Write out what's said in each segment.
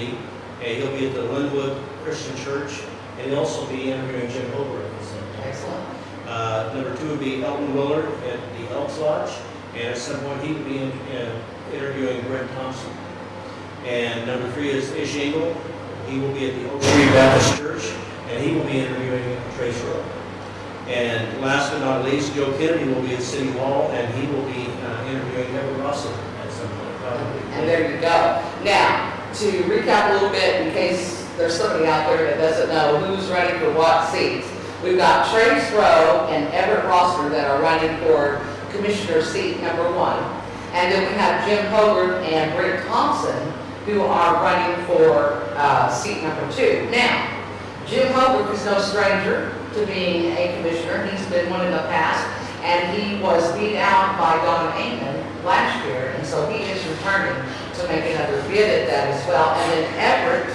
community. And he'll be at the Linwood Christian Church, and he'll also be interviewing Jim Holbrook at the same time. Excellent. Number 2 would be Elton Willard at the Elks Lodge, and at some point he would be interviewing Brent Thompson. And number 3 is Ish Engel. He will be at the Oak Tree Baptist Church, and he will be interviewing Trace Rowe. And last but not least, Joe Kennedy will be at City Hall, and he will be interviewing Deborah Russell at some point, probably. And there you go. Now, to recap a little bit, in case there's somebody out there that doesn't know who's running for what seats, we've got Trace Rowe and Everett Roster that are running for Commissioner seat number 1. And then we have Jim Hogarth and Brent Thompson who are running for seat number 2. Now, Jim Hogarth is no stranger to being a commissioner. He's been one in the past, and he was beat out by Amon last year, and so he is returning to make another bid at that as well. And then Everett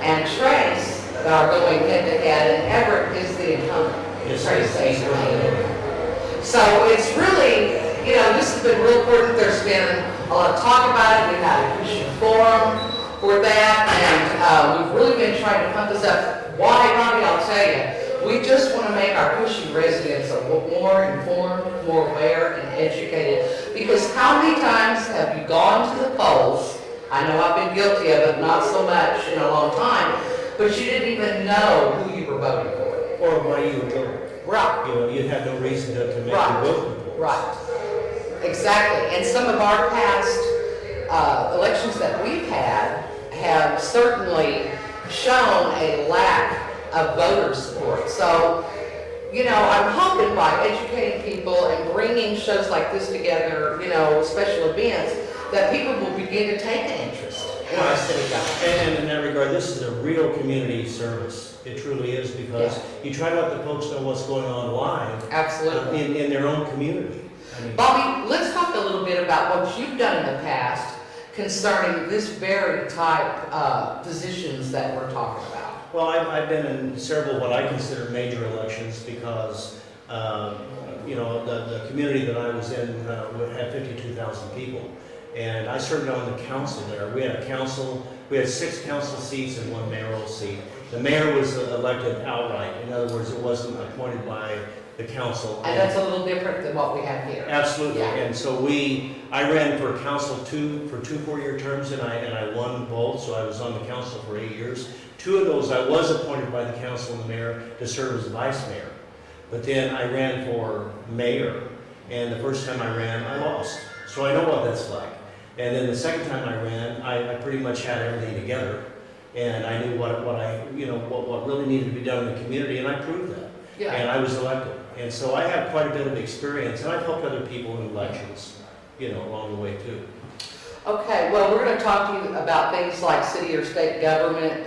and Trace are going head-to-head, and Everett is the incumbent. Trace is running. So it's really, you know, this has been real important. There's been a lot of talk about it. We've had a Christian forum for that, and we've really been trying to pump this up. Why, Robbie? I'll tell you. We just want to make our Cushing residents more informed, more aware, and educated. Because how many times have you gone to the polls? I know I've been guilty of it, not so much in a long time, but you didn't even know who you were voting for. Or why you were voting. Right. You know, you had no reason to make Right. your vote. Right. Exactly. And some of our past elections that we've had have certainly shown a lack of voter support. So, you know, I'm hoping by educating people and bringing shows like this together, you know, special events, that people will begin to take an interest in our city government. And in that regard, this is a real community service. It truly is, because you try to let the folks know what's going on live. Absolutely. In their own community. I mean, Bobby, let's talk a little bit about what you've done in the past concerning this very type of positions that we're talking about. Well, I've been in several what I consider major elections because, you know, the community that I was in had 52,000 people. And I served on the council there. We had 6 council seats and 1 mayoral seat. The mayor was elected outright. In other words, it wasn't appointed by the council. And that's a little different than what we have here. Absolutely. Yeah. And so I ran for council for 2 4-year terms, and I won both. So I was on the council for 8 years. 2 of those I was appointed by the council and the mayor to serve as vice mayor. But then I ran for mayor, and the first time I ran, I lost. So I know what that's like. And then the second time I ran, I pretty much had everything together, and I knew what really needed to be done in the community, and I proved that. Yeah. And I was elected. And so I have quite a bit of experience, and I've helped other people in elections, you know, along the way too. Okay, well, we're going to talk to you about things like city or state government,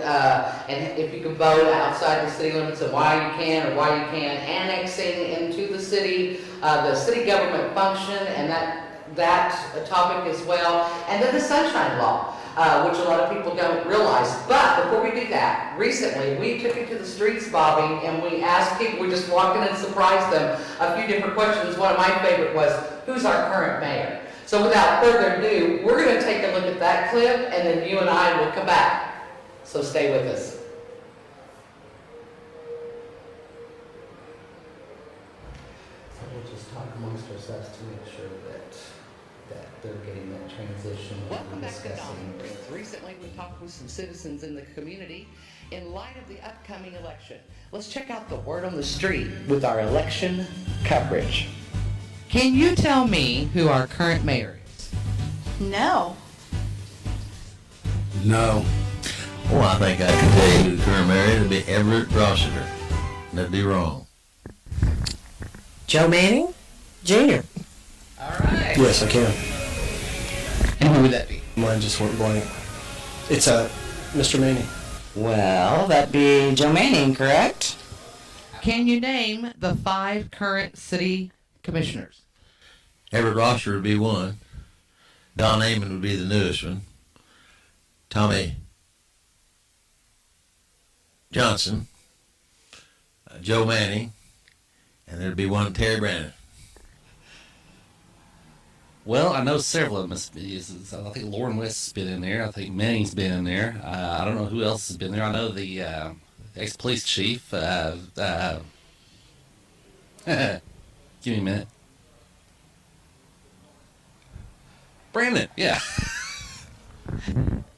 and if you can vote outside the city limits, and why you can or why you can't, annexing into the city government function, and that topic as well, and then the Sunshine Law, which a lot of people don't realize. But before we do that, recently we took it to the streets, Bobby, and we asked people, we just walked in and surprised them a few different questions. One of my favorite was, who's our current mayor? So without further ado, we're going to take a look at that clip, and then you and I will come back. So stay with us. So we'll just talk amongst ourselves to make sure that they're getting that transition. Welcome back to Dominant Brief. Recently, we talked with some citizens in the community in light of the upcoming election. Let's check out the word on the street with our election coverage. Can you tell me who our current mayor is? No. No. Well, I think I can tell you who the current mayor is. It'd be Everett Rossiter. That'd be wrong. Joe Manning, Jr. All right. Yes, I can. And who would that be? Mine just went blank. It's Mr. Manning. Well, that'd be Joe Manning, correct? Can you name the 5 current city commissioners? Everett Rossiter would be one. Don Amon would be the newest one. Tommy Johnson, Joe Manning, and there'd be one Terry Brannon. Well, I know several of them. I think Lauren West's been in there. I think Manning's been in there. I don't know who else has been there. I know the ex-police chief. Give me a minute. Brannon, yeah.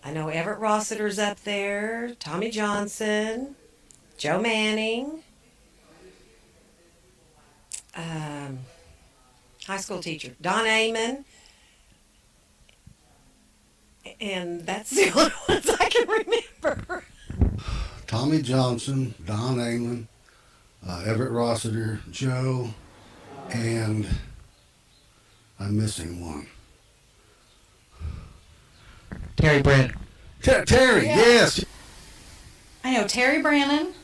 I know Everett Rossiter's up there, Tommy Johnson, Joe Manning, high school teacher, Don Amon, and that's the only ones I can remember. Tommy Johnson, Don Amon, Everett Rossiter, Joe, and I'm missing one. Terry Brannon. Terry, Yeah. yes. I know Terry Brannon,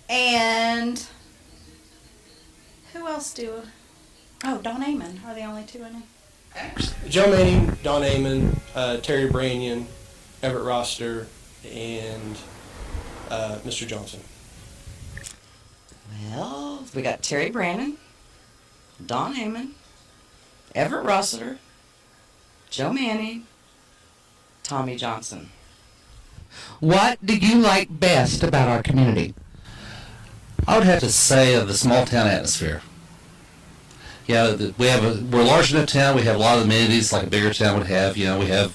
and who else do? Oh, Don Amon are the only two I know. Joe Manning, Don Amon, Terry Brannon, Everett Roster, and Mr. Johnson. Well, we got Terry Brannon, Don Amon, Everett Rossiter, Joe Manning, Tommy Johnson. What do you like best about our community? I would have to say the small town atmosphere. Yeah, we're a large enough town. We have a lot of amenities like a bigger town would have. We have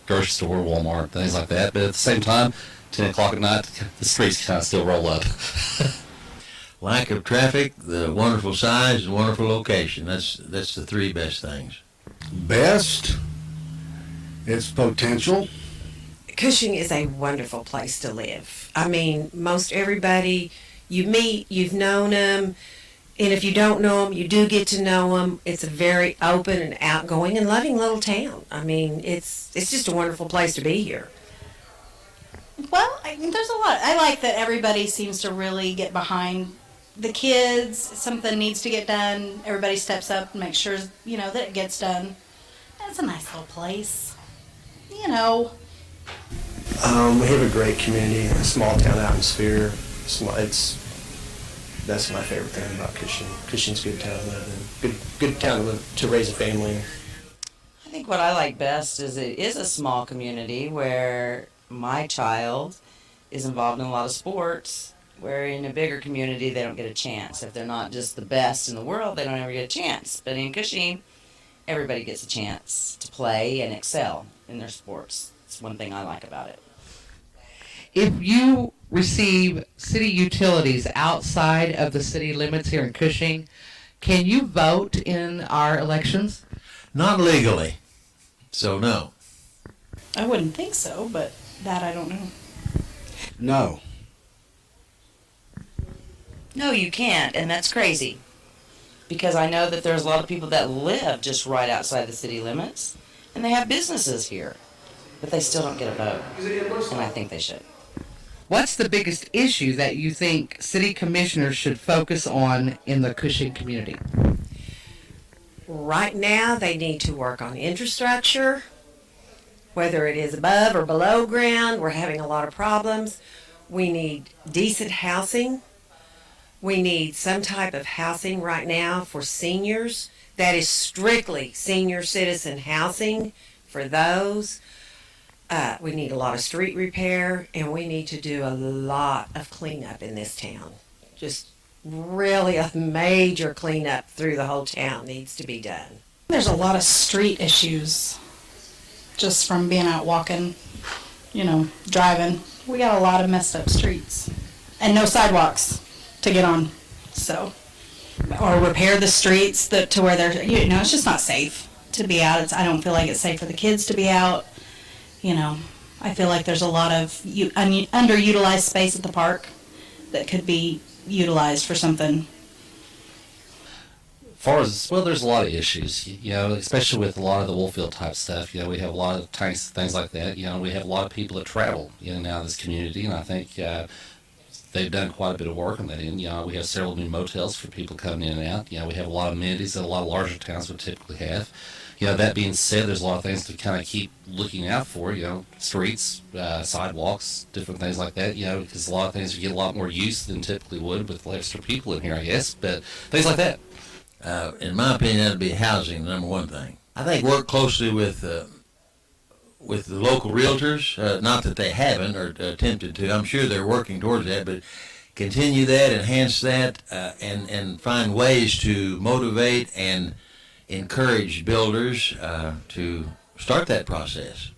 grocery store, Walmart, things like that. But at the same time, 10 o'clock at night, the streets kind of still roll up. Lack of traffic, the wonderful size, and wonderful location. That's the three best things. Best, its potential. Cushing is a wonderful place to live. I mean, most everybody you meet, you've known them, and if you don't know them, you do get to know them. It's a very open and outgoing and loving little town. I mean, it's just a wonderful place to be here. Well, there's a lot. I like that everybody seems to really get behind the kids. Something needs to get done. Everybody steps up and makes sure, that it gets done. It's a nice little place. We have a great community, a small town atmosphere. That's my favorite thing about Cushing. Cushing's a good town to live in. Good town to live, to raise a family. I think what I like best is it is a small community where my child is involved in a lot of sports, where in a bigger community they don't get a chance. If they're not just the best in the world, they don't ever get a chance. But in Cushing, everybody gets a chance to play and excel in their sports. It's one thing I like about it. If you receive city utilities outside of the city limits here in Cushing, can you vote in our elections? Not legally, so no. I wouldn't think so, but that I don't know. No. No, you can't, and that's crazy. Because I know that there's a lot of people that live just right outside the city limits, and they have businesses here, but they still don't get a vote, and I think they should. What's the biggest issue that you think city commissioners should focus on in the Cushing community? Right now, they need to work on infrastructure, whether it is above or below ground. We're having a lot of problems. We need decent housing. We need some type of housing right now for seniors. That is strictly senior citizen housing for those. We need a lot of street repair, and we need to do a lot of cleanup in this town. Just really a major cleanup through the whole town needs to be done. There's a lot of street issues just from being out walking, driving. We got a lot of messed up streets and no sidewalks to get on. So, or repair the streets to where they're, it's just not safe to be out. I don't feel like it's safe for the kids to be out. I feel like there's a lot of underutilized space at the park that could be utilized for something. There's a lot of issues, especially with a lot of the Woolfield type stuff. We have a lot of things like that. We have a lot of people that travel in and out of this community, and I think they've done quite a bit of work on that end. We have several new motels for people coming in and out. We have a lot of amenities that a lot of larger towns would typically have. That being said, there's a lot of things to kind of keep looking out for, streets, sidewalks, different things like that, because a lot of things you get a lot more use than typically would with extra people in here, I guess, but things like that. In my opinion, that'd be housing, the number one thing. I think work closely with the local realtors. Not that they haven't or attempted to. I'm sure they're working towards that, but continue that, enhance that, and find ways to motivate and encourage builders to start that process.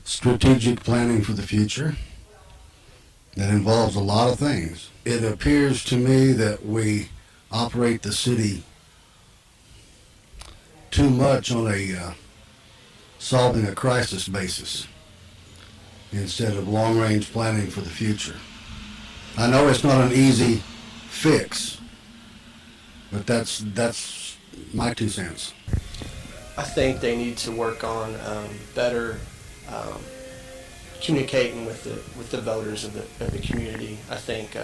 Strategic planning for the future. That involves a lot of things. It appears to me that we operate the city too much on a solving a crisis basis instead of long-range planning for the future. I know it's not an easy fix, but that's my 2 cents. I think they need to work on better communicating with the voters of the community. I think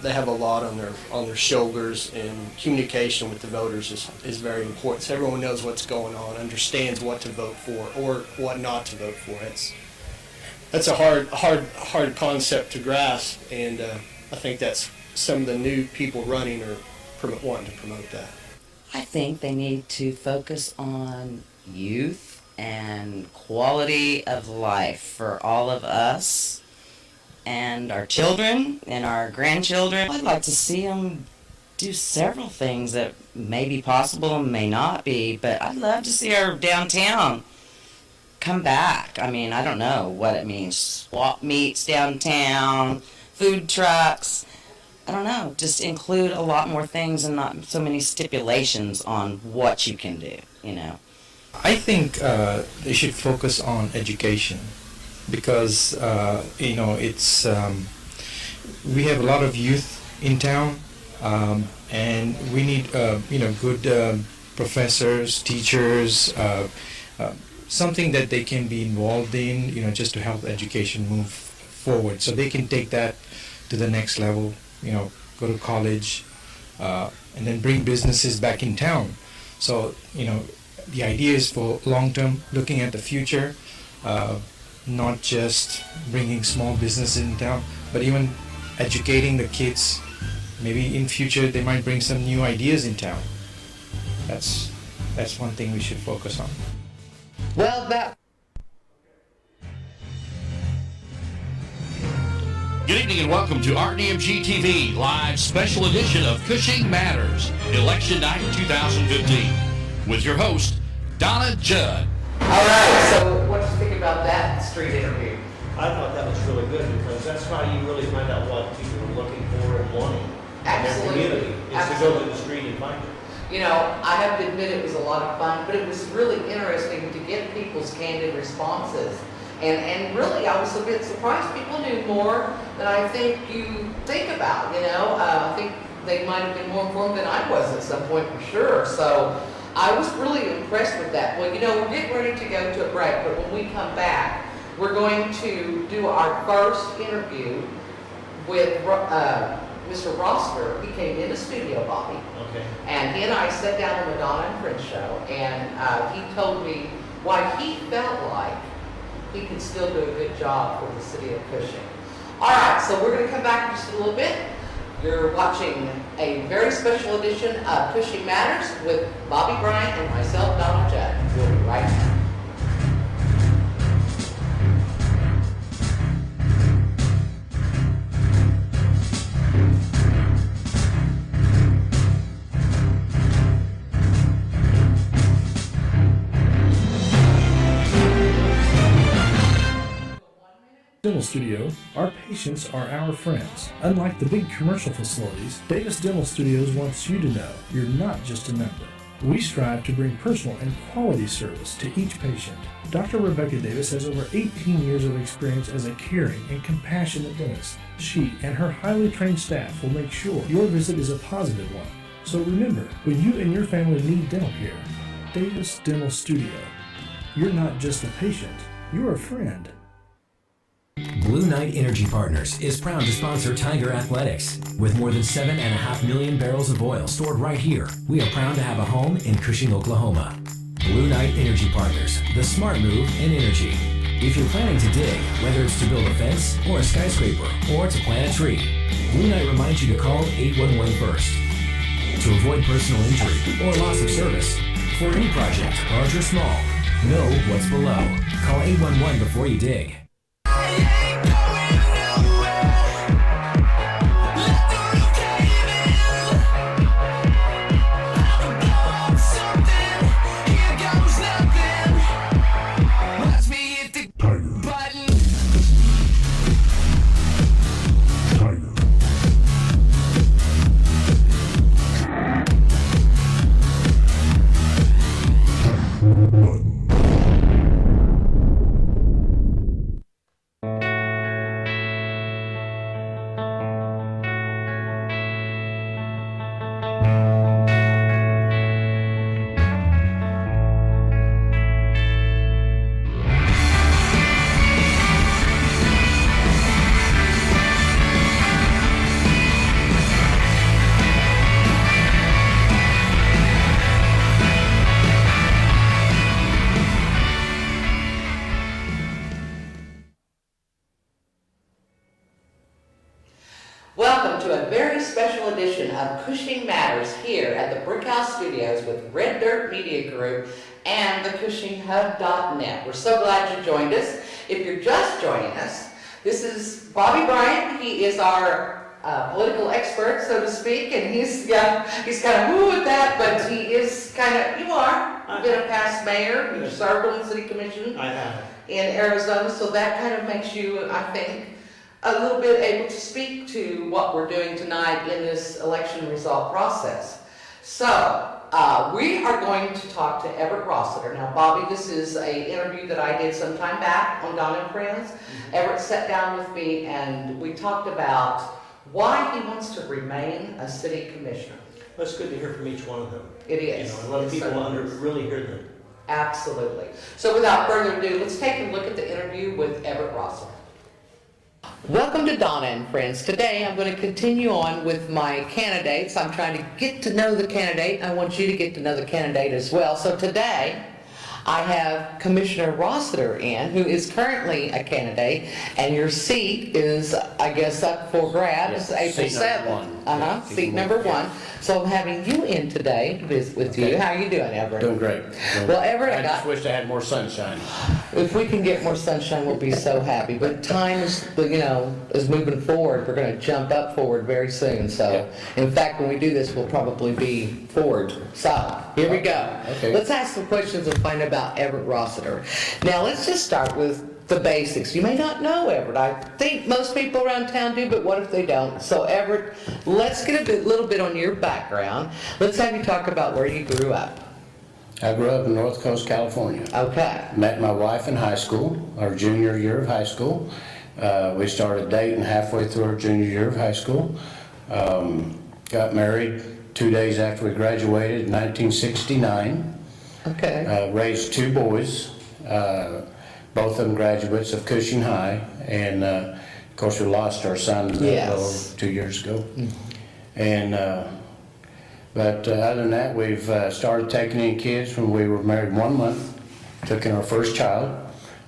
they have a lot on their shoulders, and communication with the voters is very important. So everyone knows what's going on, understands what to vote for or what not to vote for. That's a hard concept to grasp, and I think that's some of the new people running are wanting to promote that. I think they need to focus on youth and quality of life for all of us and our children and our grandchildren. I'd like to see them do several things that may be possible and may not be, but I'd love to see our downtown come back. I mean, I don't know what it means. Swap meets downtown, food trucks. I don't know. Just include a lot more things and not so many stipulations on what you can do, you know. I think they should focus on education because, it's we have a lot of youth in town, and we need, good professors, teachers, something that they can be involved in, just to help education move forward so they can take that to the next level, go to college, and then bring businesses back in town. So, the idea is for long-term, looking at the future, not just bringing small businesses in town, but even educating the kids. Maybe in future they might bring some new ideas in town. That's one thing we should focus on. Well, that. Good evening and welcome to RDMGtv Live Special Edition of Cushing Matters, Election Night 2015, with your host, Donna Judd. All right, so what do you think about that street interview? I thought that was really good because that's how you really find out what people are looking for and wanting in their community, is to go to the street and find it. I have to admit it was a lot of fun, but it was really interesting to get people's candid responses. And really, I was a bit surprised. People knew more than I think you think about, I think they might have been more informed than I was at some point for sure. So I was really impressed with that. Well, we're getting ready to go to a break, but when we come back, we're going to do our first interview with Mr. Roster. He came in the studio, Bobby. Okay. And he and I sat down on the Donna and Friends show, and he told me why he felt like he can still do a good job for the city of Cushing. All right, so we're going to come back in just a little bit. You're watching a very special edition of Cushing Matters with Bobby Bryant and myself, Donna Judd. We'll be right back. Dental Studio, our patients are our friends. Unlike the big commercial facilities, Davis Dental Studios wants you to know you're not just a number. We strive to bring personal and quality service to each patient. Dr. Rebecca Davis has over 18 years of experience as a caring and compassionate dentist. She and her highly trained staff will make sure your visit is a positive one. So remember, when you and your family need dental care, Davis Dental Studio. You're not just a patient, you're a friend. Blue Knight Energy Partners is proud to sponsor Tiger Athletics. With more than 7.5 million barrels of oil stored right here, we are proud to have a home in Cushing, Oklahoma. Blue Knight Energy Partners, the smart move in energy. If you're planning to dig, whether it's to build a fence or a skyscraper or to plant a tree, Blue Knight reminds you to call 811 first. to avoid personal injury or loss of service. For any project, large or small, know what's below. Call 811 before you dig. Welcome to a very special edition of Cushing Matters here at the Brickhouse Studios with Red Dirt Media Group and the CushingHub.net. We're so glad you joined us. If you're just joining us, this is Bobby Bryant. He is our political expert, so to speak, and he's kind of woo at that, but he is kind of, you are. You've been a past mayor, you've served on the city commission in Arizona, so that kind of makes you, I think, a little bit able to speak to what we're doing tonight in this election result process. So, we are going to talk to Everett Rossiter. Now, Bobby, this is an interview that I did some time back on Don and Friends. Everett sat down with me and we talked about why he wants to remain a city commissioner. Well, it's good to hear from each one of them. It is. You know, a lot of people really hear them. Absolutely. So without further ado, let's take a look at the interview with Everett Rossiter. Welcome to Donna and Friends. Today I'm going to continue on with my candidates. I'm trying to get to know the candidate. I want you to get to know the candidate as well. So today I have Commissioner Rossiter in, who is currently a candidate, and your seat is, I guess, up for grabs April 7th. Seat number one. So I'm having you in today to visit with you. How are you doing, Everett? Doing great. Well, Everett, I just wish I had more sunshine. If we can get more sunshine, we'll be so happy. But time is, is moving forward. We're going to jump up forward very soon. So, in fact, when we do this, we'll probably be forward. So, here we go. Okay. Let's ask some questions and find out about Everett Rossiter. Now, let's just start with the basics. You may not know Everett. I think most people around town do, but what if they don't? So, Everett, let's get a little bit on your background. Let's have you talk about where you grew up. I grew up in North Coast, California. Okay. Met my wife in high school, our junior year of high school. We started dating halfway through our junior year of high school. Got married 2 days after we graduated in 1969. Okay. Raised 2 boys, both of them graduates of Cushing High. And of course we lost our son 2 years ago. And but other than that, we've started taking in kids from we were married 1 month, took in our first child,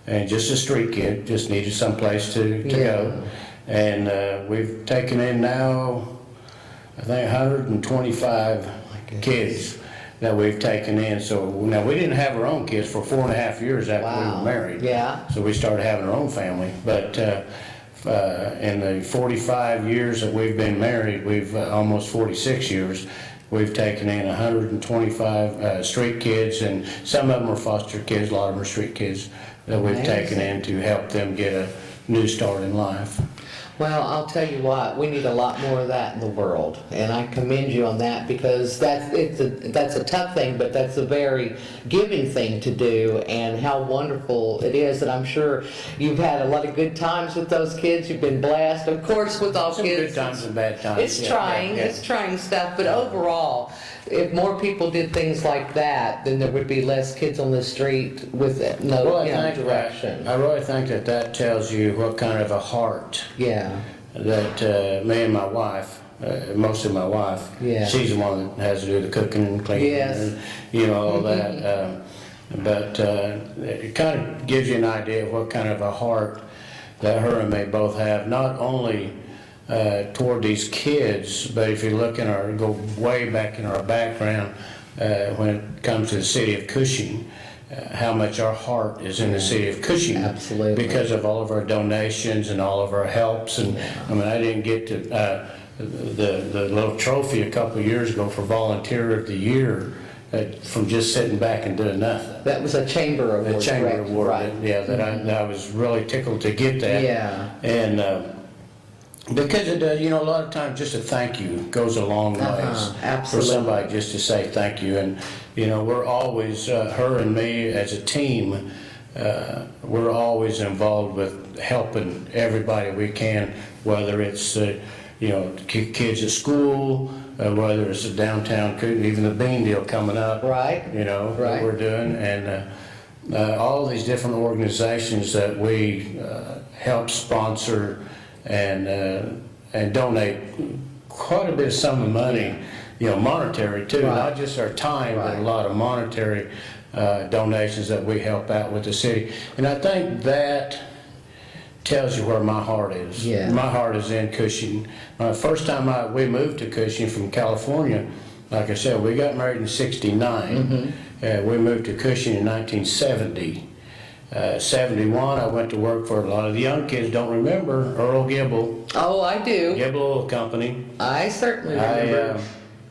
and just a street kid, just needed some place to go. And we've taken in now, I think 125 kids that we've taken in. So now we didn't have our own kids for 4.5 years after we were married. Yeah. So we started having our own family. But in the 45 years that we've been married, we've almost 46 years, we've taken in 125 street kids, and some of them are foster kids, a lot of them are street kids that we've taken in to help them get a new start in life. Well, I'll tell you what, we need a lot more of that in the world, and I commend you on that, because that's a tough thing, but that's a very giving thing to do, and how wonderful it is. And I'm sure you've had a lot of good times with those kids. You've been blessed, of course, with all Some kids. good times and bad times. It's trying, it's trying stuff, but overall, if more people did things like that, then there would be less kids on the street with no direction. I really think that tells you what kind of a heart that me and my wife, mostly my wife, she's the one that has to do the cooking and cleaning and all that. But it kind of gives you an idea of what kind of a heart that her and me both have, not only toward these kids. But if you look go way back in our background, when it comes to the city of Cushing, how much our heart is in the city of Cushing. Absolutely. Because of all of our donations and all of our helps. And I mean, I didn't get to the little trophy a couple of years ago for Volunteer of the Year from just sitting back and doing nothing. That was a chamber award. A chamber correct? award, Right. that I was really tickled to get that. Yeah. And because it does, a lot of times just a thank you goes a long ways for somebody just to say thank you. And we're always, her and me as a team, we're always involved with helping everybody we can, whether it's kids at school, whether it's a downtown, even the bean deal coming up, right? That we're doing, and all these different organizations that we help sponsor and donate quite a bit of sum of money, monetary too, not just our time, but a lot of monetary donations that we help out with the city. And I think that tells you where my heart is. Yeah. My heart is in Cushing. First time we moved to Cushing from California, like I said, we got married in '69. We moved to Cushing in 1970. 71, I went to work for, a lot of the young kids don't remember, Earl Gibble. Oh, I do. Gibble Oil Company. I certainly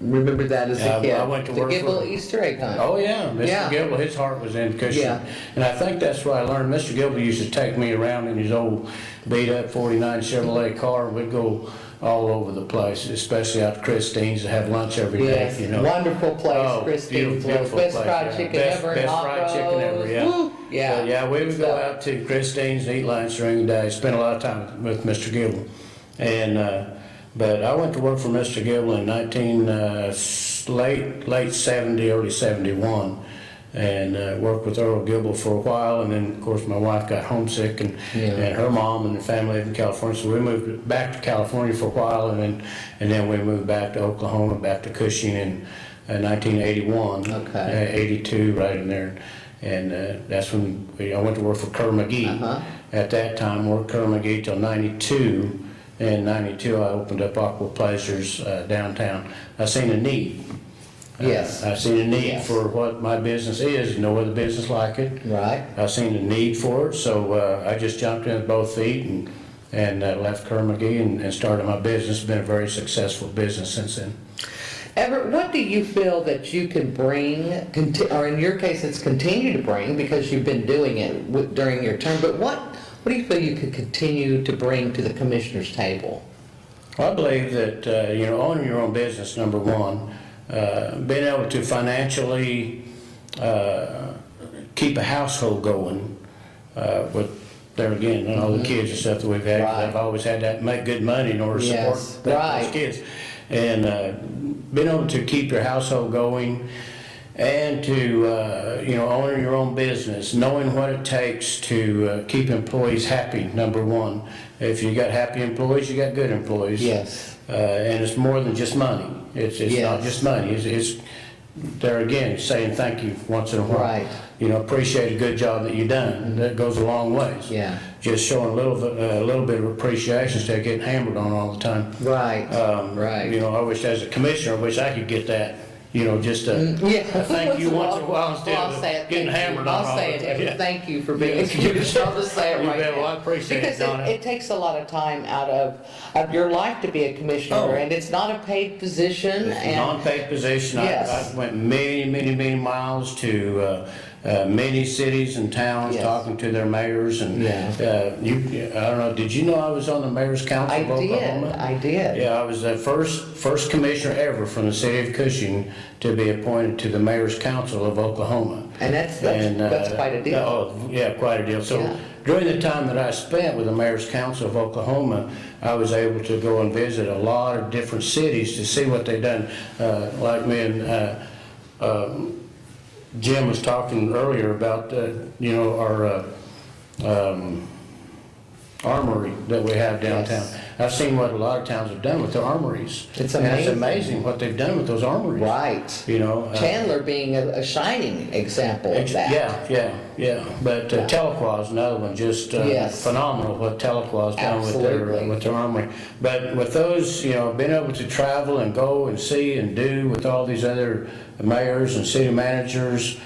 remember that as a kid. I went to work the Gibble for Easter egg hunt. Oh yeah, Mr. Gibble, his heart was in Cushing. Yeah. And I think that's where I learned. Mr. Gibble used to take me around in his old beat up 49 Chevrolet car, and we'd go all over the place, especially out to Christine's to have lunch every day. Yes, wonderful place, Oh, Christine's. beautiful Best place, fried yeah. chicken Best ever. Best fried chicken ever, yeah. Woo, yeah. So, yeah, we would go out to Christine's and eat lunch during the day. Spend a lot of time with Mr. Gibble. And but I went to work for Mr. Gibble in late 70, early 71. And worked with Earl Gibble for a while, and then of course my wife got homesick, and her mom and the family lived in California, so we moved back to California for a while, and then we moved back to Oklahoma, back to Cushing in 1981, 82, right in there, and that's when I went to work for Kerr McGee. At that time, worked Kerr McGee till '92. In '92, I opened up Aqua Pleasures downtown. I seen a need. Yes. I've seen a need for what my business is. No other business like it. Right. I've seen a need for it, so I just jumped in with both feet and left Kerr McGee and started my business. It's been a very successful business since then. Everett, what do you feel that you can bring, or in your case it's continue to bring because you've been doing it during your term, but what do you feel you could continue to bring to the commissioner's table? Well, I believe that, owning your own business, number one, being able to financially keep a household going with, there again, and all the kids and stuff that we've had. I've always had to make good money in order to support those kids. And being able to keep your household going and to, owning your own business, knowing what it takes to keep employees happy, number one. If you got happy employees, you got good employees. Yes. And it's more than just money. It's not just money. It's there again, saying thank you once in a while. Right. Appreciate a good job that you've done. And that goes a long ways. Yeah. Just showing a little bit of appreciation instead of getting hammered on all the time. Right. Right. I wish as a commissioner, I wish I could get that. Just a thank you once in a while instead of getting hammered on all the time. Thank you for being here. I'll just say it right now. Well, I appreciate it, Donna. It takes a lot of time out of your life to be a commissioner, and it's not a paid position. It's a non-paid position. Yes. I went many miles to many cities and towns talking to their mayors. And I don't know, did you know I was on the mayor's council of Oklahoma? I did. Yeah, I was the first commissioner ever from the city of Cushing to be appointed to the mayor's council of Oklahoma. And that's quite a deal. Oh, yeah, quite a deal. So during the time that I spent with the mayor's council of Oklahoma, I was able to go and visit a lot of different cities to see what they've done. Like me and Jim was talking earlier about, our armory that we have downtown. I've seen what a lot of towns have done with their armories. It's And amazing. it's amazing what they've done with those armories. Right. You know. Chandler being a shining example of that. Yeah. But Tahlequah is another one, just phenomenal what Tahlequah's done with their armory. But with those, you know, being able to travel and go and see and do with all these other mayors and city managers,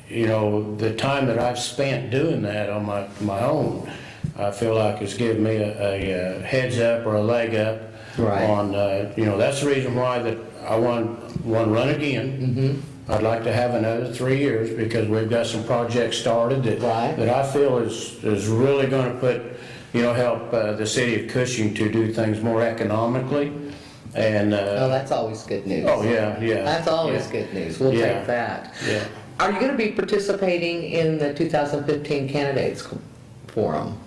you know, the time that I've spent doing that on my own, I feel like it's given me a heads up or a leg up on, you know, that's the reason why that I want to run again. I'd like to have another 3 years because we've got some projects started that I feel is really going to put, you know, help the city of Cushing to do things more economically. And oh, that's always good news. Oh, yeah. That's always good news. We'll take that. Yeah. Are you going to be participating in the 2015 Candidates Forum?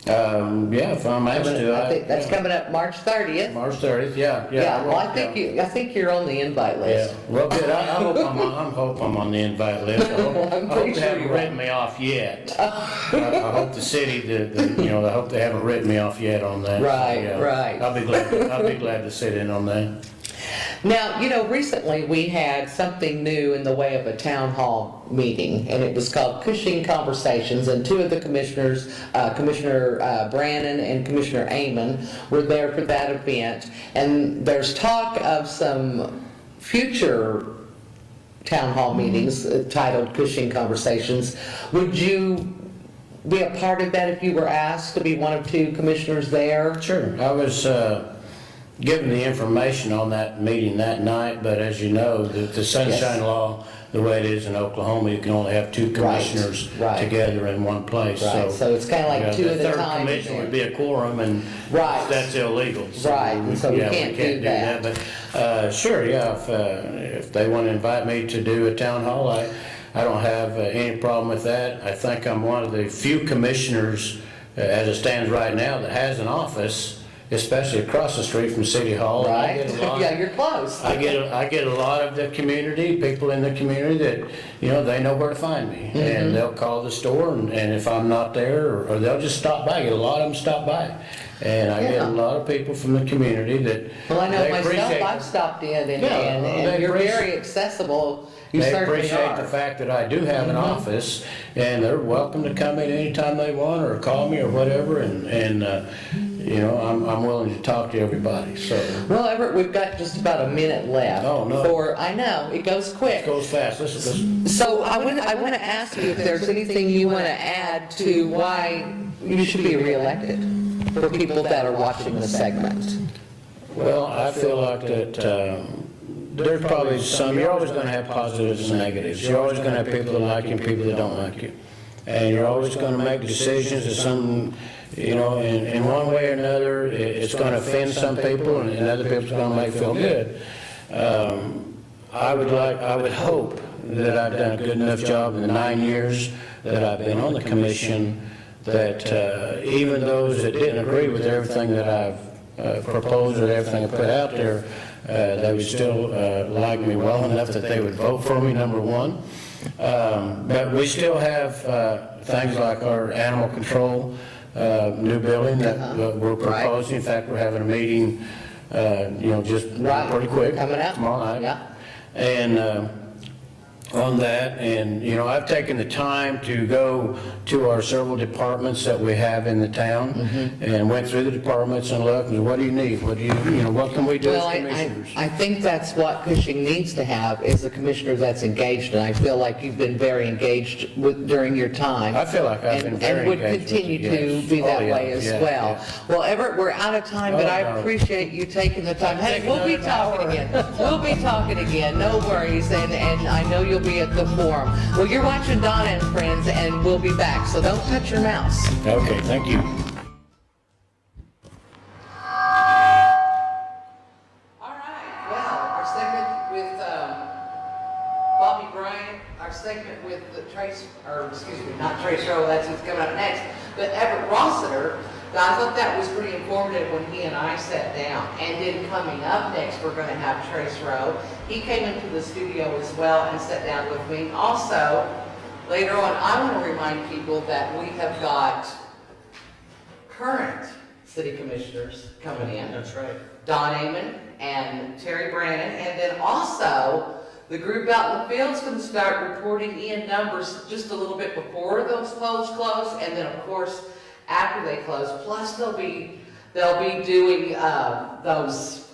Yeah, if I'm asked to. I think that's coming up March 30th. March 30th, yeah. Well, I think you're on the invite list. Yeah, well, good. I hope I'm on the invite list. I hope they haven't written me off yet. I hope the city, you know, I hope they haven't written me off yet on that. Right. I'll be glad to sit in on that. Now, you know, recently we had something new in the way of a town hall meeting, and it was called Cushing Conversations, and two of the commissioners, Commissioner Brannon and Commissioner Amon, were there for that event. And there's talk of some future town hall meetings titled Cushing Conversations. Would you be a part of that if you were asked to be one of two commissioners there? Sure. I was given the information on that meeting that night, but as you know, the Sunshine Law, the way it is in Oklahoma, you can only have two commissioners together in one place. So it's kind of like two at a time. The third commissioner would be a quorum, and that's illegal. So we can't do that. But sure, if they want to invite me to do a town hall, I don't have any problem with that. I think I'm one of the few commissioners, as it stands right now, that has an office, especially across the street from City Hall. Right. Yeah, you're close. I get a lot of the community, people in the community that, you know, they know where to find me. And they'll call the store, and if I'm not there, or they'll just stop by. I get a lot of them stop by. And I get a lot of people from the community that Well, I know myself, I've stopped in, and you're very accessible. They appreciate the fact that I do have an office, and they're welcome to come in anytime they want, or call me, or whatever, and you know, I'm willing to talk to everybody. So. Well, Everett, we've got just about a minute left. Oh no! I know it goes quick. It goes fast. Listen. So I want to ask you if there's anything you want to add to why you should be reelected for people that are watching the segment. Well, I feel like that. There's probably some, you're always going to have positives and negatives. You're always going to have people that like you and people that don't like you. And you're always going to make decisions that some, you know, in one way or another, it's going to offend some people, and other people's going to make feel good. I would hope that I've done a good enough job in the 9 years that I've been on the commission, that even those that didn't agree with everything that I've proposed or everything I put out there, they would still like me well enough that they would vote for me, number one. But we still have things like our animal control new building that we're proposing. In fact, we're having a meeting, you know, just pretty quick tomorrow night. Yeah. And on that, and you know, I've taken the time to go to our several departments that we have in the town, and went through the departments and looked, and what do you need? What do you know, what can we do as commissioners? I think that's what Cushing needs to have, is a commissioner that's engaged, and I feel like you've been very engaged during your time. I feel like I've been very engaged. And would continue to be that way as well. Well, Everett, we're out of time, but I appreciate you taking the time. Hey, we'll be talking again. We'll be talking again, no worries, and I know you'll be at the forum. Well, you're watching Donna and Friends, and we'll be back, so don't touch your mouse. Okay, thank you. Segment with the Trace, or excuse me, not Trace Rowe, that's what's coming up next, but Everett Rossiter. I thought that was pretty informative when he and I sat down. And then coming up next, we're going to have Trace Rowe. He came into the studio as well and sat down with me. Also, later on, I want to remind people that we have got current city commissioners coming in. That's right. Don Amon and Terry Brannon, and then also the group out in the field's going to start reporting in numbers just a little bit before those polls close, and then of course after they close. Plus they'll be doing those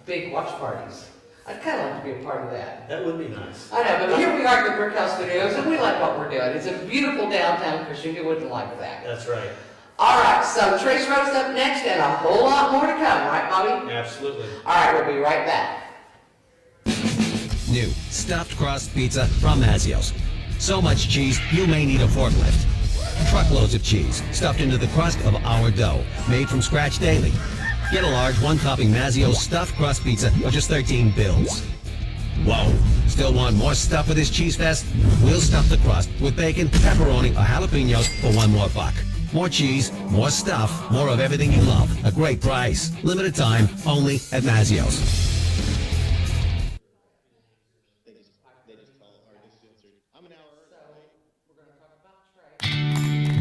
big watch parties. I'd kind of like to be a part of that. That would be nice. I know, but here we are at the Brick House Studios, and we like what we're doing. It's a beautiful downtown Cushing. Who wouldn't like that? That's right. All right, so Trace Road's up next, and a whole lot more to come, right, Bobby? Absolutely. All right, we'll be right back. New stuffed crust pizza from Mazio's. So much cheese, you may need a forklift. Truckloads of cheese stuffed into the crust of our dough, made from scratch daily. Get a large one-topping Mazio's stuffed crust pizza for just 13 bills. Whoa! Still want more stuff for this cheese fest? We'll stuff the crust with bacon, pepperoni, or jalapenos for $1 more. More cheese, more stuff, more of everything you love. A great price. Limited time, only at Mazio's.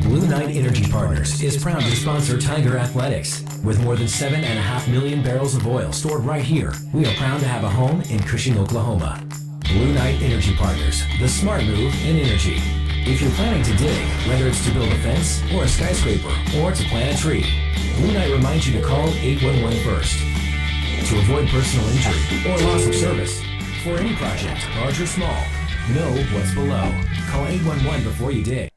Blue Knight Energy Partners is proud to sponsor Tiger Athletics. With more than 7.5 million barrels of oil stored right here, we are proud to have a home in Cushing, Oklahoma. Blue Knight Energy Partners, the smart move in energy. If you're planning to dig, whether it's to build a fence or a skyscraper or to plant a tree, Blue Knight reminds you to call 811 first. To avoid personal injury or loss of service, for any project, large or small, know what's below. Call 811 before you dig.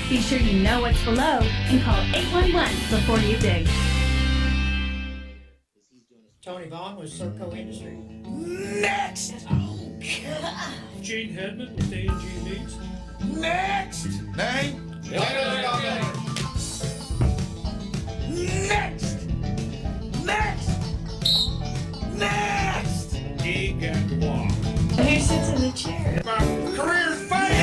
Be sure you know what's below and call 811 before you dig. Tony Vaughn with Serco Industries. Next! Gene Hedman with A&G Meats. Next! Name? Next! Next! Next! Dig and walk. Who sits in the chair? My career's fading!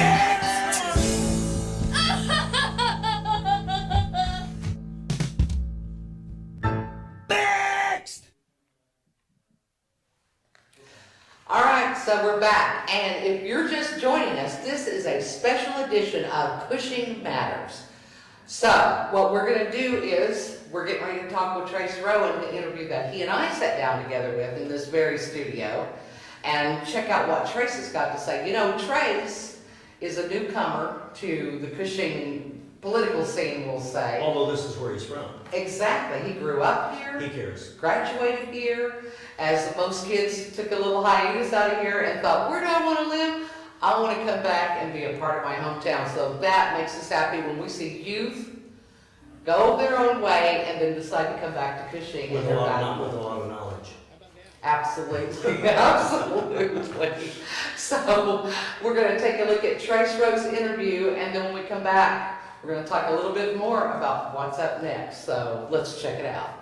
Next! All right, so we're back, and if you're just joining us, this is a special edition of Cushing Matters. So, what we're going to do is, we're getting ready to talk with Trace Rowan, the interview that he and I sat down together with in this very studio, and check out what Trace has got to say. You know, Trace is a newcomer to the Cushing political scene, we'll say. Although this is where he's from. Exactly. He grew up here. He cares. Graduated here. As most kids took a little hiatus out of here and thought, where do I want to live? I want to come back and be a part of my hometown. So that makes us happy when we see youth go their own way and then decide to come back to Cushing. With a lot of knowledge. Absolutely, absolutely. So we're going to take a look at Trace Rowe's interview, and then when we come back, we're going to talk a little bit more about what's up next. So let's check it out.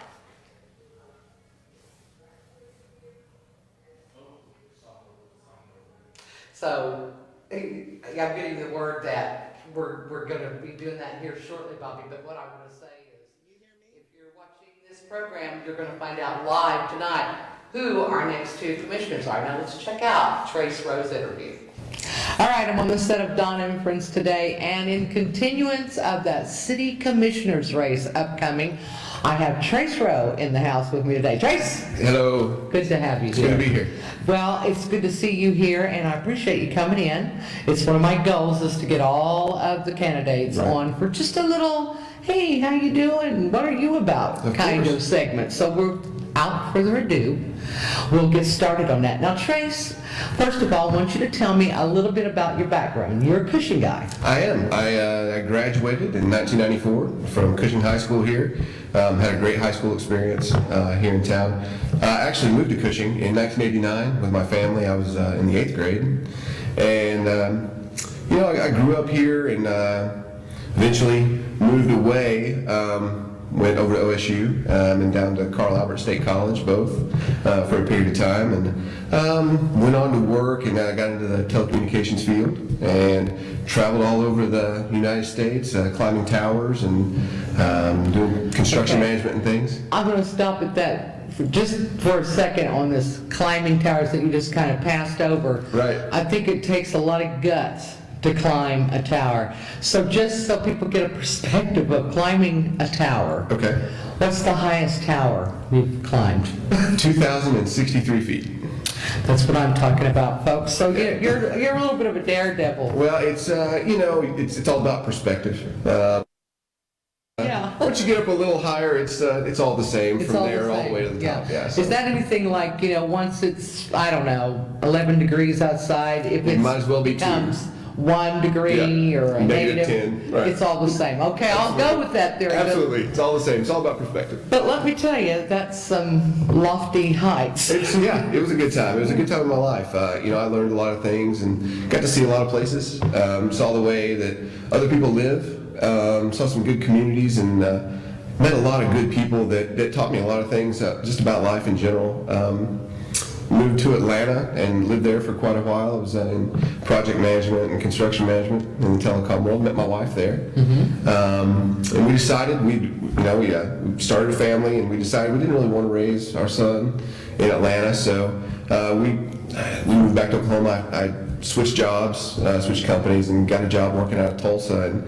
So I'm getting the word that we're going to be doing that here shortly, Bobby. But what I want to say is, if you're watching this program, you're going to find out live tonight who our next two commissioners are. Now let's check out Trace Rowe's interview. All right, I'm on the set of Don and Friends today, and in continuance of that city commissioners race upcoming, I have Trace Rowe in the house with me today. Trace! Hello. Good to have you. It's good to be here. Well, it's good to see you here, and I appreciate you coming in. It's one of my goals is to get all of the candidates on for just a little, hey, how you doing? What are you about? Kind of segment. So without further ado, we'll get started on that. Now, Trace, first of all, I want you to tell me a little bit about your background. You're a Cushing guy. I am. I graduated in 1994 from Cushing High School here. Had a great high school experience here in town. I actually moved to Cushing in 1989 with my family. I was in the 8th grade. And, I grew up here and eventually moved away went over to OSU and down to Carl Albert State College, both for a period of time, and went on to work, and I got into the telecommunications field and traveled all over the United States, climbing towers and doing construction management and things. I'm going to stop at that just for a second on this climbing towers that you just kind of passed over. Right. I think it takes a lot of guts to climb a tower. So just so people get a perspective of climbing a tower. Okay. What's the highest tower you've climbed? 2,063 feet. That's what I'm talking about, folks. So you're a little bit of a daredevil. Well, it's it's all about perspective. Yeah. Once you get up a little higher, it's all the same from there all the way to the top. Yeah. So. Is that anything like, once it's, I don't know, 11 degrees outside, if it might as well be becomes 1 degree or a negative 10, right. It's all the same. Okay, I'll go with that theory. Absolutely, it's all the same. It's all about perspective. But let me tell you, that's some lofty heights. It was a good time. It was a good time in my life. I learned a lot of things and got to see a lot of places. Saw the way that other people live. Saw some good communities and met a lot of good people that taught me a lot of things just about life in general. Moved to Atlanta and lived there for quite a while. I was in project management and construction management in the telecom world. Met my wife there, and we decided we started a family, and we decided we didn't really want to raise our son in Atlanta, so we moved back to Oklahoma. I switched jobs, switched companies, and got a job working out of Tulsa. And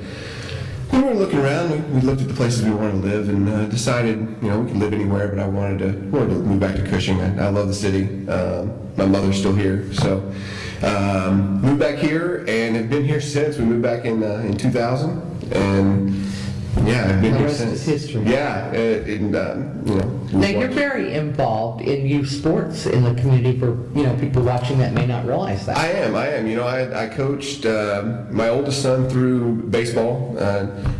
when we were looking around, we looked at the places we wanted to live and decided, we could live anywhere, but I wanted to move back to Cushing. I love the city. My mother's still here, so moved back here and have been here since. We moved back in 2000, and I've been here since. History. Yeah, Now you're very involved in youth sports in the community for people watching that may not realize that. I am. I coached my oldest son through baseball.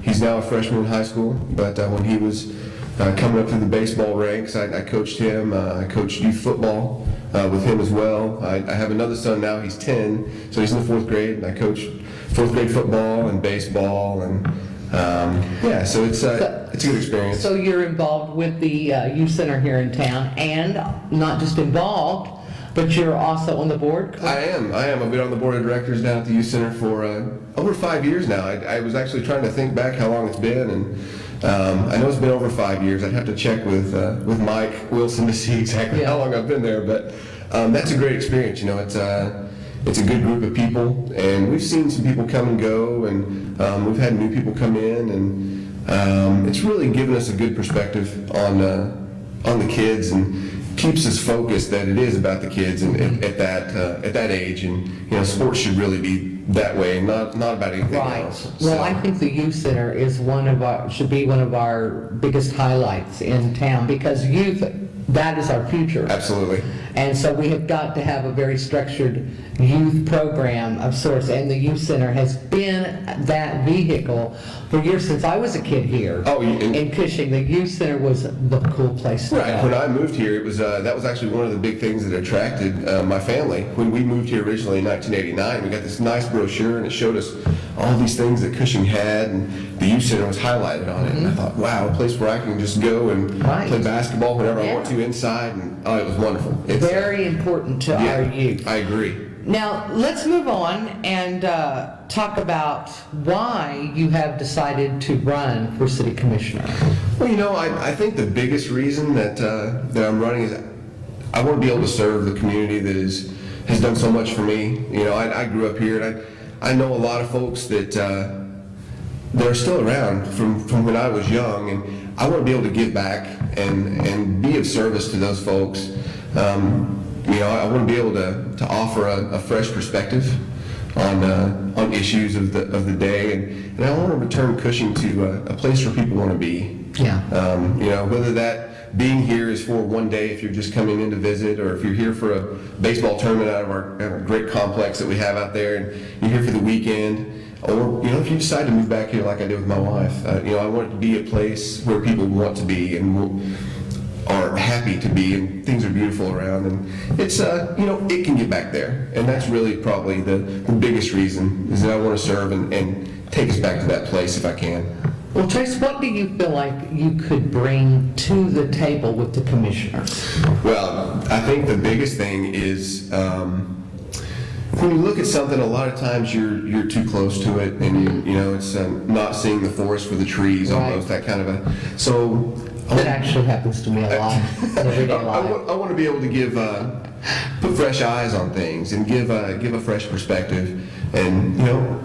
He's now a freshman in high school, but when he was coming up through the baseball ranks, I coached him. I coached youth football with him as well. I have another son now. He's 10, so he's in the 4th grade, and I coach 4th grade football and baseball and. So it's a good experience. So you're involved with the youth center here in town, and not just involved, but you're also on the board? I am. I've been on the board of directors down at the youth center for over 5 years now. I was actually trying to think back how long it's been, and I know it's been over 5 years. I'd have to check with Mike Wilson to see exactly how long I've been there, but that's a great experience. It's a good group of people, and we've seen some people come and go, and we've had new people come in, and it's really given us a good perspective on the kids, and keeps us focused that it is about the kids and at that age, and sports should really be that way, and not about anything else. Well, I think the youth center is should be one of our biggest highlights in town, because youth, that is our future. Absolutely. And so we have got to have a very structured youth program of sorts, and the youth center has been that vehicle for years. Since I was a kid here in Cushing, the youth center was the cool place to go. When I moved here, it was that was actually one of the big things that attracted my family. When we moved here originally in 1989, we got this nice brochure, and it showed us all these things that Cushing had, and the youth center was highlighted on it. And I thought, wow, a place where I can just go and play basketball whenever I want to inside, and it was wonderful. It's very important to our youth. I agree. Now, let's move on and talk about why you have decided to run for city commissioner. Well, I think the biggest reason that I'm running is I want to be able to serve the community that has done so much for me. I grew up here, and I know a lot of folks that are still around from when I was young, and I want to be able to give back and be of service to those folks. I want to be able to offer a fresh perspective on issues of the day, and I want to return Cushing to a place where people want to be. Yeah. Whether that being here is for one day if you're just coming in to visit, or if you're here for a baseball tournament out of our great complex that we have out there, and you're here for the weekend, or if you decide to move back here like I did with my wife. I want it to be a place where people want to be and are happy to be, and things are beautiful around, and it's it can get back there, and that's really probably the biggest reason, is that I want to serve and take us back to that place if I can. Well, Trace, what do you feel like you could bring to the table with the commissioners? Well, I think the biggest thing is when you look at something, a lot of times you're too close to it, and you know it's not seeing the forest for the trees, almost that kind of a. So that actually happens to me a lot in everyday life. I want to be able to give put fresh eyes on things and give a fresh perspective, and you know.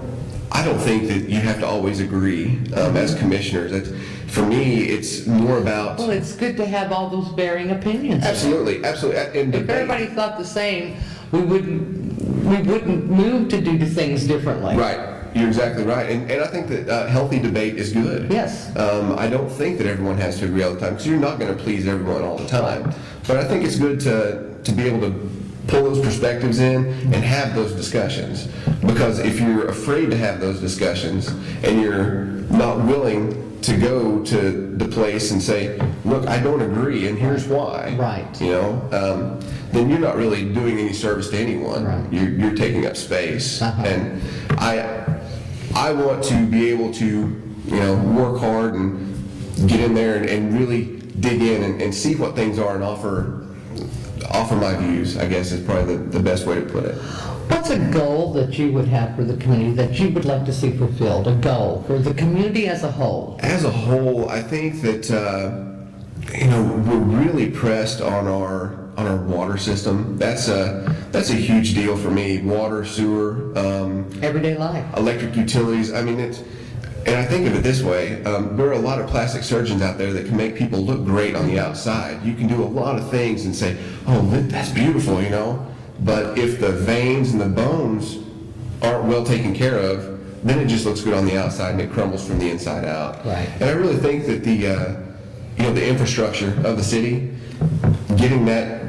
I don't think that you have to always agree as commissioners. For me, it's more about. Well, it's good to have all those varying opinions. Absolutely, absolutely. And if everybody thought the same, we wouldn't move to do things differently. Right. You're exactly right, and I think that healthy debate is good. Yes. I don't think that everyone has to agree all the time, because you're not going to please everyone all the time. But I think it's good to be able to pull those perspectives in and have those discussions. Because if you're afraid to have those discussions and you're not willing to go to the place and say, look, I don't agree and here's why. Right. You know, then you're not really doing any service to anyone. Right. You're taking up space. And I want to be able to, you know, work hard and get in there and really dig in and see what things are and offer my views, I guess is probably the best way to put it. What's a goal that you would have for the community that you would like to see fulfilled? A goal for the community as a whole? As a whole, I think that you know, we're really pressed on our water system. That's a huge deal for me. Water, sewer, everyday life, electric utilities. I mean, and I think of it this way, there are a lot of plastic surgeons out there that can make people look great on the outside. You can do a lot of things and say, oh, that's beautiful, you know, but if the veins and the bones aren't well taken care of, then it just looks good on the outside and it crumbles from the inside out. Right. And I really think that the infrastructure of the city, getting that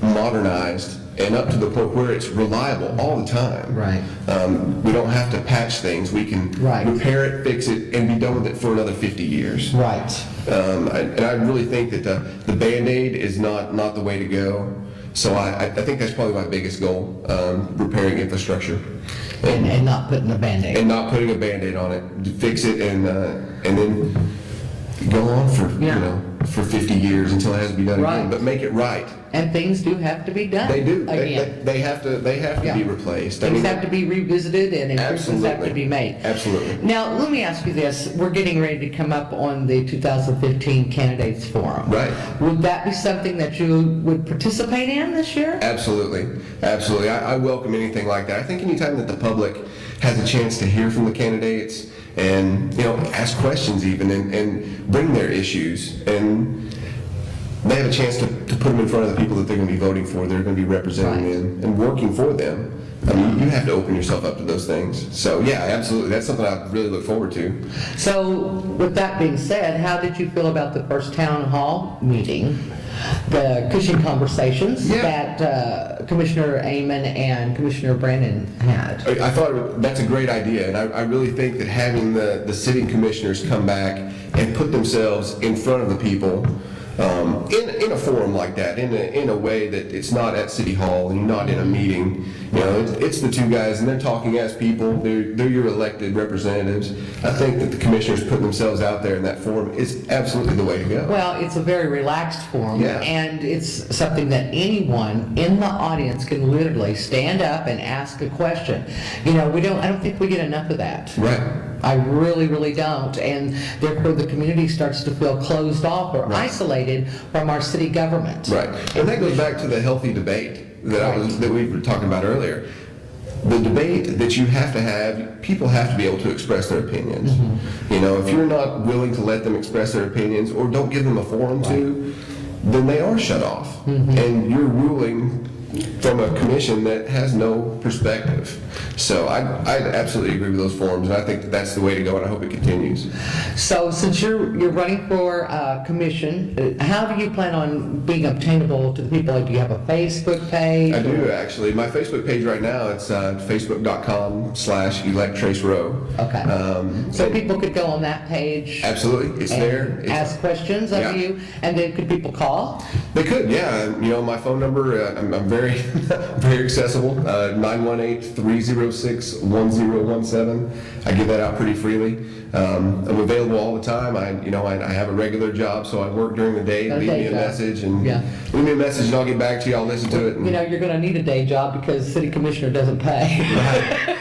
modernized and up to the point where it's reliable all the time. Right. We don't have to patch things. We can repair it, fix it, and be done with it for another 50 years. Right. And I really think that the Band-Aid is not the way to go. So I think that's probably my biggest goal, repairing infrastructure. And not putting a Band-Aid. And not putting a Band-Aid on it. Fix it and then go on for, you know, for 50 years until it has to be done again. But make it right. And things do have to be done. They do. Again. They have to be replaced. Things have to be revisited and improvements have to be made. Absolutely. Now, let me ask you this. We're getting ready to come up on the 2015 Candidates Forum. Right. Would that be something that you would participate in this year? Absolutely. Absolutely. I welcome anything like that. I think anytime that the public has a chance to hear from the candidates and, you know, ask questions even and bring their issues, and they have a chance to put them in front of the people that they're going to be voting for, they're going to be representing them and working for them. I mean, you have to open yourself up to those things. So yeah, absolutely. That's something I really look forward to. So with that being said, how did you feel about the first town hall meeting, the Cushing conversations that Commissioner Amon and Commissioner Brannon had? I thought that's a great idea, and I really think that having the sitting commissioners come back and put themselves in front of the people in a forum like that, in a way that it's not at City Hall and not in a meeting. You know, it's the two guys and they're talking as people. They're your elected representatives. I think that the commissioners putting themselves out there in that forum is absolutely the way to go. Well, it's a very relaxed forum, and it's something that anyone in the audience can literally stand up and ask a question. You know, I don't think we get enough of that. Right. I really, really don't, and therefore the community starts to feel closed off or isolated from our city government. Right, and that goes back to the healthy debate that we were talking about earlier. The debate that you have to have, people have to be able to express their opinions. You know, if you're not willing to let them express their opinions or don't give them a forum to, then they are shut off, and you're ruling from a commission that has no perspective. So I absolutely agree with those forums, and I think that's the way to go, and I hope it continues. So since you're running for commission, how do you plan on being obtainable to the people? Do you have a Facebook page? I do, actually. My Facebook page right now, it's facebook.com/electtracerow. Okay. So people could go on that page. Absolutely. It's there. Ask questions of you, and then could people call? They could, yeah. You know, my phone number, I'm very very accessible. 918-306-1017. I give that out pretty freely. I'm available all the time. I have a regular job, so I work during the day. Leave me a message and leave me a message, and I'll get back to you. I'll listen to it. And, You're going to need a day job because city commissioner doesn't pay.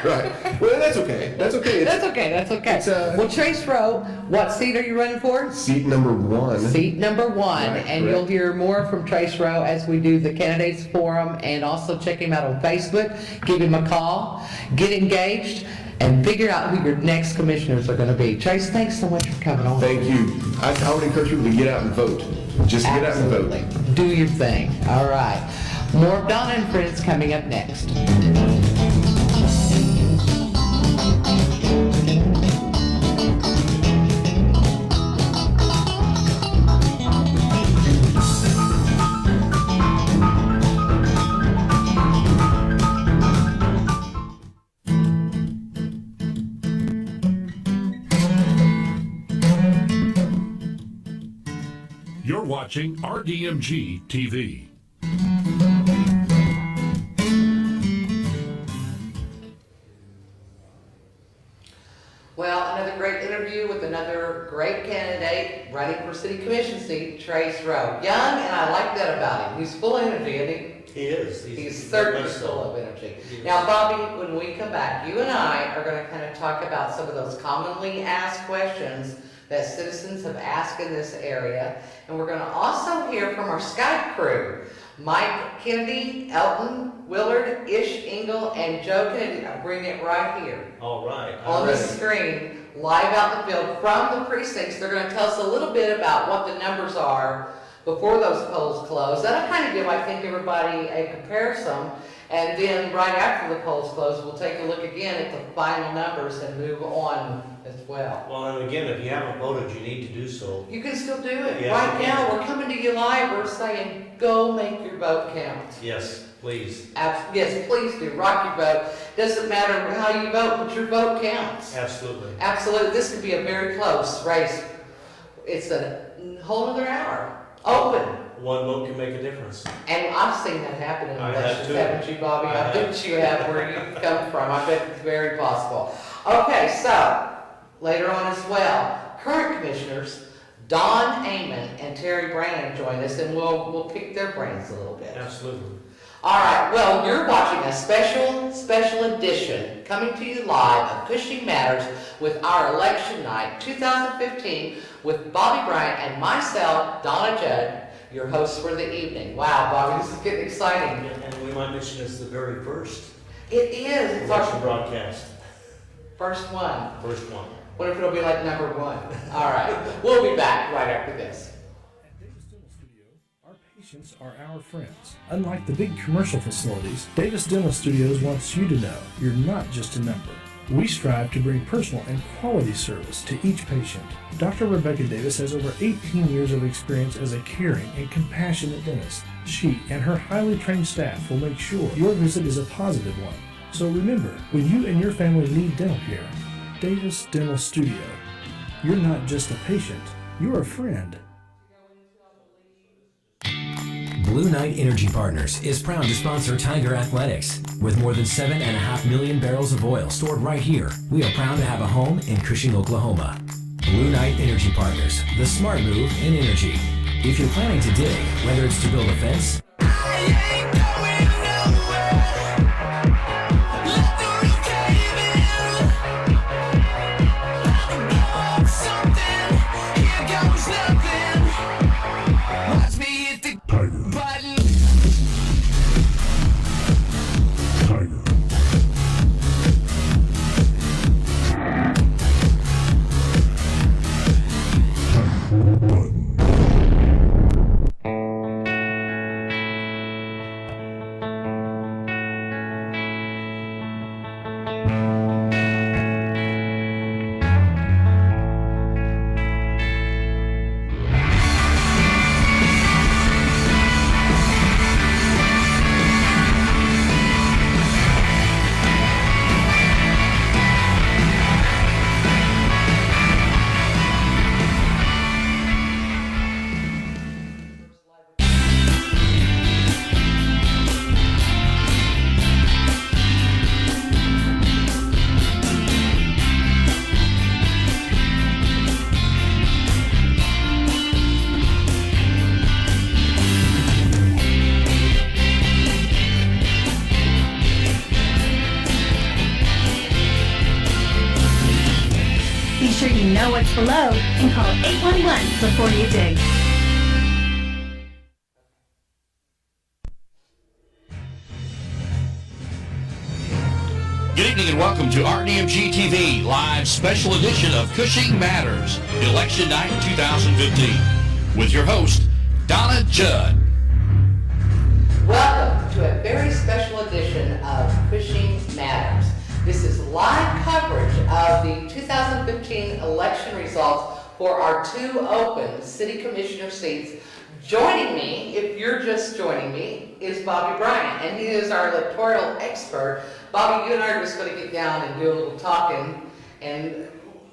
right. Well, that's okay. That's okay. That's okay. Well, Trace Rowe, what seat are you running for? Seat number 1. Seat number 1, Right, and correct. you'll hear more from Trace Rowe as we do the candidates forum, and also check him out on Facebook. Give him a call, get engaged, and figure out who your next commissioners are going to be. Trace, thanks so much for coming on. Thank you. I would encourage people to get out and vote. Just get out and vote. Absolutely. Do your thing. All right. More of Donna and Friends coming up next. You're watching RDMGtv. Well, another great interview with another great candidate running for city commission seat, Trace Rowe. Young, and I like that about him. He's full of energy, isn't he? He is. He's certainly full of energy. Now, Bobby, when we come back, you and I are going to kind of talk about some of those commonly asked questions that citizens have asked in this area. And we're going to also hear from our Skype crew, Mike Kennedy, Elton, Willard, Ish Engel, and Joe Kennedy. I'll bring it right here. All right. On the screen, live out in the field from the precincts. They're going to tell us a little bit about what the numbers are before those polls close. That'll kind of give, I think, everybody a comparison. And then right after the polls close, we'll take a look again at the final numbers and move on as well. Well, and again, if you haven't voted, you need to do so. You can still do it. Yes, Right you now, can. we're coming to you live. We're saying, go make your vote count. Yes, please. Yes, please do. Rock your vote. Doesn't matter how you vote, but your vote counts. Absolutely. Absolutely. This could be a very close race. It's a whole other hour. Open. One vote can make a difference. And I've seen that happen in I have elections, too. haven't you, Bobby? I I have. bet you have where you come from. I bet it's very possible. Okay, so later on as well, current commissioners, Don Amon and Terry Brannon join us, and we'll pick their brains a little bit. Absolutely. All right, well, you're watching a special edition coming to you live of Cushing Matters with our election night 2015 with Bobby Bryant and myself, Donna Judd, your hosts for the evening. Wow, Bobby, this is getting exciting. And we might mention it's the very first It is. It's election our broadcast. first one. First one. What if it'll be like number 1? All right, we'll be back right after this. Patients are our friends. Unlike the big commercial facilities, Davis Dental Studios wants you to know you're not just a number. We strive to bring personal and quality service to each patient. Dr. Rebecca Davis has over 18 years of experience as a caring and compassionate dentist. She and her highly trained staff will make sure your visit is a positive one. So remember, when you and your family need dental care, Davis Dental Studio. You're not just a patient, you're a friend. Blue Knight Energy Partners is proud to sponsor Tiger Athletics. With more than 7.5 million barrels of oil stored right here, we are proud to have a home in Cushing, Oklahoma. Blue Knight Energy Partners, the smart move in energy. If you're planning to dig, whether it's to build a fence, You know what's below and call 811 before you dig. Good evening and welcome to RDMGtv Live Special Edition of Cushing Matters, Election Night 2015, with your host, Donna Judd. Welcome to a very special edition of Cushing Matters. This is live coverage of the 2015 election results for our 2 open city commissioner seats. Joining me, if you're just joining me, is Bobby Bryant, and he is our electoral expert. Bobby, you and I are just going to get down and do a little talking, and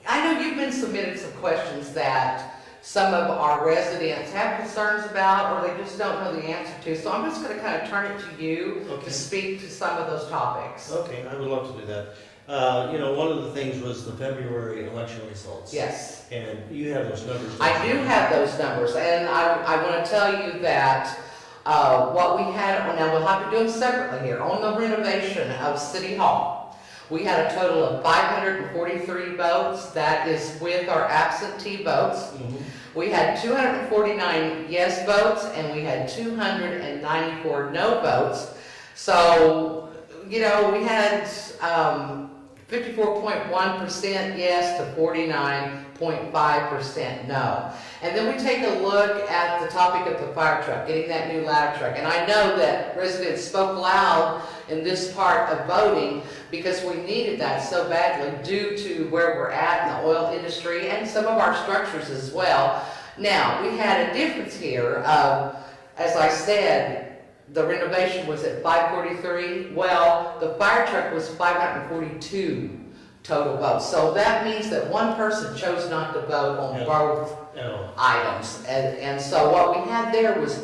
I know you've been submitted some questions that some of our residents have concerns about, or they just don't know the answer to, so I'm just going to kind of turn it to you to speak to some of those topics. Okay, I would love to do that. One of the things was the February election results. Yes. And you have those numbers. I do have those numbers, and I want to tell you that what we had, now we'll have to do them separately here, on the renovation of City Hall. We had a total of 543 votes. That is with our absentee votes. We had 249 yes votes, and we had 294 no votes. So, we had 54.1% yes to 49.5% no. And then we take a look at the topic of the fire truck, getting that new ladder truck. And I know that residents spoke loud in this part of voting because we needed that so badly due to where we're at in the oil industry and some of our structures as well. Now, we had a difference here. As I said, the renovation was at 543. Well, the fire truck was 542 total votes. So that means that one person chose not to vote on both items. And so what we had there was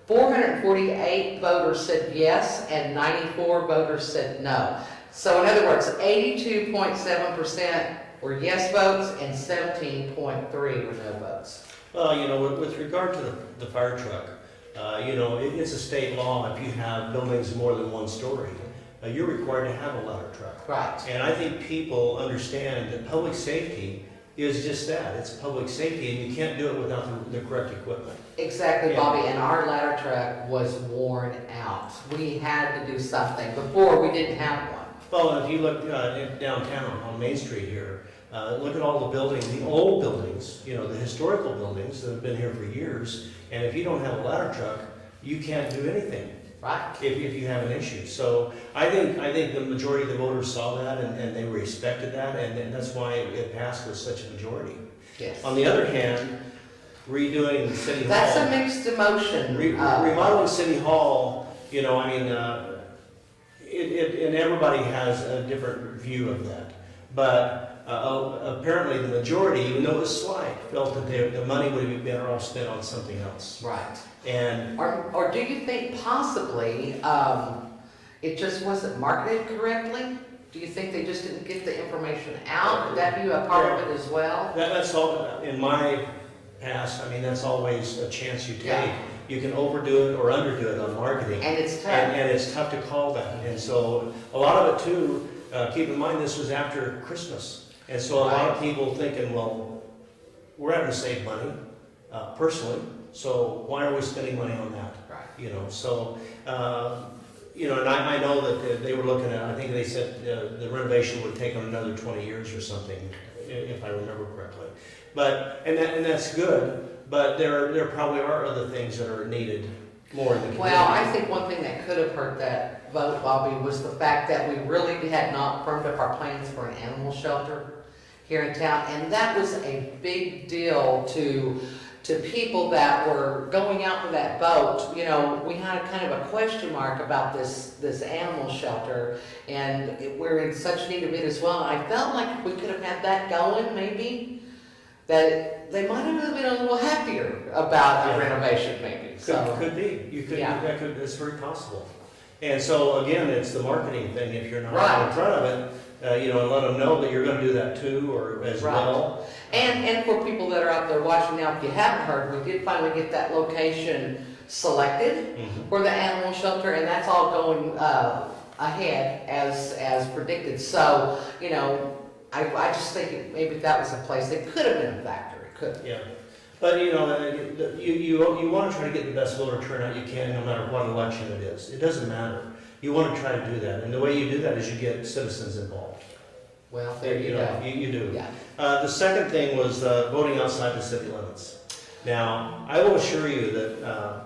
448 voters said yes and 94 voters said no. So in other words, 82.7% were yes votes and 17.3 were no votes. Well, with regard to the fire truck, it's a state law. If you have buildings more than 1 story, you're required to have a ladder truck. Right. And I think people understand that public safety is just that. It's public safety, and you can't do it without the correct equipment. Exactly, Bobby, and our ladder truck was worn out. We had to do something. Before, we didn't have one. Well, if you look downtown on Main Street here, look at all the buildings, the old buildings, the historical buildings that have been here for years, and if you don't have a ladder truck, you can't do anything. Right. If you have an issue. So I think the majority of the voters saw that and they respected that, and that's why it passed with such a majority. Yes. On the other hand, redoing City Hall. That's a mixed emotion. Remodeling City Hall, and everybody has a different view of that. But apparently the majority, even though it was slight, felt that the money would be better off spent on something else. Right. And or do you think possibly it just wasn't marketed correctly? Do you think they just didn't get the information out? Would that be a part of it as well? That's all, in my past, that's always a chance you take. Yeah. You can overdo it or underdo it on marketing. And it's tough. And it's tough to call that. And so a lot of it too, keep in mind this was after Christmas. And so a lot of people thinking, well, we're having to save money, personally, so why are we spending money on that? Right. And I know that they were looking at, I think they said the renovation would take them another 20 years or something, if I remember correctly. But, and that's good, but there probably are other things that are needed more in the community. Well, I think one thing that could have hurt that vote, Bobby, was the fact that we really had not firmed up our plans for an animal shelter here in town, and that was a big deal to people that were going out for that vote. We had a kind of a question mark about this animal shelter, and we're in such need of it as well. And I felt like if we could have had that going, maybe, that they might have been a little happier about a renovation, maybe. Could be. That's very possible. And so again, it's the marketing thing. If you're not in front of it, and let them know that you're going to do that too, or as well. And for people that are out there watching now, if you haven't heard, we did finally get that location selected for the animal shelter, and that's all going ahead as predicted. So, I just think maybe that was a place, it could have been a factor, it could have. Yeah, but you know, you want to try to get the best voter turnout you can, no matter what election it is. It doesn't matter. You want to try to do that, and the way you do that is you get citizens involved. Well, there you go. You do. Yeah. The second thing was voting outside the city limits. Now, I will assure you that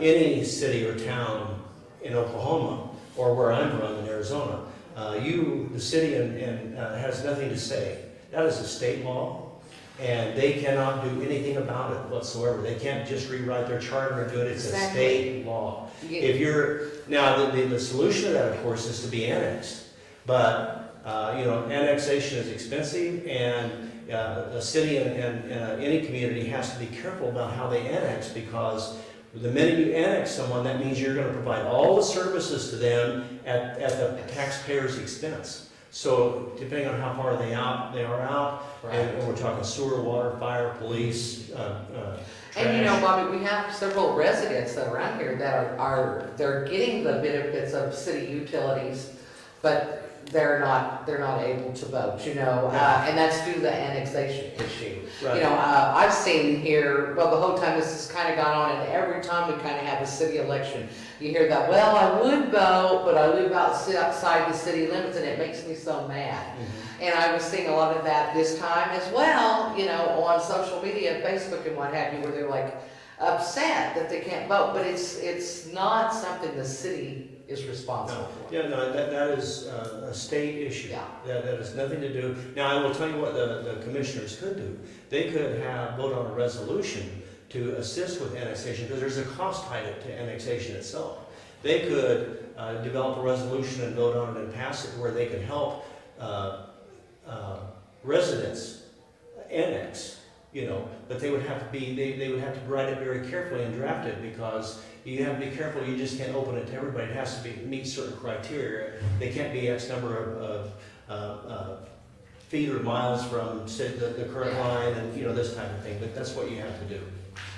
any city or town in Oklahoma, or where I'm from in Arizona, the city has nothing to say. That is a state law, and they cannot do anything about it whatsoever. They can't just rewrite their charter and do it. It's a state law. If you're now, the solution to that, of course, is to be annexed, but you know, annexation is expensive, and a city and any community has to be careful about how they annex, because the minute you annex someone, that means you're going to provide all the services to them at the taxpayer's expense. So depending on how far they are out, Right. and we're talking sewer, water, fire, police, And you know, Bobby, we have several residents that are around here that they're getting the benefits of city utilities, but they're not able to vote, you know, and that's due to the annexation issue. Right. You know, I've seen here, well, the whole time this has kind of gone on, and every time we kind of have a city election, you hear that, well, I would vote, but I live outside the city limits, and it makes me so mad. And I was seeing a lot of that this time as well, you know, on social media, Facebook and what have you, where they're like upset that they can't vote, but it's not something the city is responsible for. Yeah, no, that is a state issue. Yeah. That has nothing to do. Now, I will tell you what the commissioners could do. They could vote on a resolution to assist with annexation, because there's a cost tied to annexation itself. They could develop a resolution and vote on it and pass it, where they could help residents annex, you know, but they would have to they would have to write it very carefully and draft it, because you have to be careful. You just can't open it to everybody. It has to meet certain criteria. They can't be X number of feet or miles from, say, the current line, and you know, this type of thing. But that's what you have to do.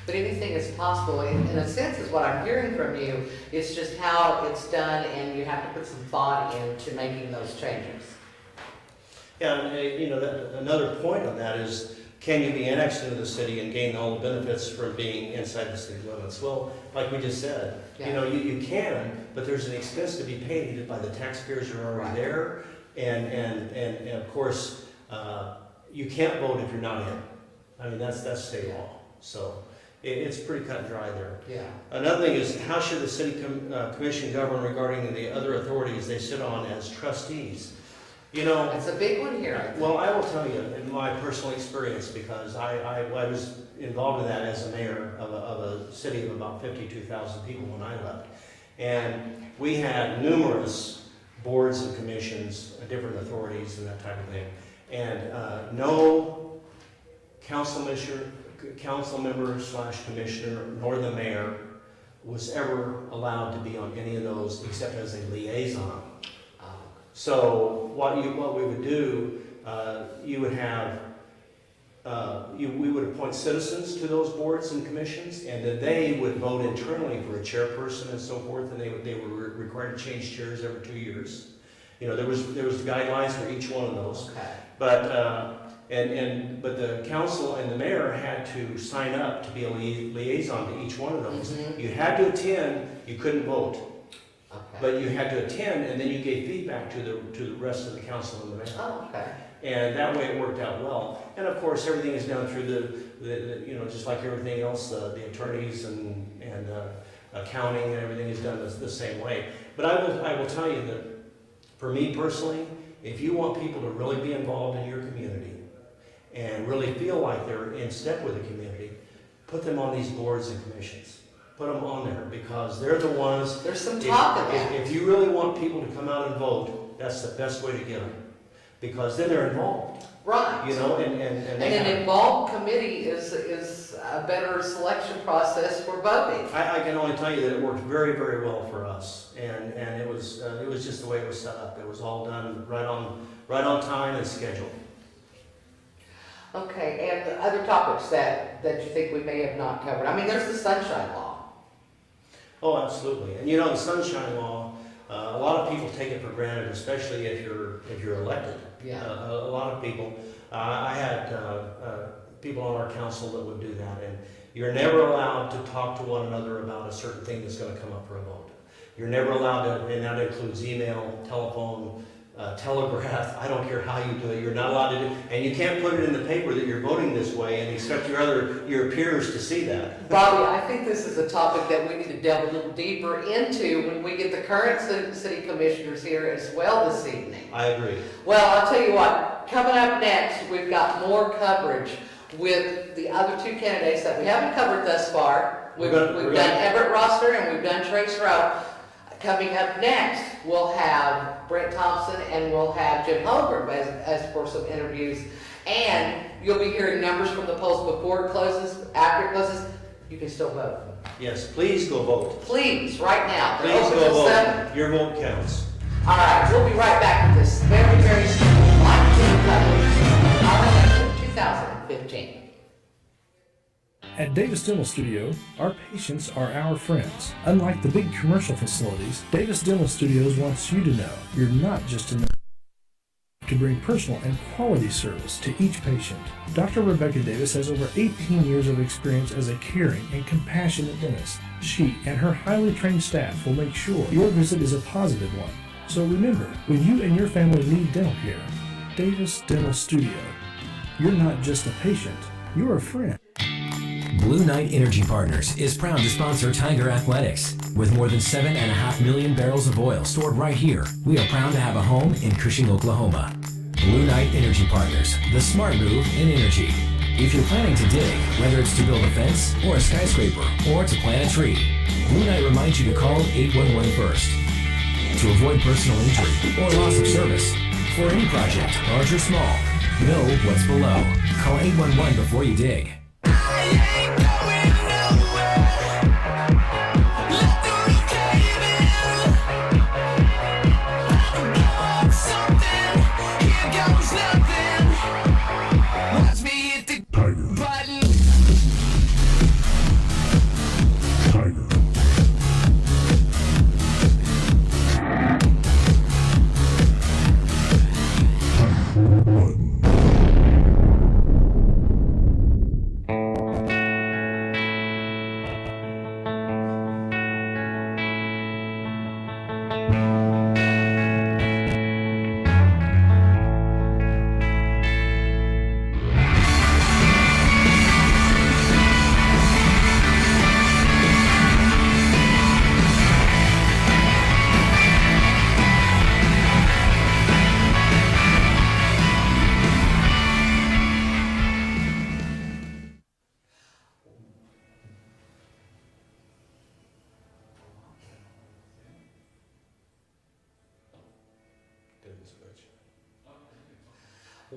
But anything is possible, in a sense, is what I'm hearing from you. It's just how it's done, and you have to put some thought into making those changes. Yeah, and you know, another point on that is, can you be annexed into the city and gain all the benefits from being inside the city limits? Well, like we just said, you know, you can, but there's an expense to be paid either by the taxpayers who are already there, and of course, you can't vote if you're not in. I mean, that's state law. So it's pretty cut and dry there. Yeah. Another thing is, how should the city commission govern regarding the other authorities they sit on as trustees? You know, it's a big one here. Well, I will tell you, in my personal experience, because I was involved in that as a mayor of a city of about 52,000 people when I left. And we had numerous boards and commissions, different authorities and that type of thing. And no council member / commissioner, nor the mayor was ever allowed to be on any of those except as a liaison. So what we would do, you would have, we would appoint citizens to those boards and commissions, and then they would vote internally for a chairperson and so forth, and they were required to change chairs every 2 years. You know, there was guidelines for each one of those. Okay. But but the council and the mayor had to sign up to be a liaison to each one of those. Mm-hmm. You had to attend. You couldn't vote. Okay. But you had to attend, and then you gave feedback to the rest of the council and the mayor. Oh, okay. And that way it worked out well. And of course, everything is done through the you know, just like everything else, the attorneys and accounting and everything is done the same way. But I will tell you that for me personally, if you want people to really be involved in your community and really feel like they're in step with the community, put them on these boards and commissions. Put them on there, because they're the ones. There's some talk of that. If you really want people to come out and vote, that's the best way to get them, because then they're involved. Right. You know, and an involved committee is a better selection process for voting. I can only tell you that it worked very, very well for us, and it was just the way it was set up. It was all done right on time and schedule. Okay, and other topics that you think we may have not covered? I mean, there's the Sunshine Law. Oh, absolutely. And you know, the Sunshine Law, A lot of people take it for granted, especially if you're elected. Yeah. A lot of people. I had people on our council that would do that, and you're never allowed to talk to one another about a certain thing that's going to come up for a vote. You're never allowed to, and that includes email, telephone, telegraph. I don't care how you do it. You're not allowed to do, and you can't put it in the paper that you're voting this way and expect your peers to see that. Bobby, I think this is a topic that we need to delve a little deeper into when we get the current city commissioners here as well this evening. I agree. Well, I'll tell you what, coming up next, we've got more coverage with the other two candidates that we haven't covered thus far. We've done Everett Roster and we've done Trace Rowe. Coming up next, we'll have Brent Thompson and we'll have Jim Holbrook as for some interviews. And you'll be hearing numbers from the polls before it closes, after it closes. You can still vote. Yes, please go vote. Please, right now. Please go vote. Your vote counts. All right, we'll be right back with this very, very special live coverage of our election 2015. At Davis Dental Studio, our patients are our friends. Unlike the big commercial facilities, Davis Dental Studios wants you to know you're not just a to bring personal and quality service to each patient. Dr. Rebecca Davis has over 18 years of experience as a caring and compassionate dentist. She and her highly trained staff will make sure your visit is a positive one. So remember, when you and your family need dental care, Davis Dental Studio, you're not just a patient, you're a friend. Blue Knight Energy Partners is proud to sponsor Tiger Athletics. With more than 7.5 million barrels of oil stored right here, we are proud to have a home in Cushing, Oklahoma. Blue Knight Energy Partners, the smart move in energy. If you're planning to dig, whether it's to build a fence or a skyscraper or to plant a tree, Blue Knight reminds you to call 811 first. To avoid personal injury or loss of service, for any project, large or small, know what's below. Call 811 before you dig.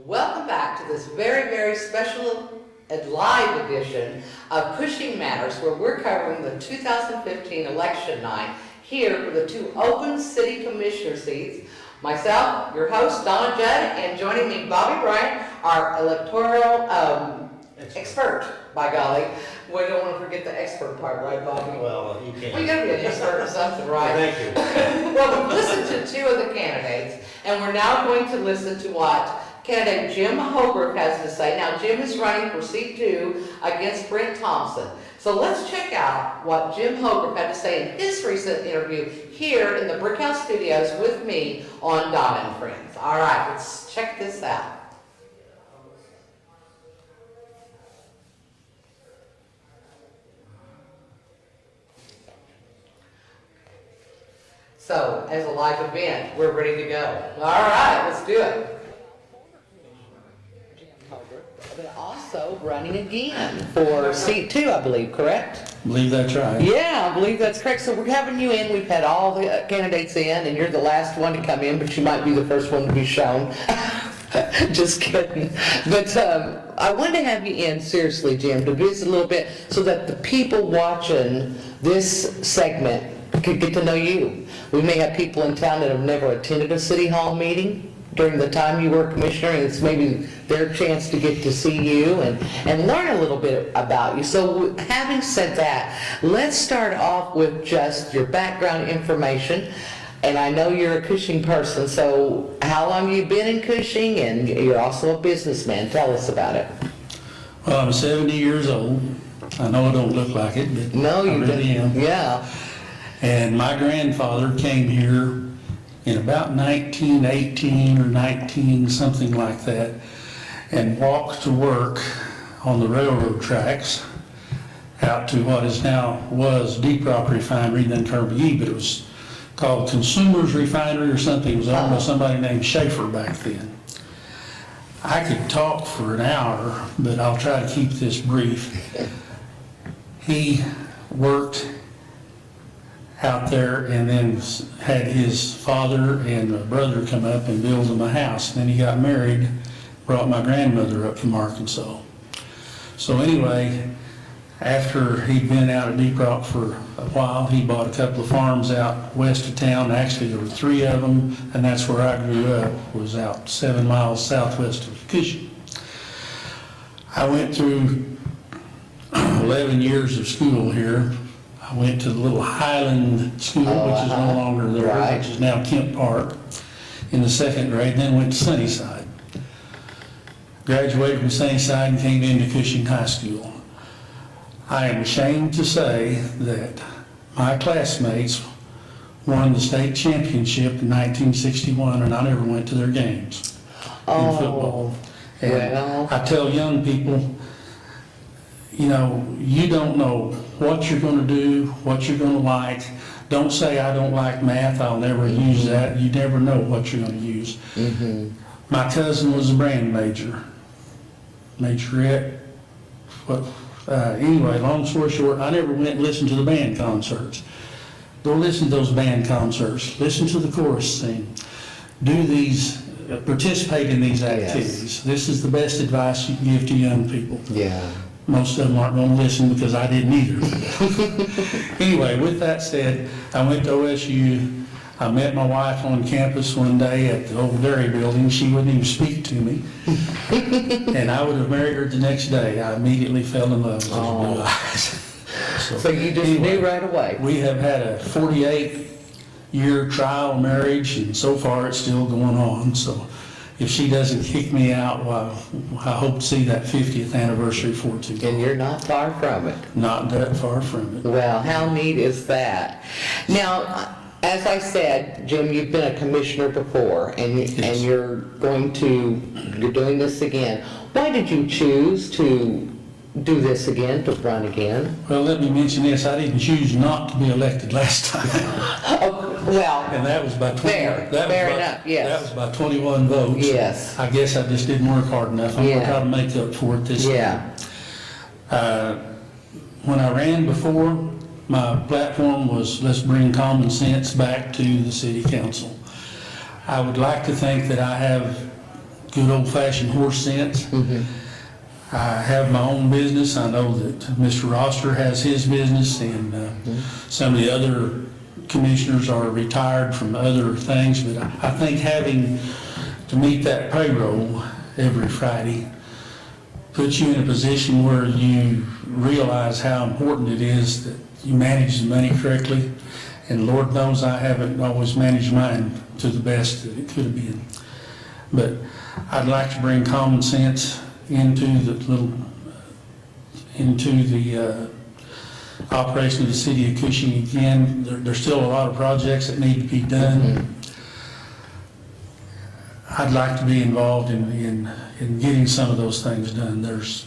Welcome back to this very, very special and live edition of Cushing Matters, where we're covering the 2015 election night here for the two open city commissioner seats. Myself, your host, Donna Judd, and joining me, Bobby Bryant, our electoral expert, by golly. We don't want to forget the expert part, right, Bobby? Well, you can't. Well, you got to be an expert or something, right? Well, thank you. Well, we've listened to two of the candidates, and we're now going to listen to what candidate Jim Holbrook has to say. Now, Jim is running for seat 2 against Brent Thompson. So let's check out what Jim Holbrook had to say in his recent interview here in the Brickhouse Studios with me on Donna and Friends. All right, let's check this out. So, as a live event, we're ready to go. All right, let's do it. But also running again for seat 2, I believe, correct? I believe that's right. Yeah, I believe that's correct. So we're having you in. We've had all the candidates in, and you're the last one to come in, but you might be the first one to be shown. Just kidding. But I wanted to have you in, seriously, Jim, to visit a little bit so that the people watching this segment could get to know you. We may have people in town that have never attended a city hall meeting during the time you were commissioner, and it's maybe their chance to get to see you and learn a little bit about you. So having said that, let's start off with just your background information. And I know you're a Cushing person, so how long you been in Cushing? And you're also a businessman. Tell us about it. Well, I'm 70 years old. I know I don't look like it, but no, you I really am. Yeah. And my grandfather came here in about 1918 or 19, something like that, and walked to work on the railroad tracks out to what is now was Deep Rock Refinery, then turned to E, but it was called Consumers Refinery or something. It was owned by somebody named Schaefer back then. I could talk for an hour, but I'll try to keep this brief. He worked out there and then had his father and a brother come up and build him a house. And then he got married, brought my grandmother up from Arkansas. So anyway, after he'd been out at Deep Rock for a while, he bought a couple of farms out west of town. Actually, there were 3 of them, and that's where I grew up, was out 7 miles southwest of Cushing. I went through 11 years of school here. I went to the little Highland School, which is no longer there, which is now Kent Park, in the 2nd grade, then went to Sunnyside. Graduated from Sunnyside and came into Cushing High School. I am ashamed to say that my classmates won the state championship in 1961, and I never went to their games in football. And I tell young people, you know, you don't know what you're going to do, what you're going to like. Don't say, I don't like math, I'll never use that. You never know what you're going to use. My cousin was a band major, majorette. Anyway, long story short, I never went and listened to the band concerts. Go listen to those band concerts. Listen to the chorus sing. Do these, participate in these activities. Yes. This is the best advice you can give to young people. Yeah. Most of them aren't going to listen because I didn't either. Anyway, with that said, I went to OSU. I met my wife on campus one day at the old dairy building. She wouldn't even speak to me. And I would have married her the next day. I immediately fell in love with those blue eyes. So you just knew right away. We have had a 48-year trial marriage, and so far it's still going on. So if she doesn't kick me out, well, I hope to see that 50th anniversary for it too. And you're not far from it. Not that far from it. Well, how neat is that? Now, as I said, Jim, you've been a commissioner before, and you're doing this again. Why did you choose to do this again, to run again? Well, let me mention this. I didn't choose not to be elected last time. And that was by 20. Fair enough, yes. That was by 21 votes. Yes. I guess I just didn't work hard enough. I'm going to try to make up for it this time. When I ran before, my platform was, let's bring common sense back to the city council. I would like to think that I have good old-fashioned horse sense. I have my own business. I know that Mr. Roster has his business, and some of the other commissioners are retired from other things, but I think having to meet that payroll every Friday puts you in a position where you realize how important it is that you manage the money correctly, and Lord knows I haven't always managed mine to the best that it could have been. But I'd like to bring common sense into the operation of the city of Cushing again. There's still a lot of projects that need to be done. I'd like to be involved in getting some of those things done. There's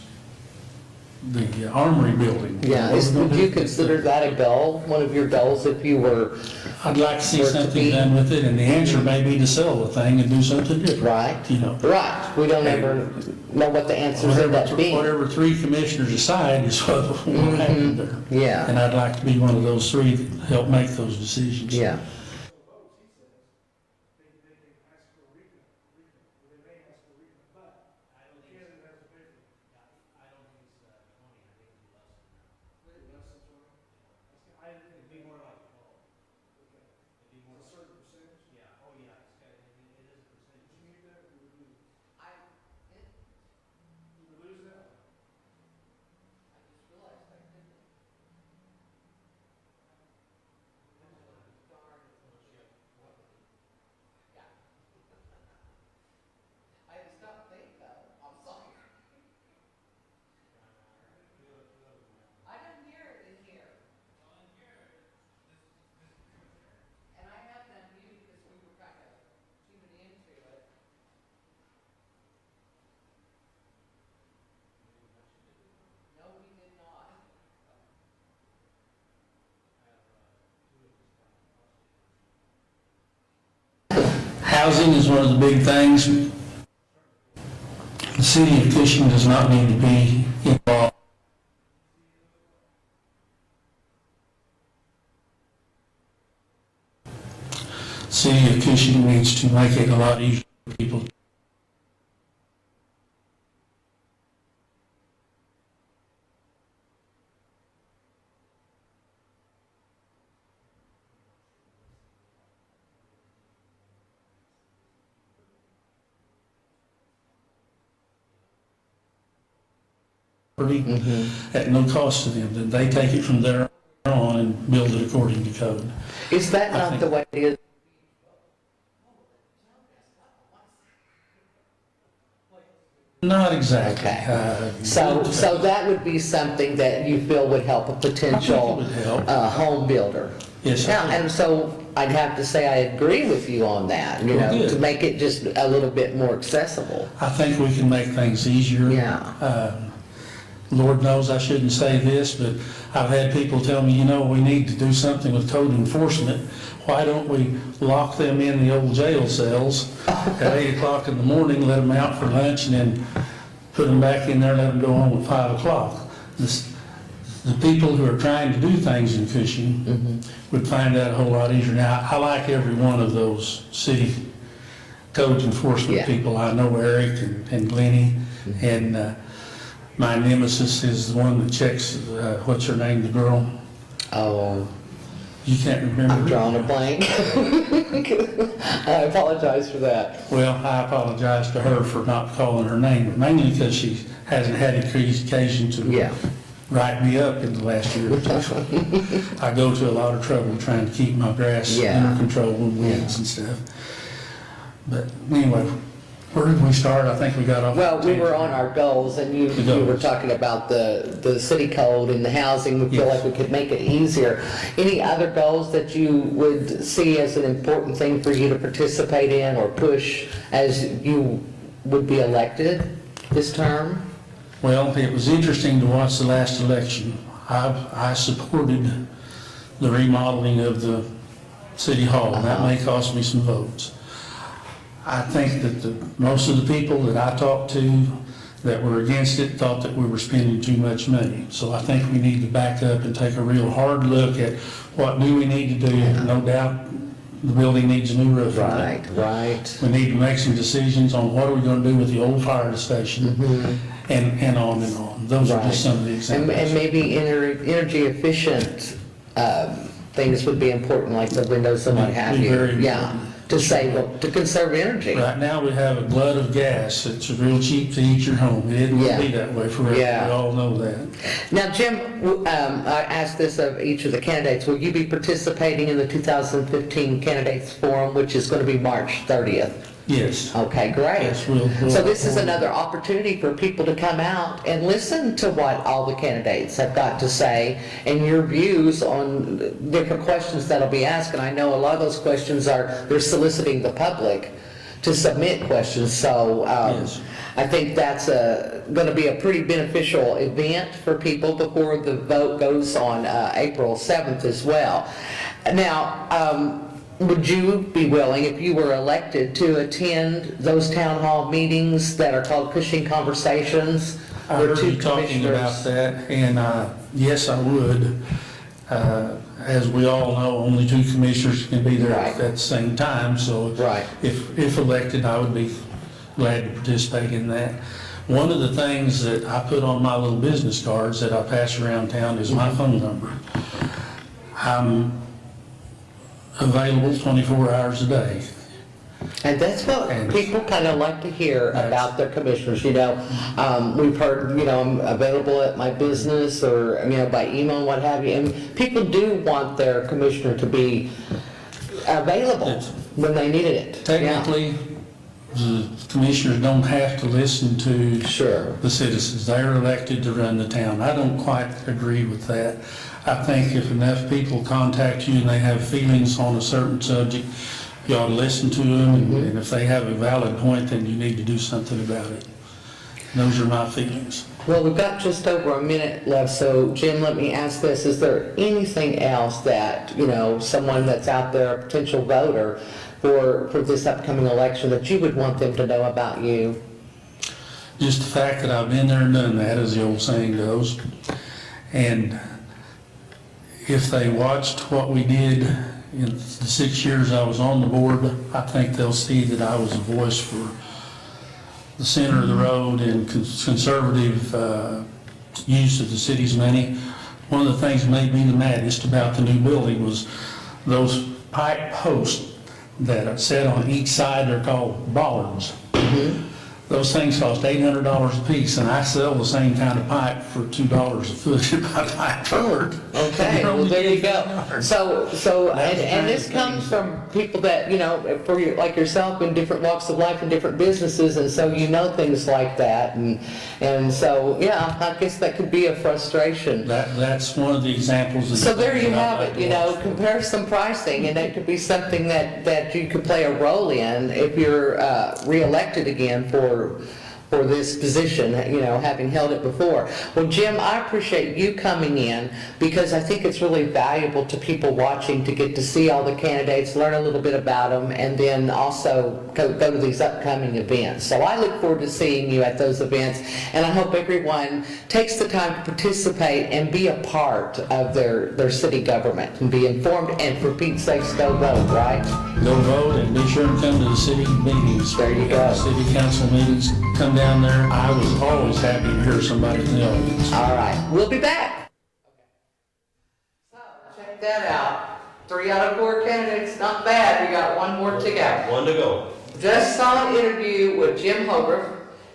the Armory building. Yeah, would you consider that a goal, one of your goals, if you were? I'd like to see something done with it, and the answer may be to sell the thing and do something different. Right. You know. Right. We don't ever know what the answers end up being. Whatever 3 commissioners decide is what will happen there. Yeah. And I'd like to be one of those 3 that help make those decisions. Yeah. Housing is one of the big things. The city of Cushing does not need to be involved. The city of Cushing needs to make it a lot easier for people. At no cost to them, then they take it from there on and build it according to code. Is that not the way it is? Not exactly. So that would be something that you feel would help a potential home builder? Yes. Now, and so I'd have to say I agree with you on that, you know, good. to make it just a little bit more accessible. I think we can make things easier. Yeah. Lord knows I shouldn't say this, but I've had people tell me, you know, we need to do something with code enforcement. Why don't we lock them in the old jail cells at 8 o'clock in the morning, let them out for lunch, and then put them back in there, let them go home at 5 o'clock? The people who are trying to do things in Cushing would find that a whole lot easier. Now, I like every one of those city code enforcement people. I know Eric and Glennie, and my nemesis is the one that checks, what's her name, the girl? Oh. You can't remember? I'm drawing a blank. I apologize for that. Well, I apologize to her for not calling her name, but mainly because she hasn't had occasion to write me up in the last year or two. I go to a lot of trouble trying to keep my grass under control and weeds and stuff. But anyway, where did we start? I think we got off. Well, we were on our goals, and you were talking about the city code and the housing. We feel like we could make it easier. Any other goals that you would see as an important thing for you to participate in or push as you would be elected this term? Well, it was interesting to watch the last election. I supported the remodeling of the city hall, and that may cost me some votes. I think that most of the people that I talked to that were against it thought that we were spending too much money. So I think we need to back up and take a real hard look at what do we need to do. No doubt the building needs a new roof. Right. We need to make some decisions on what are we going to do with the old fire station, and on and on. Those are just some of the examples. And maybe energy efficient things would be important, like the windows and what have you. Very to conserve energy. Right now we have a glut of gas. It's real cheap to heat your home. It isn't going to be that way forever. We all know that. Now, Jim, I asked this of each of the candidates. Will you be participating in the 2015 Candidates Forum, which is going to be March 30th? Yes. Okay, great. Yes, we'll so this is another opportunity for people to come out and listen to what all the candidates have got to say and your views on different questions that'll be asked. And I know a lot of those questions they're soliciting the public to submit questions. So I think that's going to be a pretty beneficial event for people before the vote goes on April 7th as well. Now, would you be willing, if you were elected, to attend those town hall meetings that are called Cushing Conversations? I heard you talking about that, and yes, I would. As we all know, only 2 commissioners can be there at the same time, so if elected, I would be glad to participate in that. One of the things that I put on my little business cards that I pass around town is my phone number. I'm available 24 hours a day. And that's what people kind of like to hear about their commissioners. You know, we've heard, you know, I'm available at my business or, you know, by email and what have you. And people do want their commissioner to be available when they needed it. Technically, the commissioners don't have to listen to the citizens. They're elected to run the town. I don't quite agree with that. I think if enough people contact you and they have feelings on a certain subject, you ought to listen to them, and if they have a valid point, then you need to do something about it. Those are my feelings. Well, we've got just over a minute left, so Jim, let me ask this. Is there anything else that, you know, someone that's out there, a potential voter, for this upcoming election that you would want them to know about you? Just the fact that I've been there and done that, as the old saying goes. And if they watched what we did in the 6 years I was on the board, I think they'll see that I was a voice for the center of the road and conservative use of the city's money. One of the things that made me the maddest about the new building was those pipe posts that are set on each side. They're called bollards. Those things cost $800 a piece, and I sell the same kind of pipe for $2 a foot if I buy a truck. Okay, well, there you go. So, and this comes from people that, you know, like yourself, in different walks of life and different businesses, and so you know things like that, and so, yeah, I guess that could be a frustration. That's one of the examples. So there you have it, you know, compare some pricing, and that could be something that you could play a role in if you're re-elected again for this position, you know, having held it before. Well, Jim, I appreciate you coming in because I think it's really valuable to people watching to get to see all the candidates, learn a little bit about them, and then also go to these upcoming events. So I look forward to seeing you at those events, and I hope everyone takes the time to participate and be a part of their city government and be informed, and for Pete's sake, go vote, right? Go vote and be sure to come to the city meetings. There you go. City council meetings. Come down there. I was always happy to hear somebody in the audience. All right. We'll be back. So, check that out. 3 out of 4 candidates. Not bad. We got one more to go. One to go. Just saw an interview with Jim Hogarth,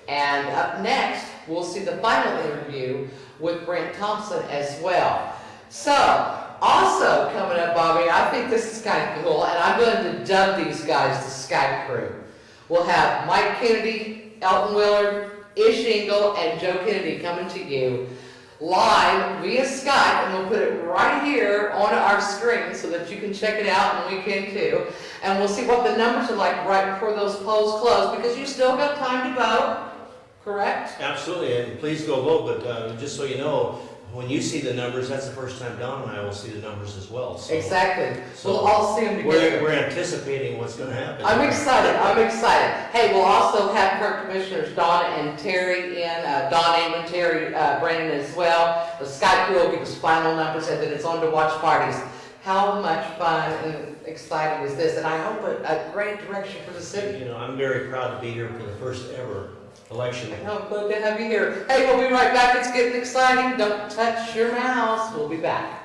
and up next, we'll see the final interview with Brent Thompson as well. So, also coming up, Bobby, I think this is kind of cool, and I'm going to dub these guys the Skype Crew. We'll have Mike Kennedy, Elton Willard, Ish Engel, and Joe Kennedy coming to you live via Skype, and we'll put it right here on our screen so that you can check it out, and we can too. And we'll see what the numbers are like right before those polls close, because you still got time to vote, correct? Absolutely, and please go vote, but just so you know, when you see the numbers, that's the first time Don and I will see the numbers as well. So, exactly. We'll all see them together. We're anticipating what's going to happen. I'm excited. Hey, we'll also have current commissioners Don and Terry in, Don, Amon, Terry, Brannon as well. The Skype Crew will give us final numbers, and then it's on to watch parties. How much fun and exciting is this? And I hope a great direction for the city. You know, I'm very proud to be here for the first ever election. I'm glad to have you here. Hey, we'll be right back. It's getting exciting. Don't touch your mouse. We'll be back.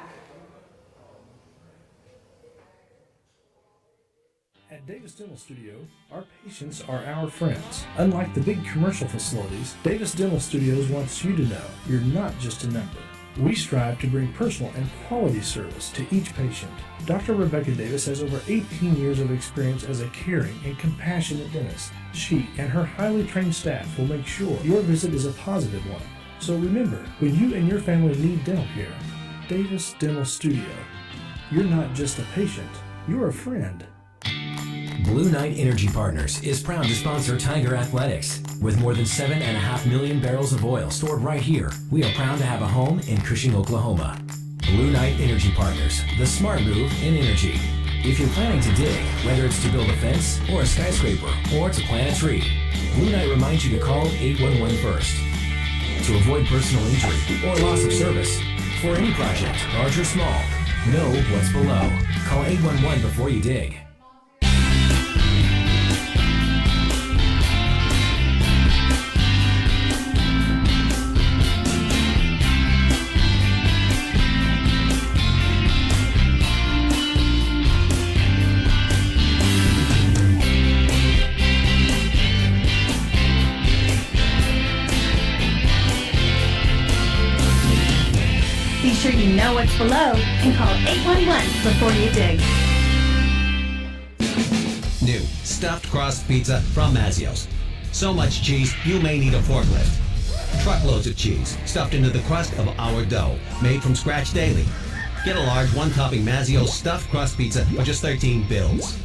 At Davis Dental Studio, our patients are our friends. Unlike the big commercial facilities, Davis Dental Studios wants you to know you're not just a number. We strive to bring personal and quality service to each patient. Dr. Rebecca Davis has over 18 years of experience as a caring and compassionate dentist. She and her highly trained staff will make sure your visit is a positive one. So remember, when you and your family need dental care, Davis Dental Studio. You're not just a patient, you're a friend. Blue Knight Energy Partners is proud to sponsor Tiger Athletics. With more than 7.5 million barrels of oil stored right here, we are proud to have a home in Cushing, Oklahoma. Blue Knight Energy Partners, the smart move in energy. If you're planning to dig, whether it's to build a fence or a skyscraper or to plant a tree, Blue Knight reminds you to call 811 first. To avoid personal injury or loss of service, for any project, large or small, know what's below. Call 811 before you dig. Be sure you know what's below and call 811 before you dig. New stuffed crust pizza from Mazio's. So much cheese, you may need a forklift. Truckloads of cheese stuffed into the crust of our dough, made from scratch daily. Get a large one-topping Mazio's stuffed crust pizza for just 13 bills.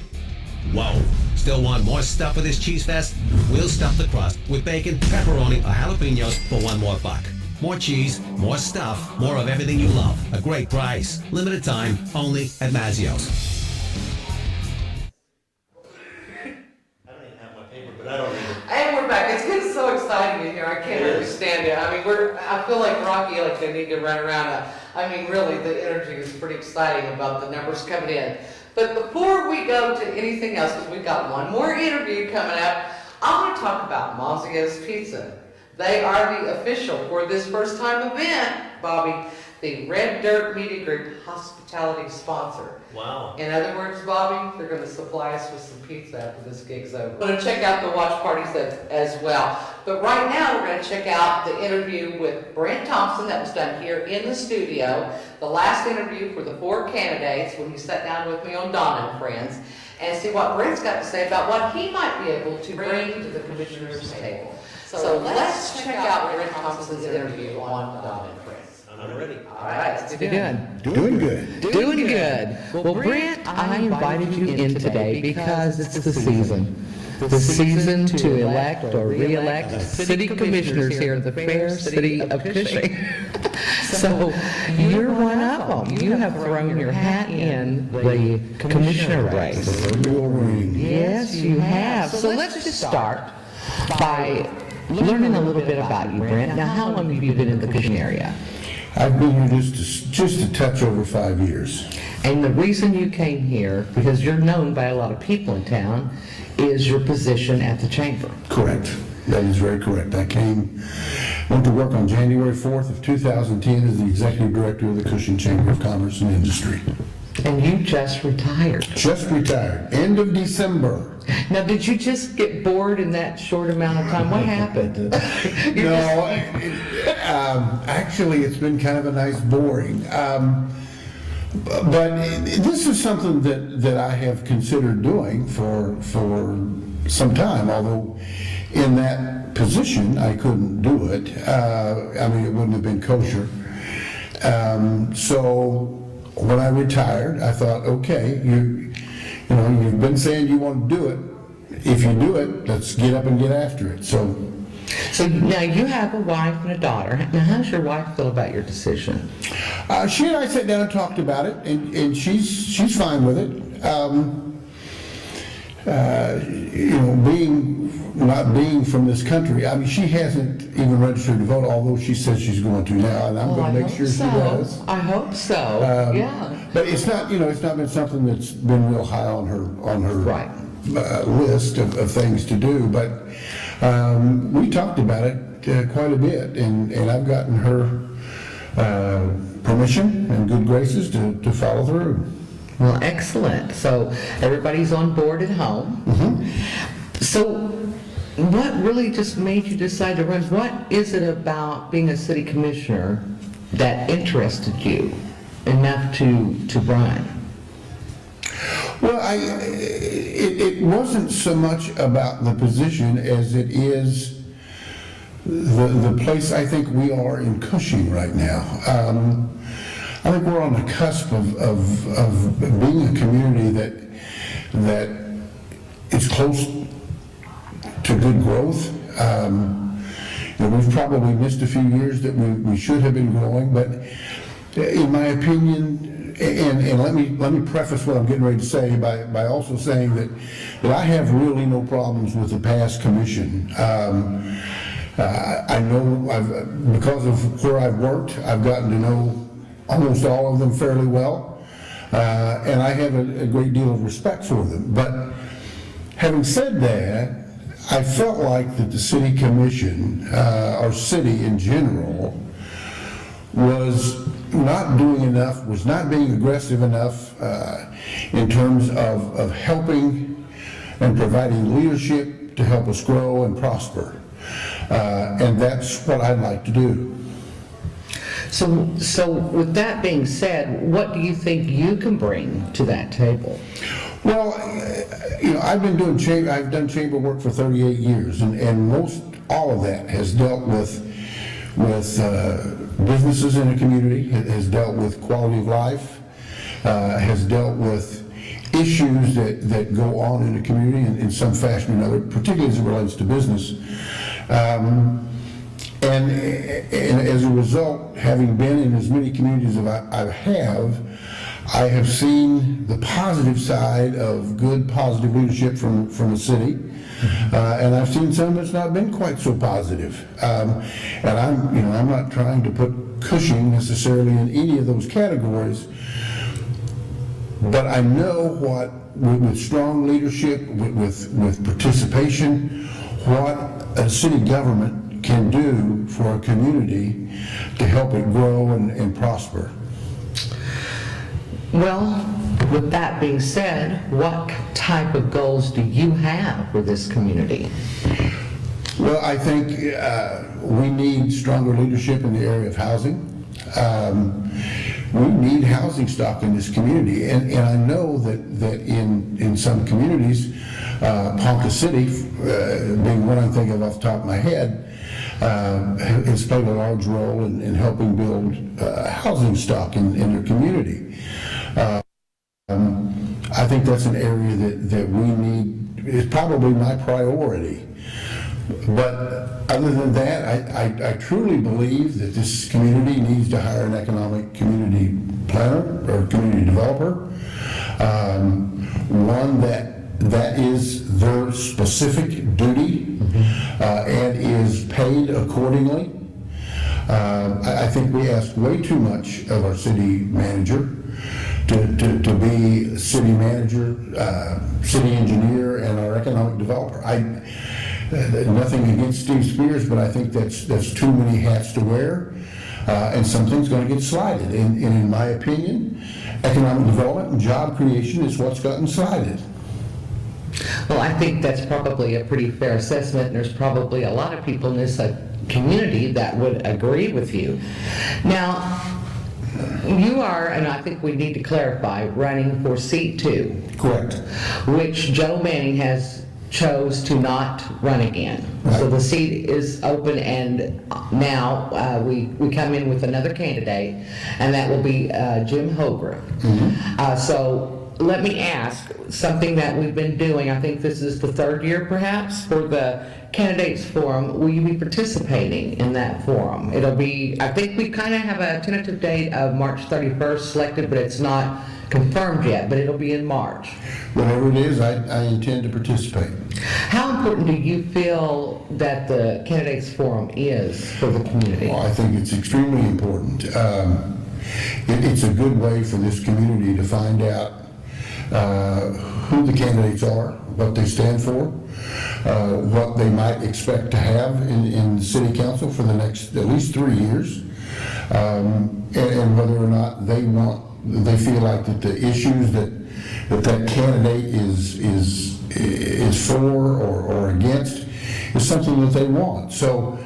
Whoa! Still want more stuff for this cheese fest? We'll stuff the crust with bacon, pepperoni, or jalapenos for $1 more. More cheese, more stuff, more of everything you love. A great price. Limited time, only at Mazio's. is so exciting in here. I can't understand it. I mean, I feel like Rocky, like they need to run around. I mean, really, the energy is pretty exciting about the numbers coming in. But before we go to anything else, because we've got one more interview coming up, I want to talk about Mazzio's Pizza. They are the official for this first time event, Bobby, the Red Dirt Media Group hospitality sponsor. Wow. In other words, Bobby, they're going to supply us with some pizza after this gig's over. We're going to check out the watch parties as well. But right now, we're going to check out the interview with Brent Thompson that was done here in the studio. The last interview for the 4 candidates when he sat down with me on Donna and Friends, and see what Brent's got to say about what he might be able to bring to the commissioner's table. So let's check out Brent Thompson's interview on Donna and Friends. I'm ready. All right, let's begin. Doing good. Doing good. Well, Brent, I invited you in today because it's the season. The season to elect or re-elect city commissioners here in the fair city of Cushing. So you're one of them. You have thrown your hat in the commissioner race. Yes, you have. So let's just start by learning a little bit about you, Brent. Now, how long have you been in the Cushing area? I've been here just a touch over 5 years. And the reason you came here, because you're known by a lot of people in town, is your position at the chamber. Correct. That is very correct. I went to work on January 4th of 2010 as the executive director of the Cushing Chamber of Commerce and Industry. And you just retired. Just retired. End of December. Now, did you just get bored in that short amount of time? What happened? No, actually, it's been kind of a nice boring. But this is something that I have considered doing for some time, although in that position I couldn't do it. I mean, it wouldn't have been kosher. So when I retired, I thought, okay, you've been saying you want to do it. If you do it, let's get up and get after it. So now you have a wife and a daughter. Now, how does your wife feel about your decision? She and I sat down and talked about it, and she's fine with it. Not being from this country, I mean, she hasn't even registered to vote, although she says she's going to now, and I'm going to make sure she does. I hope so. Yeah. But it's not been something that's been real high on her right. List of things to do. But we talked about it quite a bit, and I've gotten her permission and good graces to follow through. Well, excellent. So everybody's on board at home. Mm-hmm. So what really just made you decide to run? What is it about being a city commissioner that interested you enough to run? Well, it wasn't so much about the position as it is the place I think we are in Cushing right now. I think we're on the cusp of being a community that is close to good growth. We've probably missed a few years that we should have been growing, but in my opinion, and let me preface what I'm getting ready to say by also saying that I have really no problems with the past commission. I know because of where I've worked, I've gotten to know almost all of them fairly well, and I have a great deal of respect for them. But having said that, I felt like that the city commission, or city in general, was not doing enough, was not being aggressive enough in terms of helping and providing leadership to help us grow and prosper. And that's what I'd like to do. So with that being said, what do you think you can bring to that table? Well, I've done chamber work for 38 years, and most all of that has dealt with businesses in a community, has dealt with quality of life, has dealt with issues that go on in a community in some fashion or another, particularly as it relates to business. And as a result, having been in as many communities as I have, I have seen the positive side of good, positive leadership from the city, and I've seen some that's not been quite so positive. And I'm not trying to put Cushing necessarily in any of those categories, but I know what, with strong leadership, with participation, what a city government can do for a community to help it grow and prosper. Well, with that being said, what type of goals do you have for this community? Well, I think we need stronger leadership in the area of housing. We need housing stock in this community, and I know that in some communities, Ponca City, being one I'm thinking of off the top of my head, has played a large role in helping build housing stock in their community. I think that's an area that we need, is probably my priority. But other than that, I truly believe that this community needs to hire an economic community planner or community developer, one that is their specific duty and is paid accordingly. I think we ask way too much of our city manager to be city manager, city engineer, and our economic developer. Nothing against Steve Spears, but I think that's too many hats to wear, and something's going to get slighted. And in my opinion, economic development and job creation is what's gotten slighted. Well, I think that's probably a pretty fair assessment, and there's probably a lot of people in this community that would agree with you. Now, you are, and I think we need to clarify, running for seat 2. Correct. Which Joe Manning has chose to not run again. Right. So the seat is open, and now we come in with another candidate, and that will be Jim Hogarth. So let me ask, something that we've been doing, I think this is the 3rd year perhaps, for the Candidates Forum. Will you be participating in that forum? It'll be, I think we kind of have a tentative date of March 31st selected, but it's not confirmed yet, but it'll be in March. Whatever it is, I intend to participate. How important do you feel that the Candidates Forum is for the community? Well, I think it's extremely important. It's a good way for this community to find out who the candidates are, what they stand for, what they might expect to have in the city council for the next at least 3 years, and whether or not they feel like that the issues that candidate is for or against is something that they want. So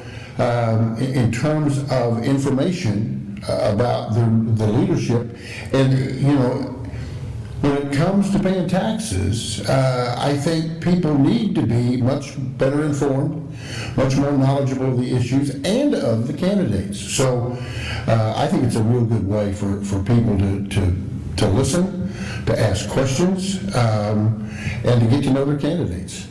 in terms of information about the leadership, and when it comes to paying taxes, I think people need to be much better informed, much more knowledgeable of the issues and of the candidates. So I think it's a real good way for people to listen, to ask questions, and to get to know their candidates.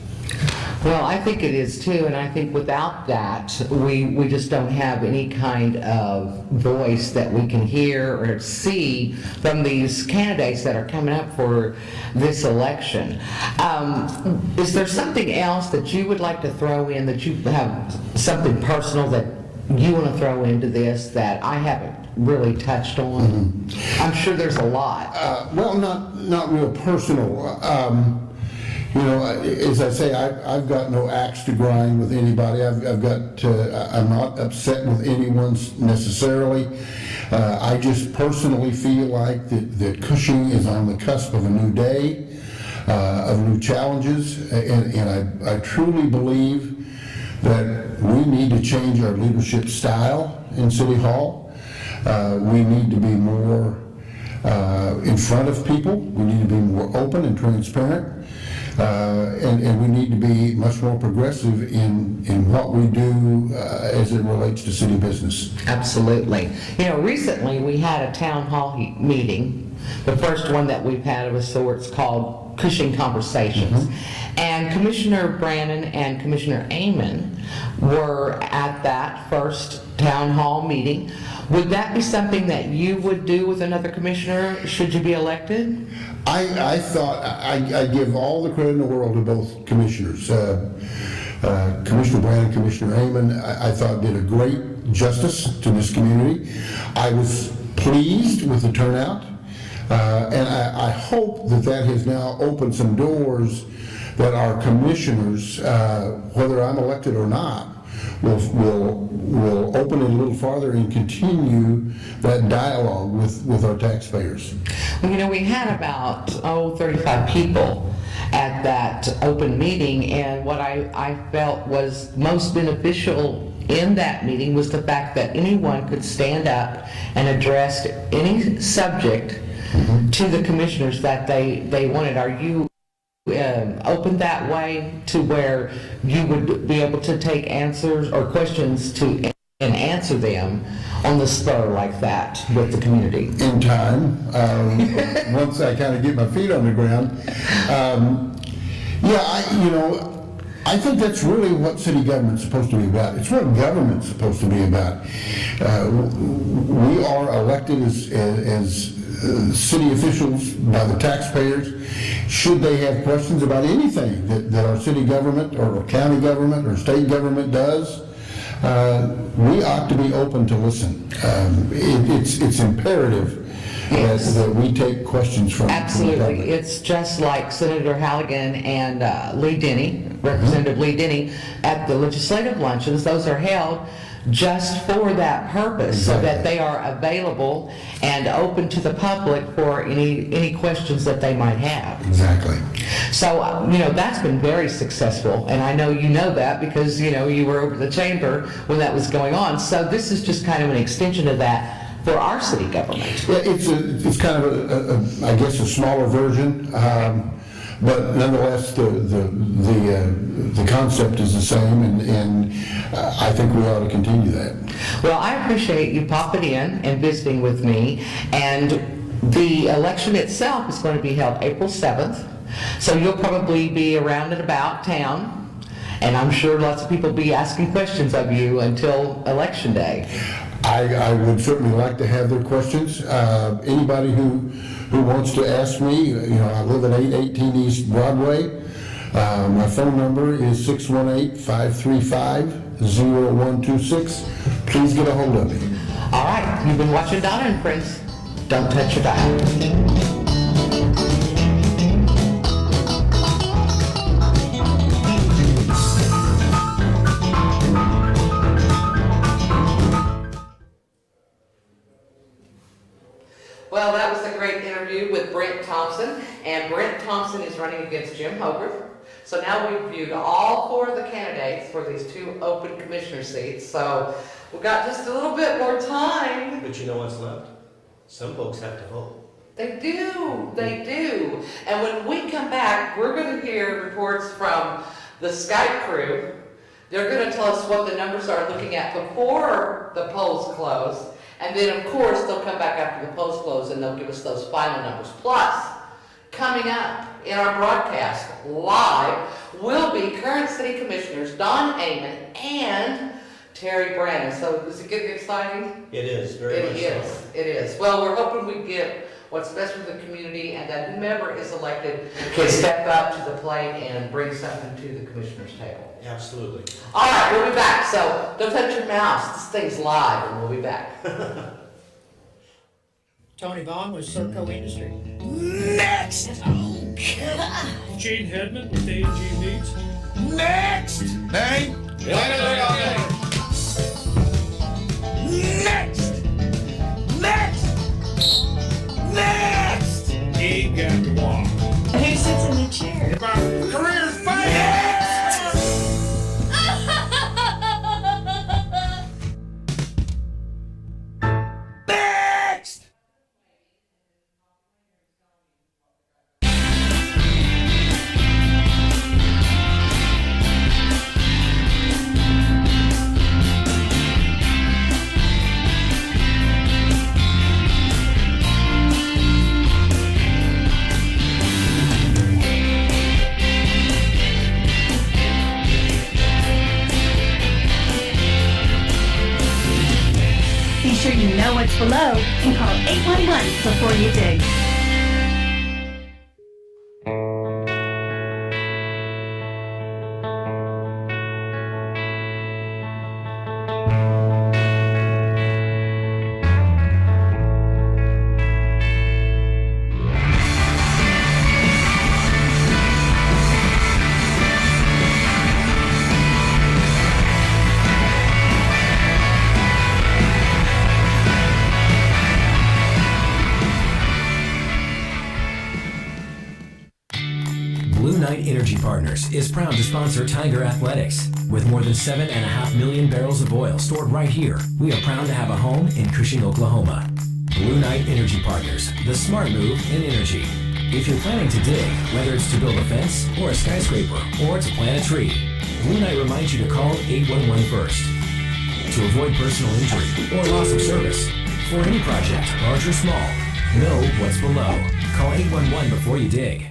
Well, I think it is too, and I think without that, we just don't have any kind of voice that we can hear or see from these candidates that are coming up for this election. Is there something else that you would like to throw in, that you have something personal that you want to throw into this that I haven't really touched on? I'm sure there's a lot. Well, not real personal. As I say, I've got no axe to grind with anybody. I'm not upset with anyone necessarily. I just personally feel like that Cushing is on the cusp of a new day, of new challenges, and I truly believe that we need to change our leadership style in City Hall. We need to be more in front of people. We need to be more open and transparent. And we need to be much more progressive in what we do as it relates to city business. Absolutely. Recently we had a town hall meeting, the first one that we've had of a sorts, called Cushing Conversations. And Commissioner Brannon and Commissioner Amon were at that first town hall meeting. Would that be something that you would do with another commissioner, should you be elected? I thought, I give all the credit in the world to both commissioners. Commissioner Brannon, Commissioner Amon, I thought did a great justice to this community. I was pleased with the turnout, and I hope that that has now opened some doors that our commissioners, whether I'm elected or not, will open it a little farther and continue that dialogue with our taxpayers. Well, you know, we had about 35 people at that open meeting, and what I felt was most beneficial in that meeting was the fact that anyone could stand up and address any subject to the commissioners that they wanted. Are you open that way to where you would be able to take answers or questions to and answer them on the spur like that with the community? In time, once I kind of get my feet on the ground. I think that's really what city government's supposed to be about. It's what government's supposed to be about. We are elected as city officials by the taxpayers. Should they have questions about anything that our city government or county government or state government does, we ought to be open to listen. It's imperative that we take questions from Absolutely. the public. It's just like Senator Halligan and Lee Denny, Representative Lee Denny, at the legislative luncheons. Those are held just for that purpose, so that they are available and open to the public for any questions that they might have. Exactly. So, that's been very successful, and I know you know that because, you were over the chamber when that was going on. So this is just kind of an extension of that for our city government. Yeah, it's kind of I guess a smaller version, but nonetheless the concept is the same, and I think we ought to continue that. Well, I appreciate you popping in and visiting with me, and the election itself is going to be held April 7th, so you'll probably be around and about town. And I'm sure lots of people will be asking questions of you until Election Day. I would certainly like to have their questions. Anybody who wants to ask me, I live at 818 East Broadway. My phone number is 618-535-0126. Please get a hold of me. All right, you've been watching Donna and Friends. Don't touch your dial. Well, that was a great interview with Brent Thompson, and Brent Thompson is running against Jim Hogarth. So now we've viewed all 4 of the candidates for these 2 open commissioner seats, so we've got just a little bit more time. But you know what's left? Some folks have to vote. They do, they do. And when we come back, we're going to hear reports from the Skype crew. They're going to tell us what the numbers are looking at before the polls close. And then, of course, they'll come back after the polls close and they'll give us those final numbers. Plus, coming up in our broadcast live will be current city commissioners Don Amon and Terry Brannon. So is it getting exciting? It is, very much so. It is. Well, we're hoping we get what's best for the community and that whomever is elected can step up to the plate and bring something to the commissioner's table. Absolutely. All right, we'll be back. So don't touch your mouse. This thing's live and we'll be back. Tony Vaughn with Serco Industry. Next! Gene Hedman with A&G Beats. Next! Name? Next! Next! Next! He got to walk. Who sits in the chair? My career's finished! Next! what's below and call 811 before you dig. Blue Knight Energy Partners is proud to sponsor Tiger Athletics. With more than 7.5 million barrels of oil stored right here, we are proud to have a home in Cushing, Oklahoma. Blue Knight Energy Partners, the smart move in energy. If you're planning to dig, whether it's to build a fence or a skyscraper or to plant a tree, Blue Knight reminds you to call 811 first. To avoid personal injury or loss of service, for any project, large or small, know what's below. Call 811 before you dig.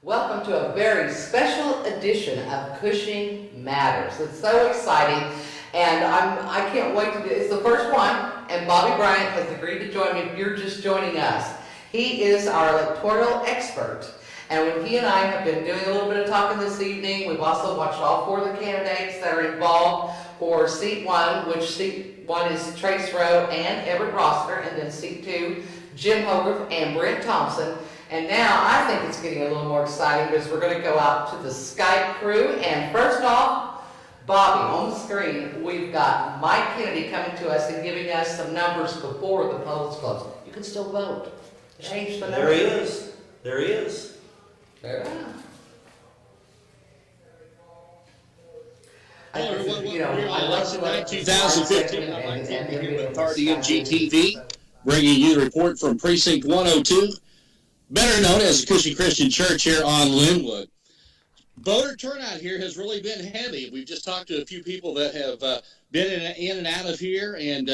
Welcome to a very special edition of Cushing Matters. It's so exciting, and I can't wait to do it. It's the first one, and Bobby Bryant has agreed to join me if you're just joining us. He is our electoral expert, and when he and I have been doing a little bit of talking this evening, we've also watched all 4 of the candidates that are involved for seat 1, which seat 1 is Trace Rowe and Everett Rossiter, and then seat 2, Jim Hogarth and Brent Thompson. And now I think it's getting a little more exciting because we're going to go out to the Skype crew. And first off, Bobby, on the screen, we've got Mike Kennedy coming to us and giving us some numbers before the polls close. You can still vote. Change the numbers. There he is. There he is. There. Hello everyone, welcome here on election night 2015. I'd like to be here with RDMGtv, bringing you the report from Precinct 102. Better known as the Cushing Christian Church here on Linwood. Voter turnout here has really been heavy. We've just talked to a few people that have been in and out of here, and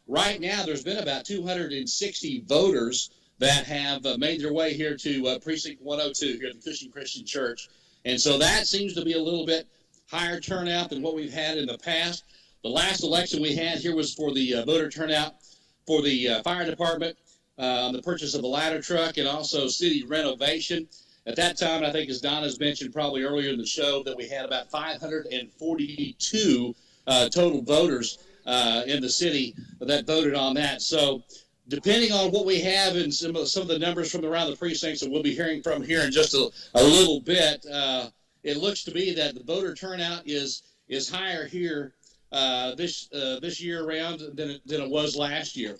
right now there's been about 260 voters that have made their way here to Precinct 102 here at the Cushing Christian Church. And so that seems to be a little bit higher turnout than what we've had in the past. The last election we had here was for the voter turnout for the fire department, on the purchase of a ladder truck, and also city renovation. At that time, I think as Donna's mentioned probably earlier in the show, that we had about 542 total voters in the city that voted on that. So depending on what we have and some of the numbers from around the precincts that we'll be hearing from here in just a little bit, it looks to be that the voter turnout is higher here this year around than it was last year.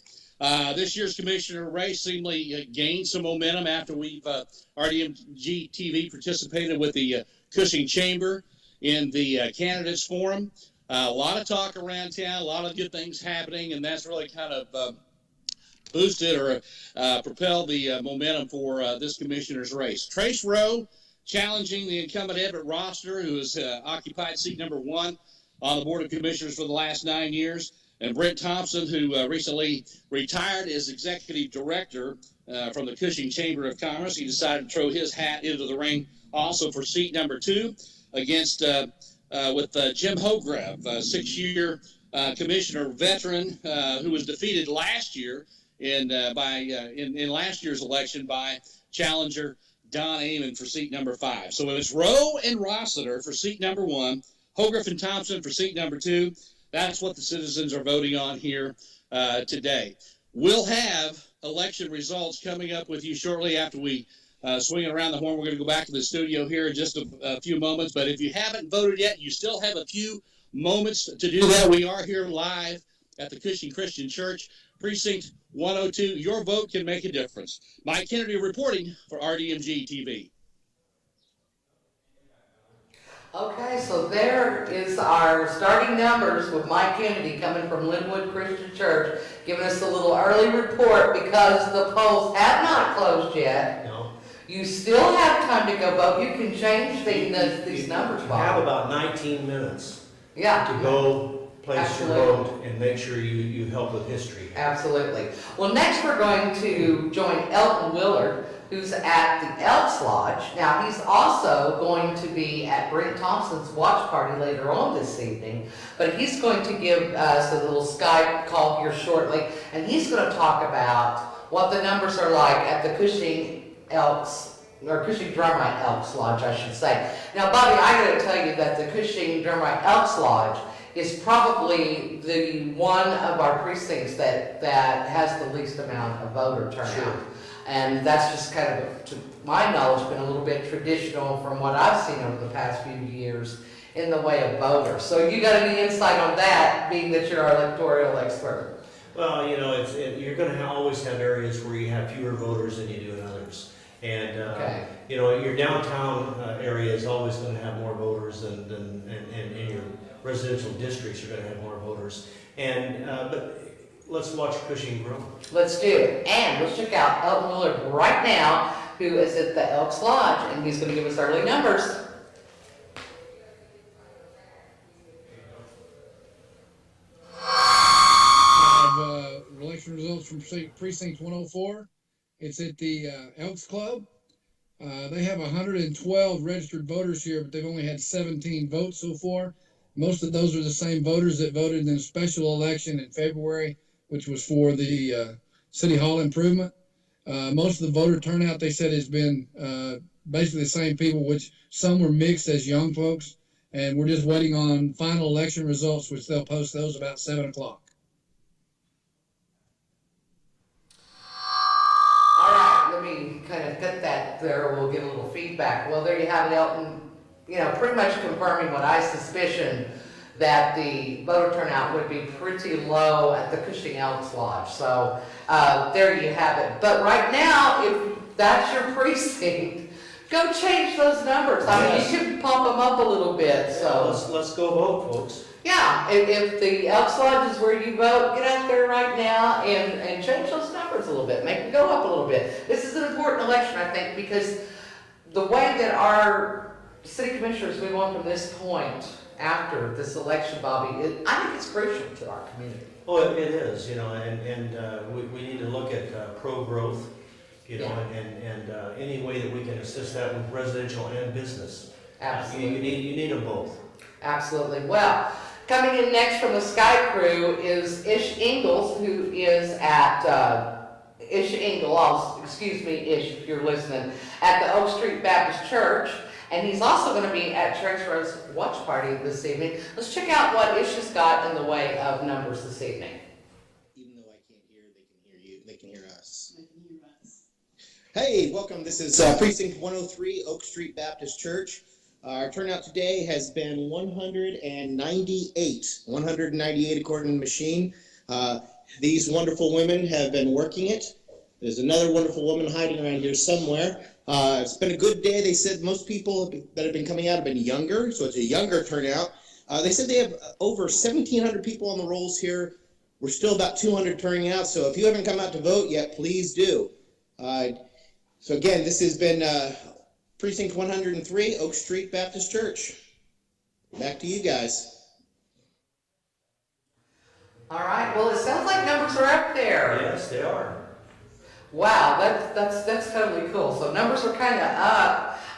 This year's commissioner race seemingly gained some momentum after we've RDMGtv participated with the Cushing Chamber in the candidates forum. A lot of talk around town, a lot of good things happening, and that's really kind of boosted or propelled the momentum for this commissioner's race. Trace Rowe challenging the incumbent Everett Rossiter, who has occupied seat number 1 on the Board of Commissioners for the last 9 years. And Brent Thompson, who recently retired as executive director from the Cushing Chamber of Commerce. He decided to throw his hat into the ring also for seat number 2 against with Jim Hogarth, a 6-year commissioner veteran who was defeated last year in last year's election by challenger Don Amon for seat number 5. So it's Rowe and Rossiter for seat number 1, Hogarth and Thompson for seat number 2. That's what the citizens are voting on here today. We'll have election results coming up with you shortly after we swing it around the horn. We're going to go back to the studio here in just a few moments. But if you haven't voted yet, you still have a few moments to do that. We are here live at the Cushing Christian Church, Precinct 102. Your vote can make a difference. Mike Kennedy reporting for RDMGtv. Okay, so there is our starting numbers with Mike Kennedy coming from Linwood Christian Church, giving us a little early report because the polls have not closed yet. No. You still have time to go vote. You can change these numbers, You Bob. have about 19 minutes Yeah. to go place your vote and make sure you help with history. Absolutely. Well, next we're going to join Elton Willard, who's at the Elks Lodge. Now, he's also going to be at Brent Thompson's watch party later on this evening, but he's going to give us a little Skype call here shortly, and he's going to talk about what the numbers are like at the Cushing Elks, or Cushing Drumright Elks Lodge, I should say. Now, Bobby, I got to tell you that the Cushing Drumright Elks Lodge is probably the one of our precincts that has the least amount of voter turnout. Sure. And that's just kind of, to my knowledge, been a little bit traditional from what I've seen over the past few years in the way of voters. So you got any insight on that, being that you're our electoral expert? Well, you know, you're going to always have areas where you have fewer voters than you do in others. And, you know, your downtown area is always going to have more voters and your residential districts are going to have more voters. And, but let's watch Cushing grow. Let's do it. And let's check out Elton Willard right now, who is at the Elks Lodge, and he's going to give us early numbers. Election results from Precinct 104. It's at the Elks Club. They have 112 registered voters here, but they've only had 17 votes so far. Most of those are the same voters that voted in the special election in February, which was for the City Hall improvement. Most of the voter turnout, they said, has been basically the same people, which some were mixed as young folks. And we're just waiting on final election results, which they'll post those about 7 o'clock. All right, let me kind of cut that there. We'll get a little feedback. Well, there you have it, Elton. You know, pretty much confirming what I suspicion, that the voter turnout would be pretty low at the Cushing Elks Lodge. So there you have it. But right now, if that's your precinct, go change those numbers. I mean, you can pump them up a little bit. So let's go vote, folks. Yeah, if the Elks Lodge is where you vote, get out there right now and change those numbers a little bit. Make them go up a little bit. This is an important election, I think, because the way that our city commissioners move on from this point after this election, Bobby, I think it's crucial to our community. Oh, it is, you know, and we need to look at pro-growth, you know, and any way that we can assist that with residential and business. Absolutely. You need them both. Absolutely. Well, coming in next from the Sky Crew is Ish Ingalls, who is at Ish Ingalls, excuse me, Ish, if you're listening, at the Oak Street Baptist Church. And he's also going to be at Trace Rose watch party this evening. Let's check out what Ish has got in the way of numbers this evening. Even though I can't hear, they can hear you. They can hear us. They can hear us. Hey, welcome. This is Precinct 103, Oak Street Baptist Church. Our turnout today has been 198. 198 according to the machine. These wonderful women have been working it. There's another wonderful woman hiding around here somewhere. It's been a good day. They said most people that have been coming out have been younger, so it's a younger turnout. They said they have over 1,700 people on the rolls here. We're still about 200 turning out, so if you haven't come out to vote yet, please do. So again, this has been Precinct 103, Oak Street Baptist Church. Back to you guys. All right. Well, it sounds like numbers are up there. Yes, they are. Wow, that's totally cool. So numbers are kind of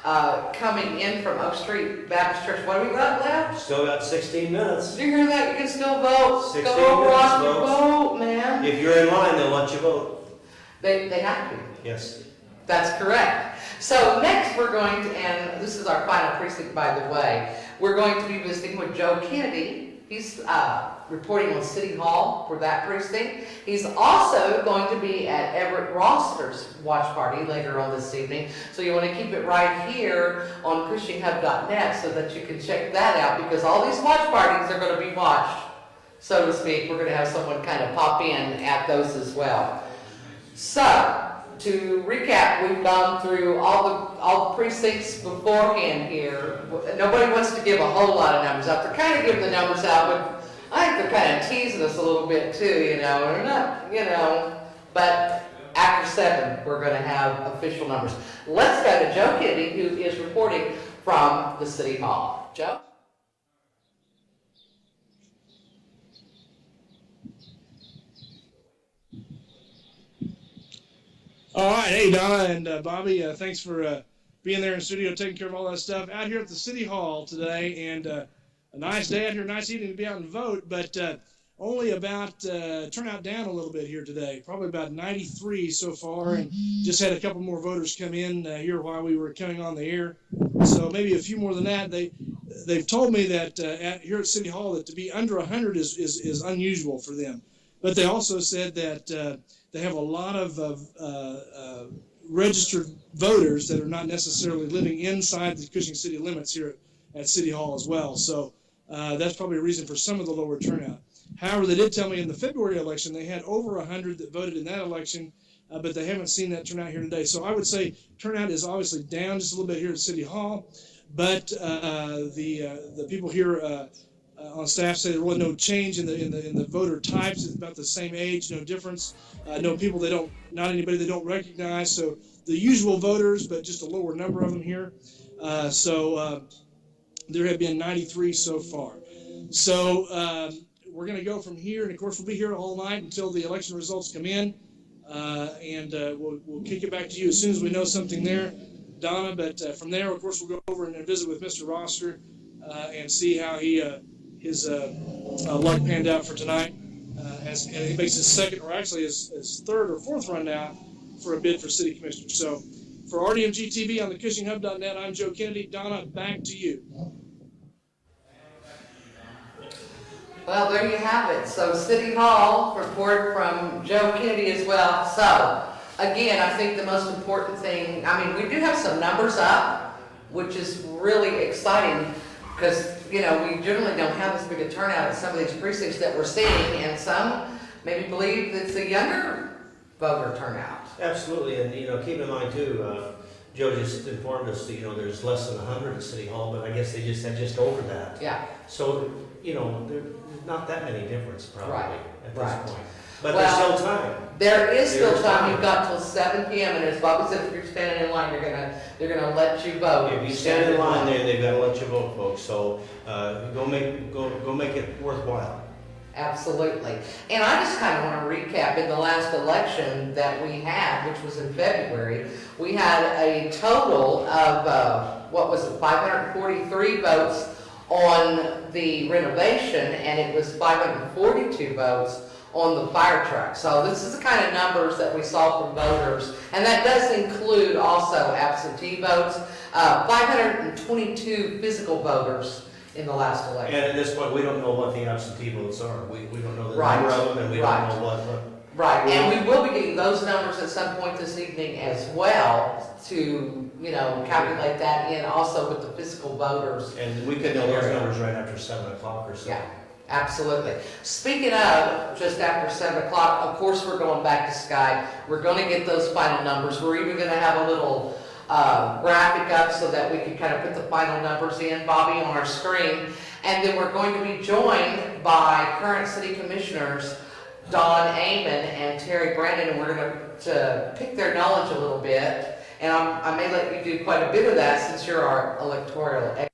up coming in from Oak Street Baptist Church. What do we got left? Still got 16 minutes. Did you hear that? You can still vote. 16 Go over minutes, on your folks. vote, man. If you're in line, they'll let you vote. They have to. Yes. That's correct. So next we're going to, and this is our final precinct, by the way, we're going to be visiting with Joe Kennedy. He's reporting on City Hall for that precinct. He's also going to be at Everett Roster's watch party later on this evening. So you want to keep it right here on CushingHub.net so that you can check that out, because all these watch parties are going to be watched, so to speak. We're going to have someone kind of pop in at those as well. So, to recap, we've gone through all the precincts beforehand here. Nobody wants to give a whole lot of numbers out. They're kind of giving the numbers out, but I think they're kind of teasing us a little bit too, you know. They're not, you know, but after 7, we're going to have official numbers. Let's go to Joe Kennedy, who is reporting from the City Hall. Joe? All right, hey Donna and Bobby, thanks for being there in studio, taking care of all that stuff. Out here at the City Hall today, and a nice day out here, nice evening to be out and vote, but only about turnout down a little bit here today, probably about 93 so far, and just had a couple more voters come in here while we were coming on the air, so maybe a few more than that. They've told me that here at City Hall that to be under 100 is unusual for them, but they also said that they have a lot of registered voters that are not necessarily living inside the Cushing city limits here at City Hall as well. So that's probably a reason for some of the lower turnout. However, they did tell me in the February election they had over 100 that voted in that election, but they haven't seen that turnout here today. So I would say turnout is obviously down just a little bit here at City Hall, but the people here on staff say there was no change in the voter types. It's about the same age, no difference. No people not anybody they don't recognize. So the usual voters, but just a lower number of them here. So there have been 93 so far. So we're going to go from here, and of course we'll be here all night until the election results come in, and we'll kick it back to you as soon as we know something there, Donna. But from there, of course, we'll go over and visit with Mr. Roster and see how his luck panned out for tonight. And he makes his second, or actually his third or fourth run now for a bid for city commissioner. So for RDMG TV on the CushingHub.net, I'm Joe Kennedy. Donna, back to you. Well, there you have it. So City Hall, report from Joe Kennedy as well. So again, I think the most important thing, I mean, we do have some numbers up, which is really exciting because, you know, we generally don't have this big a turnout at some of these precincts that we're seeing, and some maybe believe it's a younger voter turnout. Absolutely, and, you know, keep in mind too, Joe just informed us that, you know, there's less than 100 at City Hall, but I guess they just had just over that. Yeah. So, you know, there's not that many difference probably at this point. But Well, there's still time. There is still time. You've got till 7 p.m. and as Bobby said, if you're standing in line, they're gonna let you vote. If you stand in line there, they've got to let you vote, folks. So go make it worthwhile. Absolutely. And I just kind of want to recap in the last election that we had, which was in February, we had a total of, 543 votes on the renovation, and it was 542 votes on the fire truck. So this is the kind of numbers that we saw from voters, and that does include also absentee votes, 522 physical voters in the last election. And at this point, we don't know what the absentee votes are. We don't know the Right. number of them, and we Right. don't know what. Right, and we will be getting those numbers at some point this evening as well to, you know, calculate that in also with the physical voters. And we could know those numbers right after 7 o'clock or so. Yeah, absolutely. Speaking of just after 7 o'clock, of course, we're going back to Skype. We're going to get those final numbers. We're even going to have a little graphic up so that we can kind of put the final numbers in, Bobby, on our screen. And then we're going to be joined by current city commissioners, Don Amon and Terry Brannon, and we're going to pick their knowledge a little bit. And I may let you do quite a bit of that since you're our electoral expert.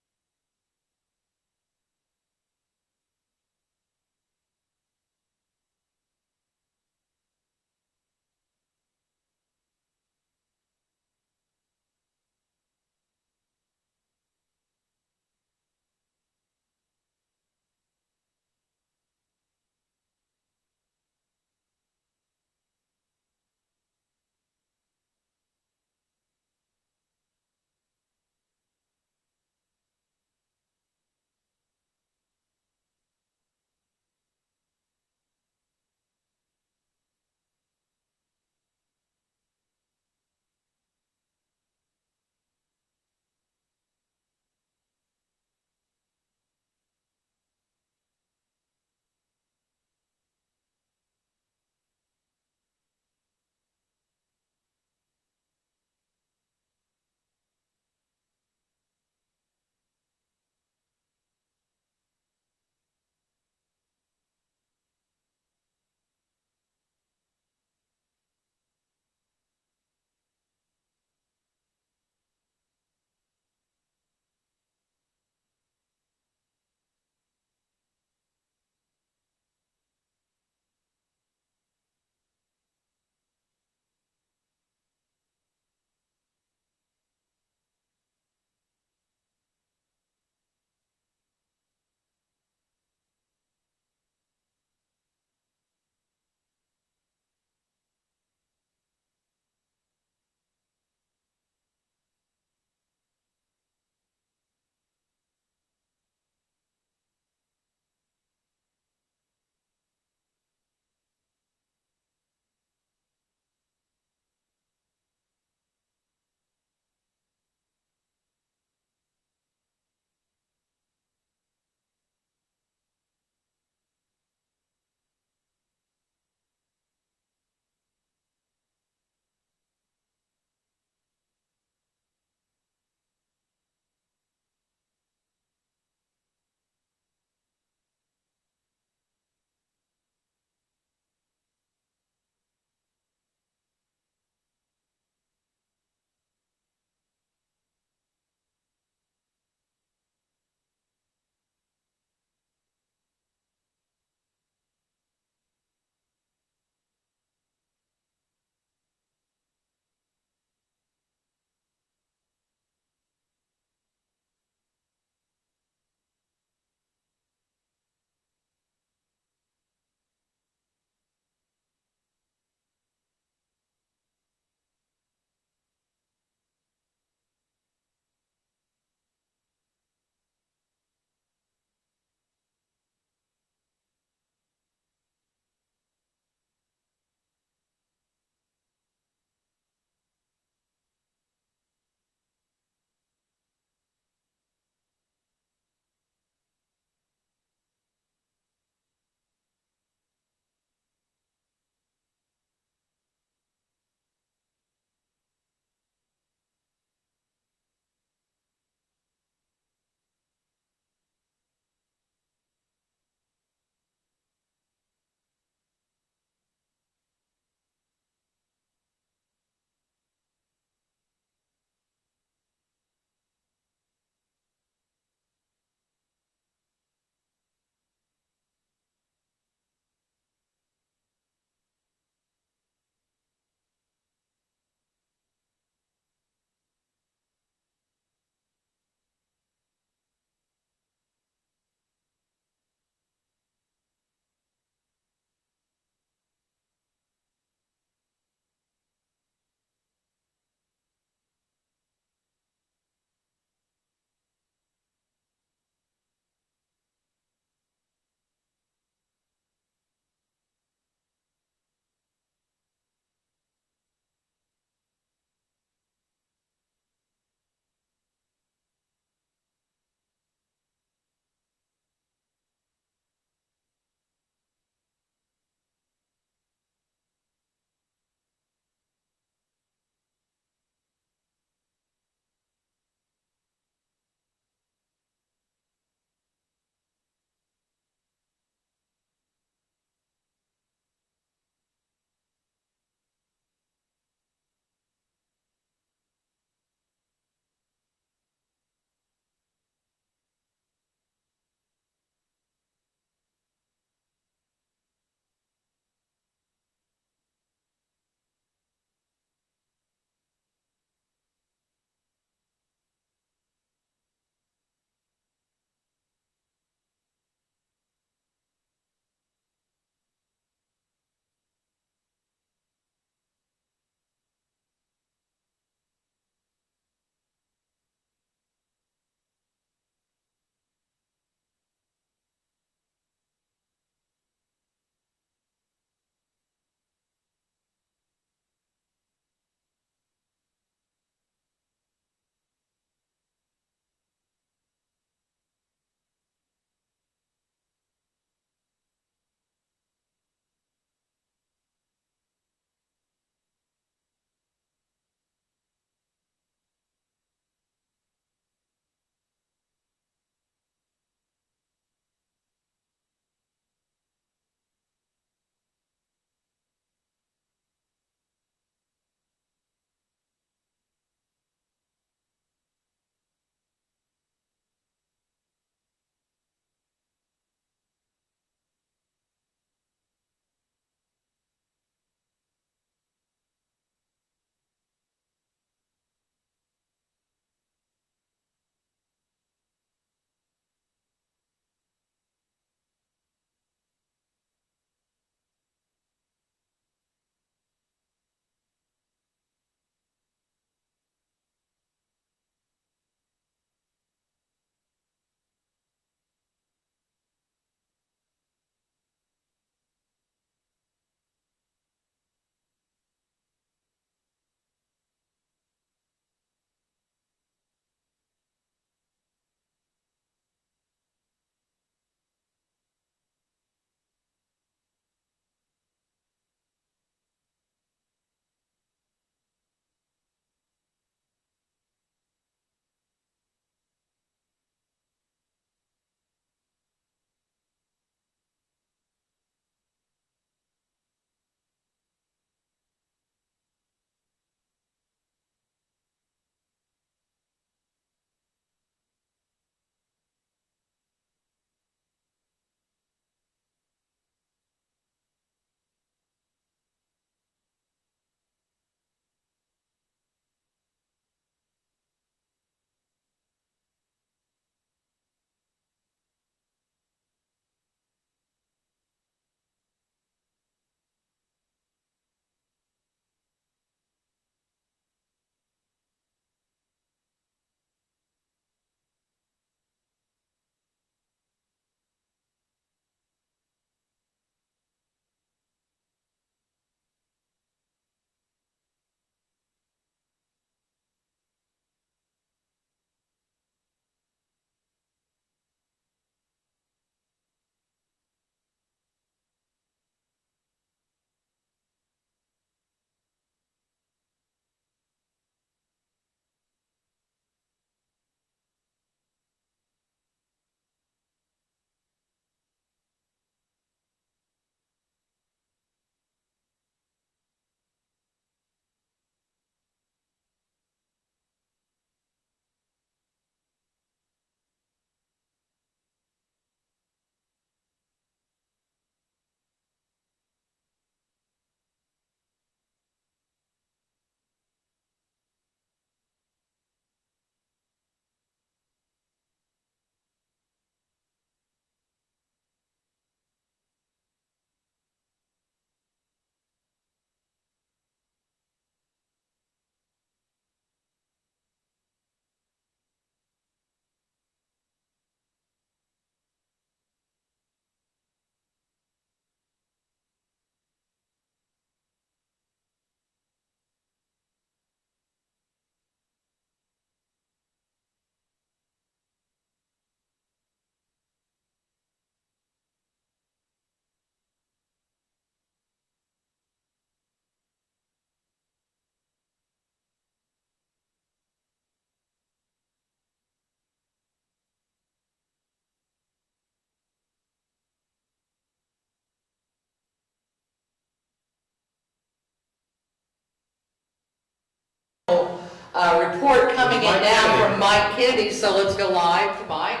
report coming in now from Mike Kennedy, so let's go live to Mike.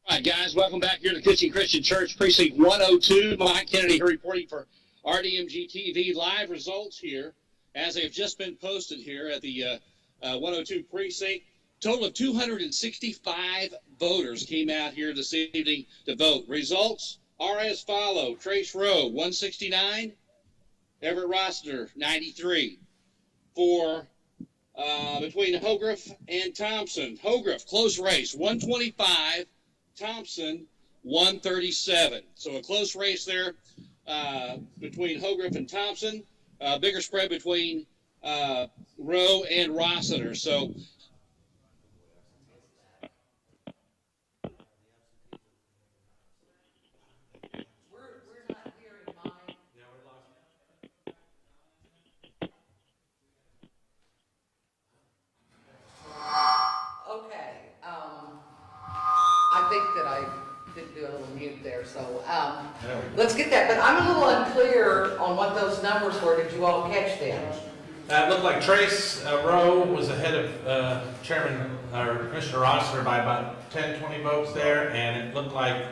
All right, guys, welcome back here to Cushing Christian Church, Precinct 102. Mike Kennedy here reporting for RDMGtv. Live results here as they have just been posted here at the 102 precinct. Total of 265 voters came out here this evening to vote. Results are as follow. Trace Rowe, 169. Everett Rossiter, 93. For between Hogarth and Thompson. Hogarth, close race, 125. Thompson, 137. So a close race there between Hogarth and Thompson. Bigger spread between Rowe and Rossiter. So I think that I did do a little mute there, so let's get that. But I'm a little unclear on what those numbers were. Did you all catch them? It looked like Trace Rowe was ahead of Chairman or Commissioner Rossiter by about 10, 20 votes there, and it looked like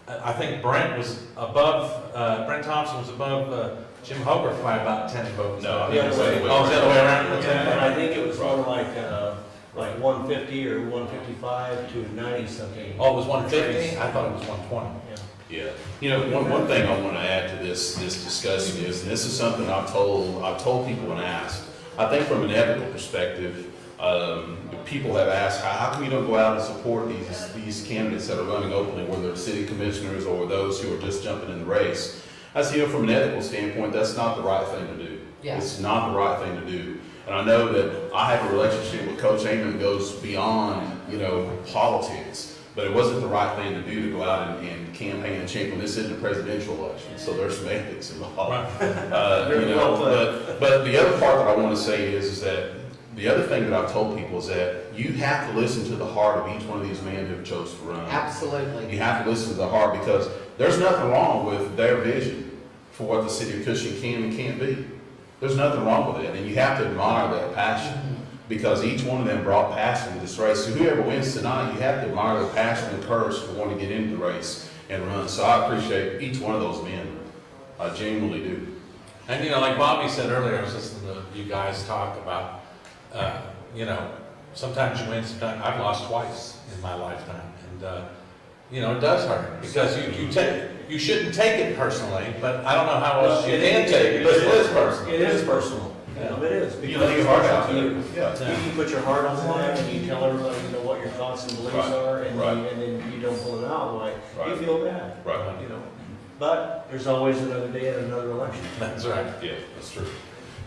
I think Brent was above. Brent Thompson was above Jim Hogarth by about 10 votes. No, the other way around. And I think it was more like 150 or 155 to 90 something. Oh, it was 150? I thought it was 120. Yeah. You know, one thing I want to add to this discussion is, and this is something I've told people when asked. I think from an ethical perspective, people have asked, how come you don't go out and support these candidates that are running openly, whether they're city commissioners or those who are just jumping in the race? I see, from an ethical standpoint, that's not the right thing to do. Yeah. It's not the right thing to do. And I know that I have a relationship with Coach Amon that goes beyond, politics, but it wasn't the right thing to do to go out and campaign and champion. This isn't a presidential election, so there's some ethics involved. But the other part that I want to say is that the other thing that I've told people is that you have to listen to the heart of each one of these men who chose to run. Absolutely. You have to listen to the heart, because there's nothing wrong with their vision for what the city of Cushing can and can't be. There's nothing wrong with it, and you have to admire that passion, because each one of them brought passion to this race. So whoever wins tonight, you have to admire the passion and courage to want to get into the race and run. So I appreciate each one of those men. I genuinely do. And like Bobby said earlier, I was listening to you guys talk about, sometimes you win, sometimes I've lost twice in my lifetime, and it does hurt, because you shouldn't take it personally, but I don't know how else you can take it. But it is personal. It is personal. It is. You lay your heart out there. You put your heart on the line and you tell everybody what your thoughts and beliefs are, and then you don't pull it out. Why? You feel bad. Right. But there's always another day and another election. That's right. Yeah, that's true.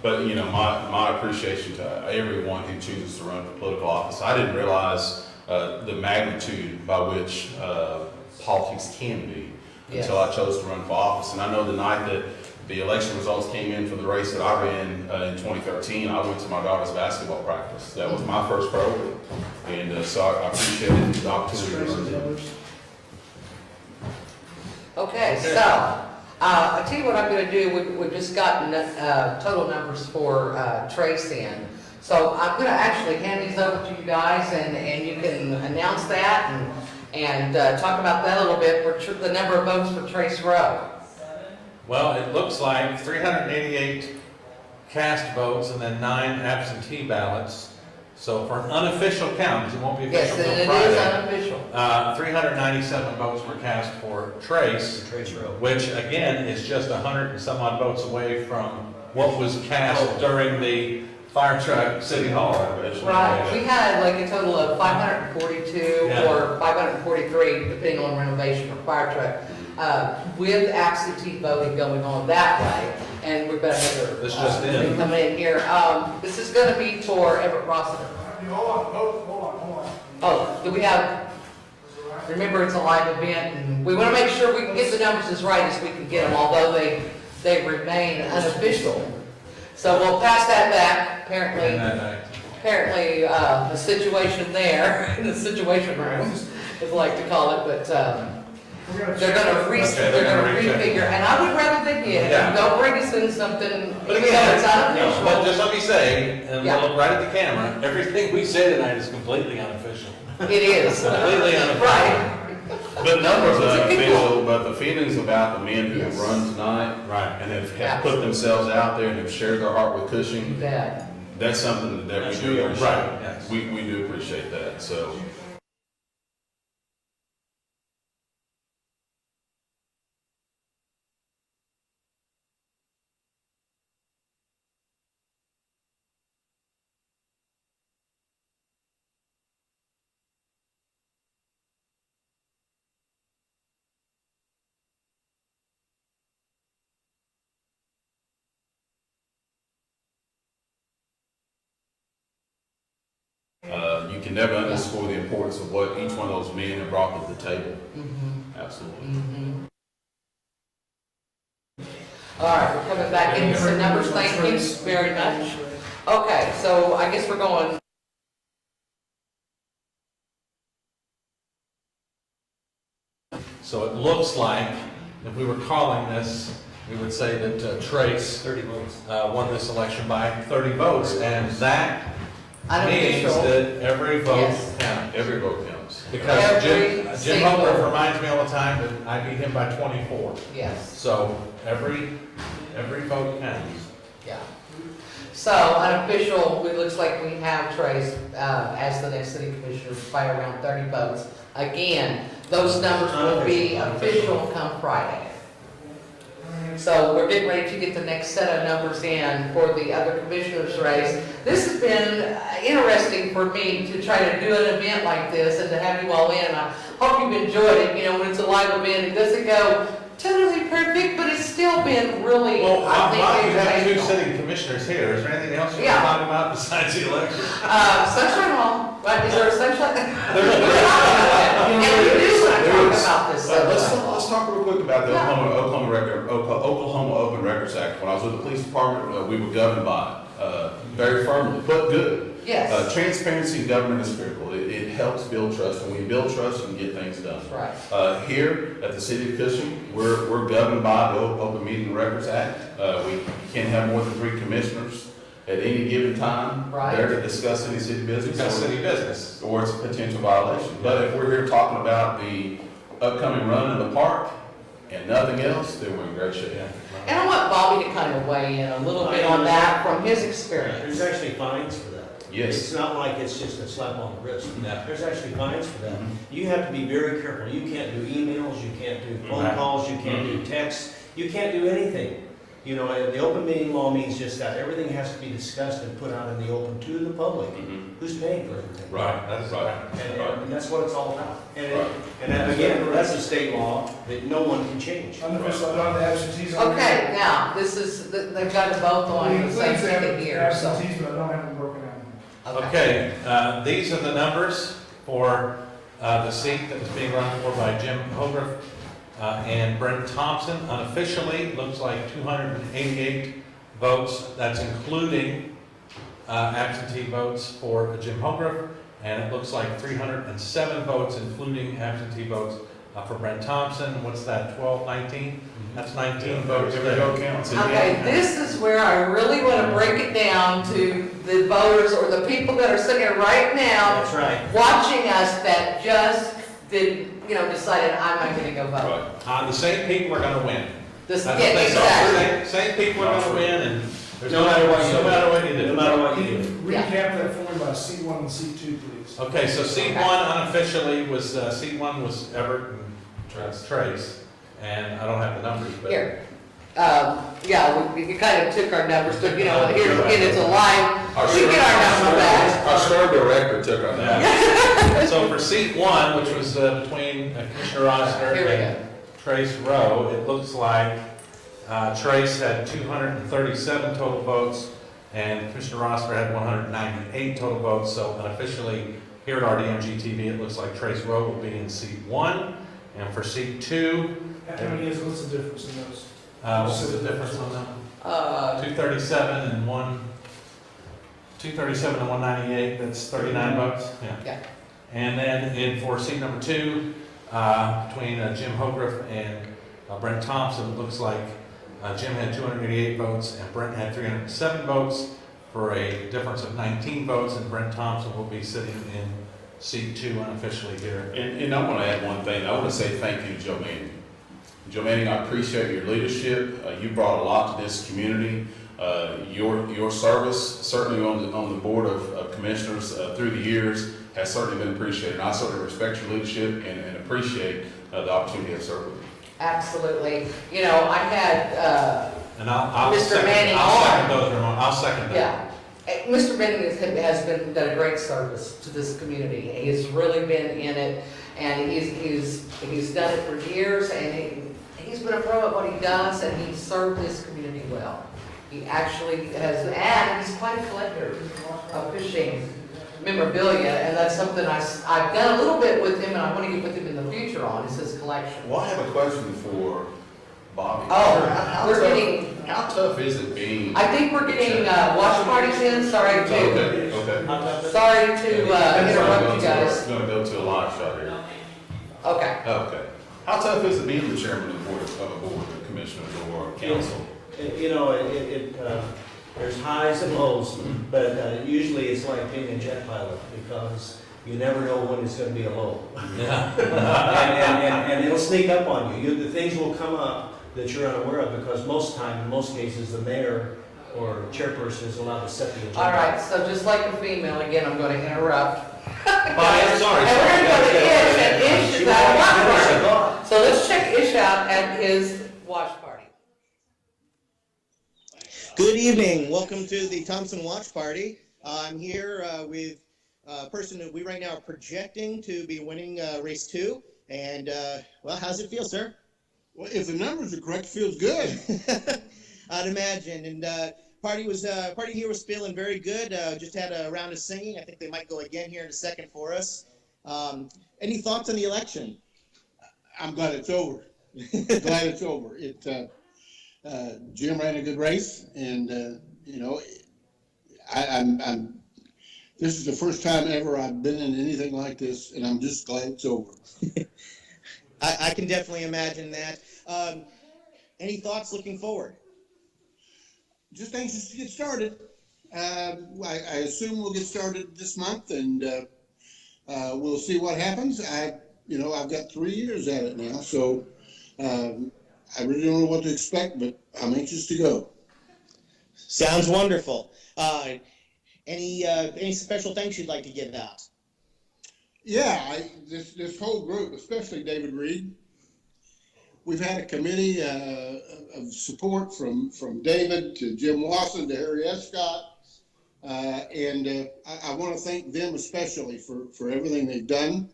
But my appreciation to everyone who chooses to run for political office. I didn't realize the magnitude by which politics can be until I chose to run for office. And I know the night that the election results came in for the race that I ran in 2013, I went to my daughter's basketball practice. That was my first priority. And so I appreciated the opportunity to run. Okay, so I'll tell you what I'm going to do. We've just gotten total numbers for Trace in. So I'm going to actually hand these over to you guys, and you can announce that and talk about that a little bit, for the number of votes for Trace Rowe. Well, it looks like 388 cast votes and then 9 absentee ballots. So for an unofficial count, because it won't be official until Friday. Yes, it is unofficial. 397 votes were cast for Trace Rowe, which again is just 100 and some odd votes away from what was cast during the fire truck City Hall renovation. Right, we had like a total of 542 or 543, depending on renovation or fire truck, with absentee voting going on that way. And we've got another thing coming in here. This is going to be for Everett Rossiter. Hold on. Oh, do we have? Remember, it's a live event, and we want to make sure we can get the numbers as right as we can get them, although they remain unofficial. So we'll pass that back. Apparently, the situation there in the situation rooms, as I like to call it, but They're gonna refigure, and I would rather they did, don't bring us in something, But even though it's unofficial. But just let me say, and Yeah. look right at the camera, everything we say tonight is completely unofficial. It is. Completely unofficial. Right. But numbers are unofficial, but the feelings about the men who have Yes. run tonight, Right. and have put themselves out there and have shared their heart with Cushing, That. that's something that we That's do real. appreciate. Right, yes. We do appreciate that, so. You can never underscore the importance of what each one of those men have brought to the table. Absolutely. All right, we're coming back into some numbers, thank you very much. Okay, so I guess we're going. So it looks like, if we were calling this, we would say that Trace 30 votes. Won this election by 30 votes, and that means Unofficial. that every vote Yes. counts. Every vote counts. Because Every Jim single- Hogarth reminds me all the time that I beat him by 24. Yes, So every vote counts. yeah. So unofficial, it looks like we have Trace as the next city commissioner by around 30 votes. Again, those numbers will be official come Friday. So we're getting ready to get the next set of numbers in for the other commissioners race. This has been interesting for me to try to do an event like this and to have you all in. I hope you've enjoyed it. You know, when it's a live event, it doesn't go totally perfect, but it's still been really, Well, I think, while you have two educational. sitting commissioners here, is there anything else you want Yeah. to talk about besides the election? Sunshine Law, right? Is there a sunshine? And we do want to talk about this sunshine law. Let's talk real quick about the Yeah. Oklahoma Open Records Act. When I was with the police department, we were governed by it, very firmly, but good. Yes. Transparency in government is critical. It helps build trust, and when you build trust, you can get things done. Right. Here at the city of Cushing, we're governed by the Open Meeting Records Act. We can't have more than 3 commissioners at any given time Right. there to discuss any city business. Discuss city business. Or it's a potential violation. But if we're here talking about the upcoming run in the park and nothing else, then we're in great shape. And I want Bobby to kind of weigh in a little bit on that from his experience. There's actually fines for that. Yes. It's not like it's just a slap on the wrist. No. There's actually fines for that. You have to be very careful. You can't do emails, you can't do phone Right. calls, you can't do texts, you can't do anything. You know, and the open meeting law means just that. Everything has to be discussed and put out in the open to the public. Who's paying for everything? Right, that's right. And that's what it's all about. And, Right. and then again, that's a state law that no one can change. Unofficial, I don't have the absentees. Okay, now, this is, they've got them both on the same ticket here, so. Absentees, but I don't have them broken out. Okay, these are the numbers for the seat that was being run for by Jim Hogarth and Brent Thompson. Unofficially, looks like 288 votes. That's including absentee votes for Jim Hogarth. And it looks like 307 votes, including absentee votes for Brent Thompson. What's that, 12, 19? That's 19 votes. Every vote counts. Okay, this is where I really want to break it down to the voters or the people that are sitting here right now. That's right. Watching us that just decided I'm not going to go vote. The same people are going to win. This, That's yeah, what they exactly. say. Same people are going to win, and there's No matter what you do. no matter what you do. No matter what you do. Recap that for me by C1 and C2, please. Okay, so seat one unofficially was, seat one was Everett and Trace, and I don't have the numbers, but. Here. Yeah, we kind of took our numbers, but here's again, it's a live, we get our number back. Our star director took our number. So for seat one, which was between Commissioner Rosner Here we and Trace Rowe, it looks like Trace had 237 total votes, and Commissioner Rosner had 198 total votes. So unofficially, here at RDMGtv, it looks like Trace Rowe will be in seat one, and for seat two. How many is, what's the difference in those? What's the difference on that? 237 and 198, that's 39 votes. Yeah. And then for seat number two, between Jim Hogriff and Brent Thompson. It looks like Jim had 288 votes and Brent had 307 votes for a difference of 19 votes, and Brent Thompson will be sitting in seat 2 unofficially here. And I want to add one thing. I want to say thank you to Joe Manning. Joe Manning, I appreciate your leadership. You brought a lot to this community. Your service, certainly on the Board of Commissioners through the years, has certainly been appreciated. And I certainly respect your leadership and appreciate the opportunity to serve with you. Absolutely. You know, I had And I'll Mr. second, Manning I'll on. second those remarks. I'll second that. Yeah. Mr. Brannon has been done a great service to this community. He has really been in it, and he's done it for years, and he's been a pro at what he does, and he's served this community well. He actually has, and he's quite a collector of fishing memorabilia, and that's something I've done a little bit with him, and I want to get with him in the future on, is his collection. Well, I have a question for Bobby. How tough is it being? I think we're getting watch parties in. Sorry to Okay. interrupt you guys. I'm going to go to a live shot here. Okay. Okay. How tough is it being the chairman of a board of commissioners or council? You know, there's highs and lows, but usually it's like being a jet pilot because you never know when it's going to be a low. Yeah. and it'll sneak up on you. The things will come up that you're unaware of because in most cases, the mayor or chairperson is allowed to set the agenda. All right. So just like a female, again, I'm going to interrupt. I'm sorry. And we're going to go to Ish, and Ish is at a watch party. So let's check Ish out at his watch party. Good evening. Welcome to the Thompson Watch Party. I'm here with a person that we right now are projecting to be winning race 2. And, well, how's it feel, sir? Well, if the numbers are correct, it feels good. I'd imagine. And party here was feeling very good. Just had a round of singing. I think they might go again here in a second for us. Any thoughts on the election? I'm glad it's over. Glad it's over. Jim ran a good race, and you know, this is the first time ever I've been in anything like this, and I'm just glad it's over. I can definitely imagine that. Any thoughts looking forward? Just anxious to get started. I assume we'll get started this month, and we'll see what happens. I've got 3 years at it now, so I really don't know what to expect, but I'm anxious to go. Sounds wonderful. Any special thanks you'd like to give out? Yeah, this whole group, especially David Reed, we've had a committee of support from David to Jim Wasson to Harry Escott, and I want to thank them especially for everything they've done.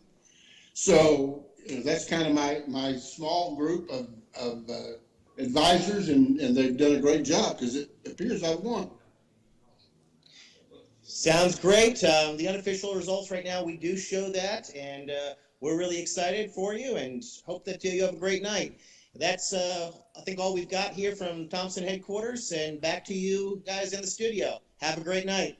So that's kind of my small group of advisors, and they've done a great job because it appears I've won. Sounds great. The unofficial results right now, we do show that, and we're really excited for you and hope that you have a great night. That's, I think, all we've got here from Thompson headquarters, and back to you guys in the studio. Have a great night.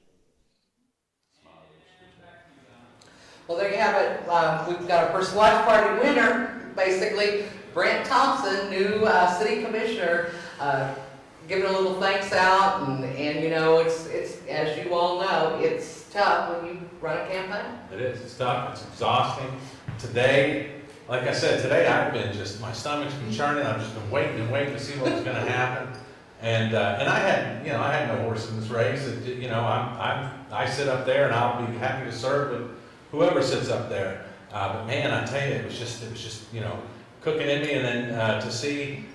Well, there you have it. We've got our first watch party winner, basically. Brent Thompson, new city commissioner, giving a little thanks out, and you know, it's as you all know, it's tough when you run a campaign. It is. It's tough. It's exhausting. Today, like I said, I've been my stomach's been churning. I've just been waiting to see what was going to happen. And I had no horse in this race. I sit up there and I'll be happy to serve with whoever sits up there. But man, I tell you, it was just cooking in me. And then to see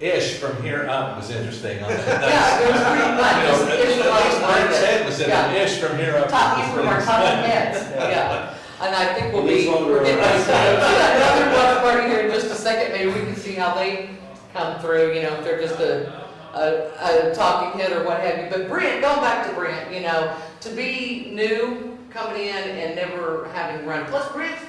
Ish from here up was interesting. Yeah, it was pretty fun. Brent's head was in Ish from here up. He's from our top heads. Yeah. And I think we're getting ready to another watch party here in just a second. Maybe we can see how they come through, if they're just a talking head or what have you. But Brent, going back to Brent, to be new, coming in and never having run. Plus, Brent's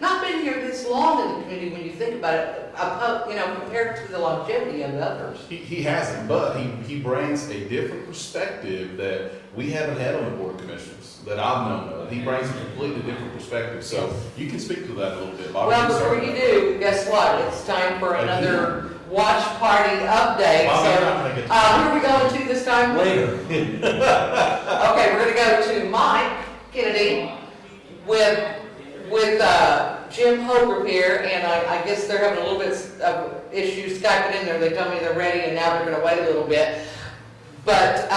not been here this long in the community when you think about it, compared to the longevity of the others. He hasn't, but he brings a different perspective that we haven't had on the Board of Commissioners that I've known of. He brings a completely different perspective, so you can speak to that a little bit, Bobby. Well, before you do, guess what? It's time for another watch party update. Bobby, So, you're not gonna get who are we going to this time? Later. Okay, we're gonna go to Mike Kennedy with Jim Hogarth here, and I guess they're having a little bit of issues Skyping in there. They told me they're ready, and now they're gonna wait a little bit. But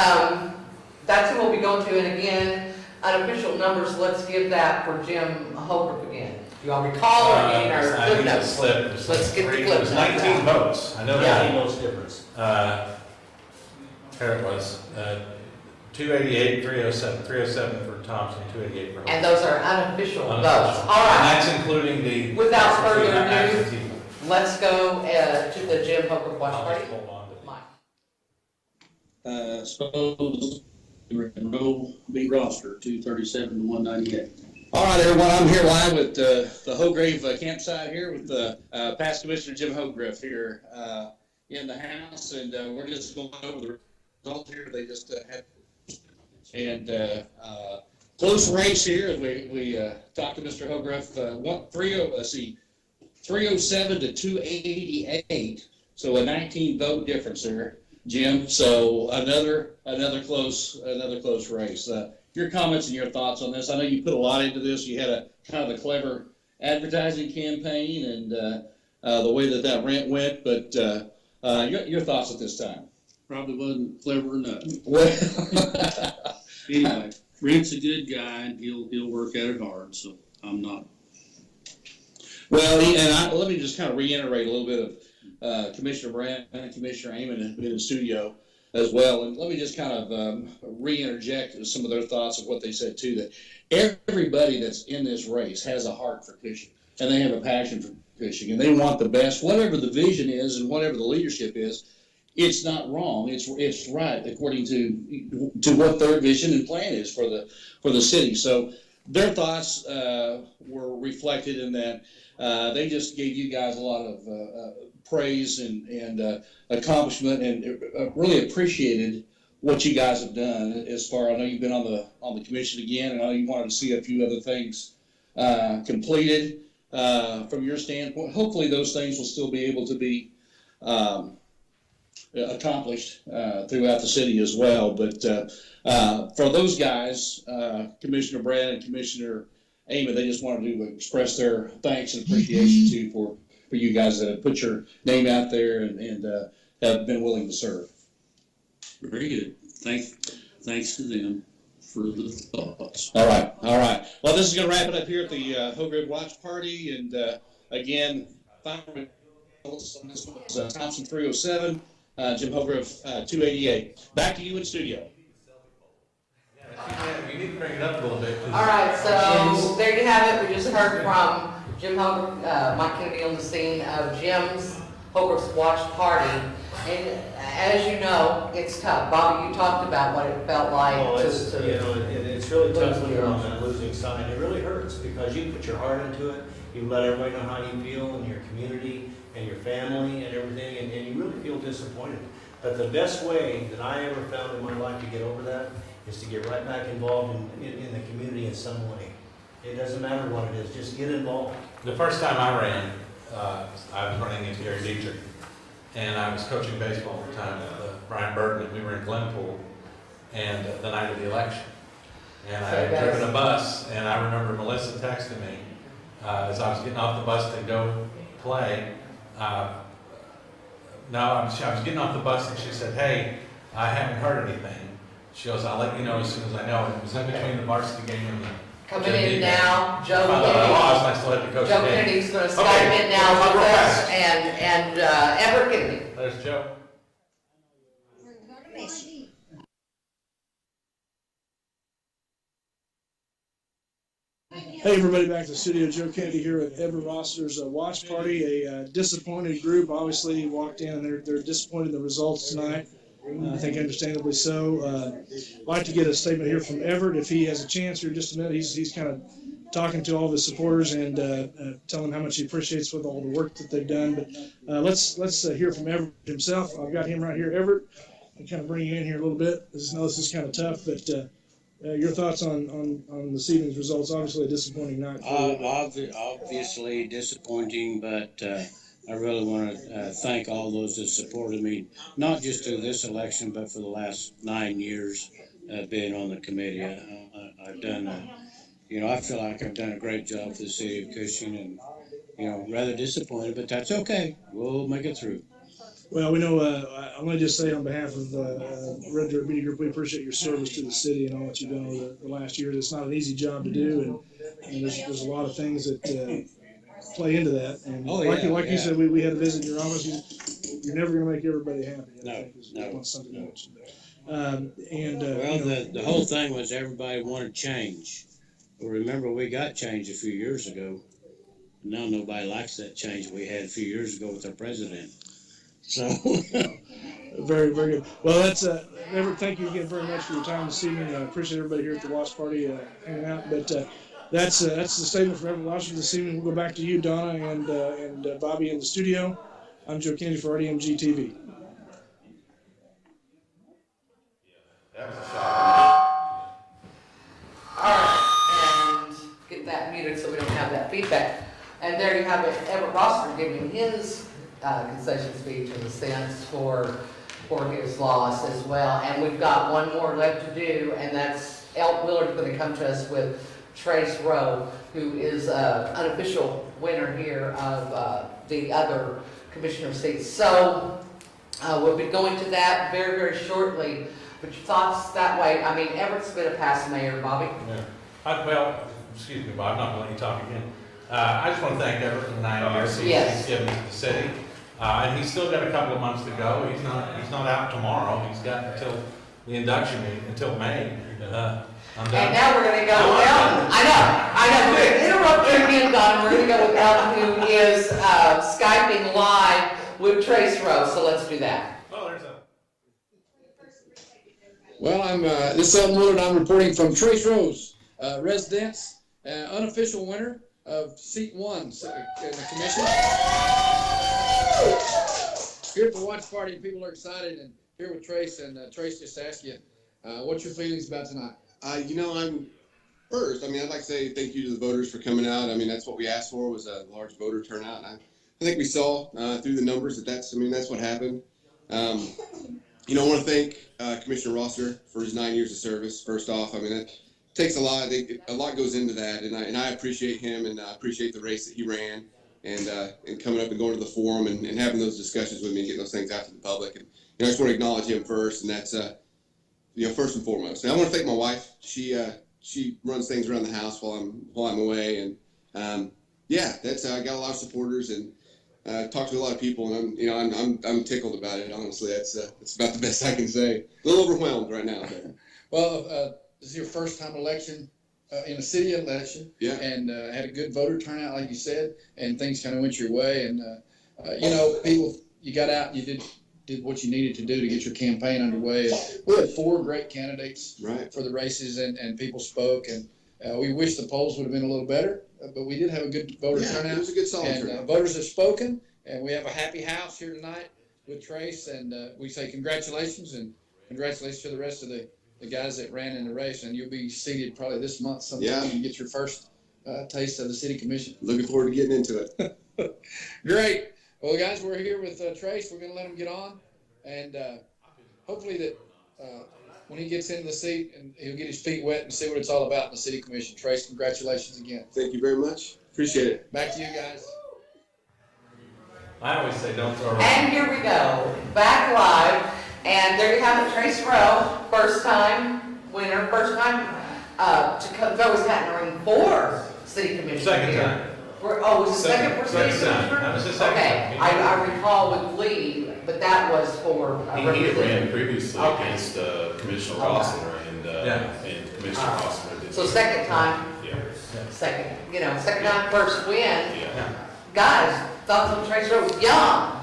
that's who we'll be going to, and again, unofficial numbers, let's give that for Jim Hogarth again. Do you all recall or any or I clip need a notes? slip. Let's get the It clip was notes 19 out. votes. I know Yeah. 19 votes difference. Here it was. 288, 307. 307 for Thompson, 288 for Hope. And those are unofficial votes. Unofficial. All right. And that's including the. Without further absentee ado, vote. let's go to the Jim Hogarth watch I'll party. just hold on to it. Mike. Suppose we're in row B roster, 237 to 198. All right, everyone, I'm here live with the Hograve campsite here with past Commissioner Jim Hogarth here in the house, and we're just going over the results here. They just had and close race here as we talked to Mr. Hogarth. 307 to 288, so a 19 vote difference there, Jim. So another close race. Your comments and your thoughts on this? I know you put a lot into this. You had a kind of a clever advertising campaign and the way that went, but your thoughts at this time? Probably wasn't clever enough. Well, anyway, Brent's a good guy and he'll work at it hard, so I'm not. Well, let me just kind of reiterate a little bit of Commissioner Brannon and Commissioner Amon in the studio as well, and let me just kind of re-interject some of their thoughts of what they said too. That everybody that's in this race has a heart for Cushing, and they have a passion for Cushing, and they want the best, whatever the vision is and whatever the leadership is. It's not wrong. It's right according to what their vision and plan is for the city. So their thoughts were reflected in that. They just gave you guys a lot of praise and accomplishment, and really appreciated what you guys have done. As far I know, you've been on the commission again, and I know you wanted to see a few other things completed from your standpoint. Hopefully, those things will still be able to be accomplished throughout the city as well. But for those guys, Commissioner Brad and Commissioner Amon, they just wanted to express their thanks and appreciation too for you guys that have put your name out there and have been willing to serve. Very good. Thanks to them for the thoughts. All right. Well, this is going to wrap it up here at the Hograve Watch Party. And again, final results on this one was Thompson 307, Jim Hograve 288. Back to you in studio. You need to bring it up a little bit. All right, so there you have it. We just heard from Jim Hogarth, Mike Kennedy on the scene of Jim's Hogarth's watch party. And as you know, it's tough. Bobby, you talked about what it felt like. It's really tough when you're on that losing side. It really hurts because you put your heart into it. You let everybody know how you feel in your community and your family and everything, and you really feel disappointed. But the best way that I ever found in my life to get over that is to get right back involved in the community in some way. It doesn't matter what it is, just get involved. The first time I ran, I was running against Gary Dietrich, and I was coaching baseball at the time with Bryant, and we were in Glenpool, and the night of the election. And I had driven a bus, and I remember Melissa texting me as I was getting off the bus to go play. I was getting off the bus, and she said, "Hey, I haven't heard anything." She goes, "I'll let you know as soon as I know." And it was in between the varsity game and the coming in now, Joe Kennedy's going to Skype in now with us, and Everett Kennedy. There's Joe. Hey everybody, back to the studio. Joe Kennedy here with Everett Roster's watch party. A disappointed group obviously walked in and they're disappointed in the results tonight. I think understandably so. I'd like to get a statement here from Everett if he has a chance here in just a minute. He's kind of talking to all of his supporters and telling how much he appreciates with all the work that they've done. But let's hear from Everett himself. I've got him right here. Everett, kind of bring you in here a little bit. I know this is kind of tough, but your thoughts on this evening's results? Obviously, a disappointing night. Obviously disappointing, but I really want to thank all those that supported me, not just through this election, but for the last 9 years being on the committee. I've done, I feel like I've done a great job for the city of Cushing, and rather disappointed, but that's okay. We'll make it through. Well, we know, I want to just say on behalf of Red Dirt Media Group, we appreciate your service to the city and all that you've done over the last years. It's not an easy job to do, and there's a lot of things that play into that. And you said, we had a visit in your office. You're never going to make everybody happy. I think is something to mention. The whole thing was everybody wanted change. Well, remember, we got change a few years ago. Now nobody likes that change we had a few years ago with our president. So very, very good. Well, that's Everett, thank you again very much for your time this evening. I appreciate everybody here at the watch party hanging out. But that's the statement from Everett Washington this evening. We'll go back to you, Donna, and Bobby in the studio. I'm Joe Kennedy for RDMGtv. All right, and get that muted so we don't have that feedback. And there you have it, Everett Roster giving his concession speech in a sense for his loss as well. And we've got one more left to do, and that's Elk Willard's going to come to us with Trace Rowe, who is an unofficial winner here of the other commissioner seats. So we'll be going to that very, very shortly. But your thoughts that way? I mean, Everett's been a past mayor, Bobby. Yeah. Excuse me, Bob, I'm not going to let you talk again. I just want to thank Everett for the 9 years he's given to the city. And he's still got a couple of months to go. He's not out tomorrow. He's got until the induction meeting, until May. I'm done. And now we're going to go with Elton. I know. We're going to interrupt you again, Don. We're going to go with Elton, who is Skyping live with Trace Rowe. So let's do that. Well, this is Elton Willard. I'm reporting from Trace Rowe's residence, unofficial winner of seat 1 in the commission. Here at the watch party, people are excited, and here with Trace, and Trace just asked you, what's your feelings about tonight? I'm first, I'd like to say thank you to the voters for coming out. That's what we asked for, was a large voter turnout. And I think we saw through the numbers that's what happened. I want to thank Commissioner Rosser for his 9 years of service. First off, it takes a lot. A lot goes into that, and I appreciate him, and I appreciate the race that he ran, and coming up and going to the forum and having those discussions with me and getting those things out to the public. And I just want to acknowledge him first, and that's first and foremost. And I want to thank my wife. She runs things around the house while I'm away, and I got a lot of supporters and talked to a lot of people, and I'm tickled about it. Honestly, that's about the best I can say. A little overwhelmed right now. But. Well, this is your first time election in a city election, and had a good voter turnout, like you said, and things kind of went your way. And you got out, and you did what you needed to do to get your campaign underway. We had 4 great candidates for the races, and people spoke, and we wish the polls would have been a little better, but we did have a good voter turnout. It was a good solid turnout. Voters have spoken, and we have a happy house here tonight with Trace, and we say congratulations, and congratulations to the rest of the guys that ran in the race, and you'll be seated probably this month sometime and get your first taste of the city commission. Looking forward to getting into it. Great. Well, guys, we're here with Trace. We're going to let him get on, and hopefully that when he gets into the seat, and he'll get his feet wet and see what it's all about in the city commission. Trace, congratulations again. Thank you very much. Appreciate it. Back to you guys. I always say don't throw around. And here we go, back live, and there you have it, Trace Rowe, first time winner, first time to throw his hat in the ring for city commission. Second time. Was it second for city commissioner? That was the second time. I recall with Lee, but that was for. He ran previously against Commissioner Rossler and Commissioner Rossler did. So second time. Second time, first win. Guys, thoughts on Trace Rowe?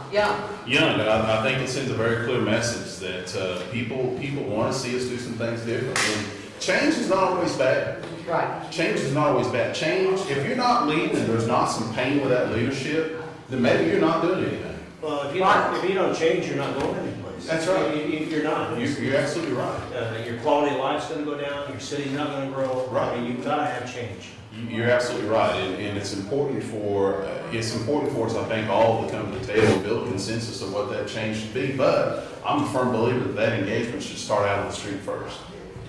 Young, but I think it sends a very clear message that people want to see us do some things different. And change is not always bad. Right. Change is not always bad. Change, if you're not leading and there's not some pain with that leadership, then maybe you're not doing anything. Well, if you don't change, you're not going anywhere. place. That's right. You're not. You're absolutely right. Your quality of life's gonna go down, your city's not gonna grow. Right. I mean, you've gotta have change. You're absolutely right, and it's important for us, I think, all to come to the table and build consensus of what that change should be. But I'm a firm believer that that engagement should start out on the street first.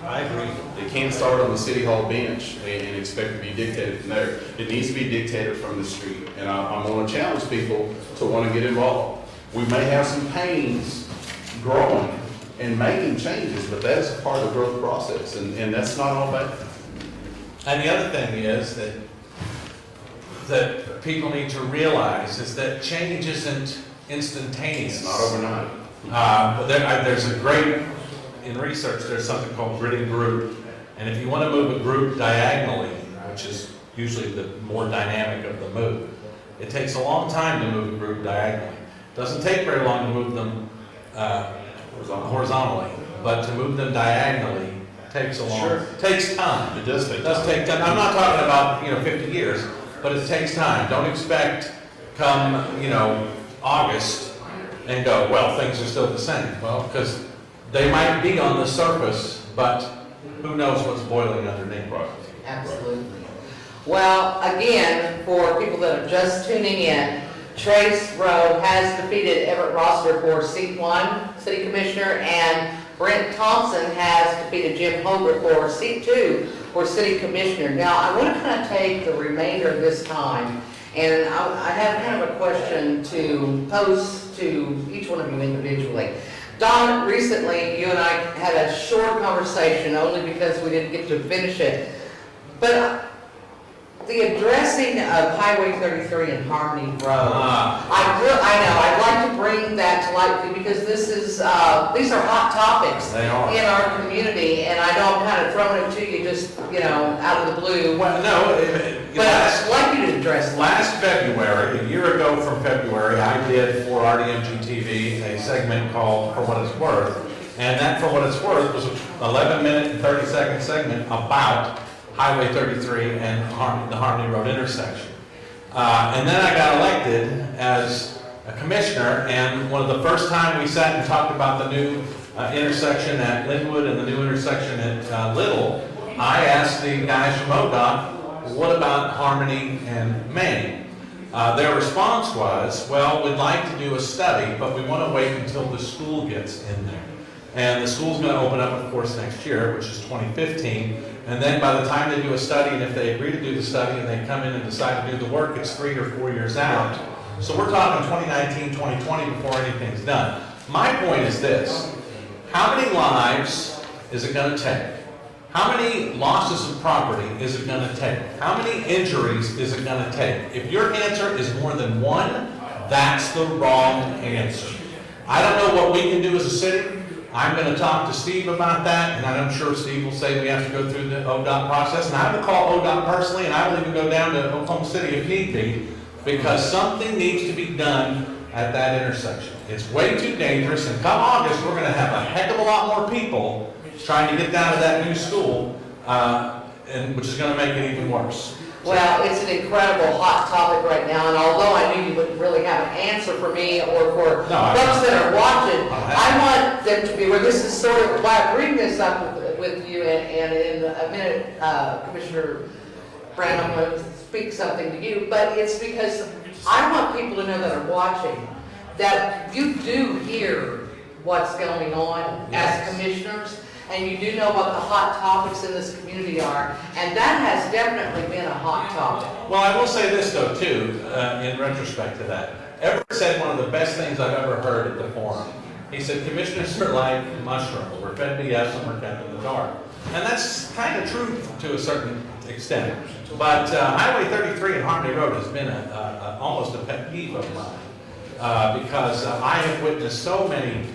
I agree. It can't start on the city hall bench and expect to be dictated from there. It needs to be dictated from the street, and I'm going to challenge people to want to get involved. We may have some pains growing and making changes, but that's a part of the growth process, and that's not all bad. And the other thing is that people need to realize is that change isn't instantaneous. It's not overnight. There's a great, in research, there's something called gridding group. And if you want to move a group diagonally, which is usually the more dynamic of the move, it takes a long time to move a group diagonally. It doesn't take very long to move them horizontally, but to move them diagonally takes a long, takes time. It does take time. I'm not talking about, 50 years, but it takes time. Don't expect come, August and go, well, things are still the same. Well, because they might be on the surface, but who knows what's boiling underneath. Right. Absolutely. Well, again, for people that are just tuning in, Trace Rowe has defeated Everett Roster for seat 1, City Commissioner, and Brent Thompson has defeated Jim Holbert for seat 2 for City Commissioner. Now, I want to kind of take the remainder of this time, and I have kind of a question to pose to each one of you individually. Don, recently, you and I had a short conversation, only because we didn't get to finish it. But the addressing of Highway 33 and Harmony Road, I know, I'd like to bring that to light with you because this is, these are hot topics in our community, and I know I'm kind of throwing it to you just, out of the blue. Well, no, but I'd like you to address that. Last February, a year ago from February, I did for RDMGtv a segment called For What It's Worth, and that For What It's Worth was an 11-minute and 30-second segment about Highway 33 and the Harmony Road intersection. And then I got elected as a commissioner, and one of the first time we sat and talked about the new intersection at Linwood and the new intersection at Little, I asked the guys from ODOT, what about Harmony and Main? Their response was, well, we'd like to do a study, but we want to wait until the school gets in there. And the school's going to open up, of course, next year, which is 2015. And then by the time they do a study, and if they agree to do the study and they come in and decide to do the work, it's 3 or 4 years out. So we're talking 2019, 2020 before anything's done. My point is this: how many lives is it going to take? How many losses of property is it going to take? How many injuries is it going to take? If your answer is more than 1, that's the wrong answer. I don't know what we can do as a city. I'm going to talk to Steve about that, and I'm sure Steve will say we have to go through the ODOT process. And I will call ODOT personally, and I will even go down to Oklahoma City if need be, because something needs to be done at that intersection. It's way too dangerous, and come August, we're going to have a heck of a lot more people trying to get down to that new school, which is going to make it even worse. Well, it's an incredible hot topic right now, and although I knew you wouldn't really have an answer for me or for folks that are watching, I want them to be aware. This is sort of why I bring this up with you, and in a minute, Commissioner Brannon will speak something to you, but it's because I want people to know that are watching that you do hear what's going on as commissioners, and you do know what the hot topics in this community are, and that has definitely been a hot topic. Well, I will say this, though, too, in retrospect to that. Everett said one of the best things I've ever heard at the forum. He said, commissioners are like mushrooms. We're fed BS and we're kept in the dark. And that's kind of true to a certain extent. But Highway 33 and Harmony Road has been almost a pet peeve of mine, because I have witnessed so many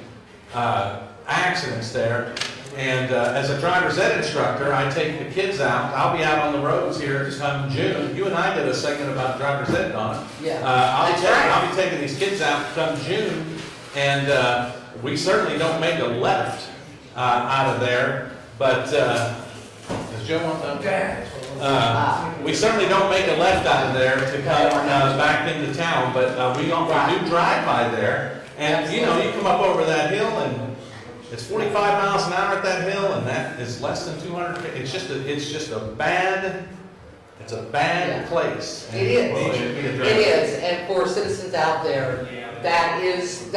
accidents there. And as a driver's ed instructor, I take the kids out. I'll be out on the roads here come June. You and I did a segment about driver's ed, Donna. Yeah. I'll be taking these kids out come June, and we certainly don't make a left out of there. But does Joe want that? We certainly don't make a left out of there to come back into town, but we do drive by there. And, you know, you come up over that hill and it's 45 miles an hour at that hill, and that is less than 200. It's just a bad place. It is, and for citizens out there, that is,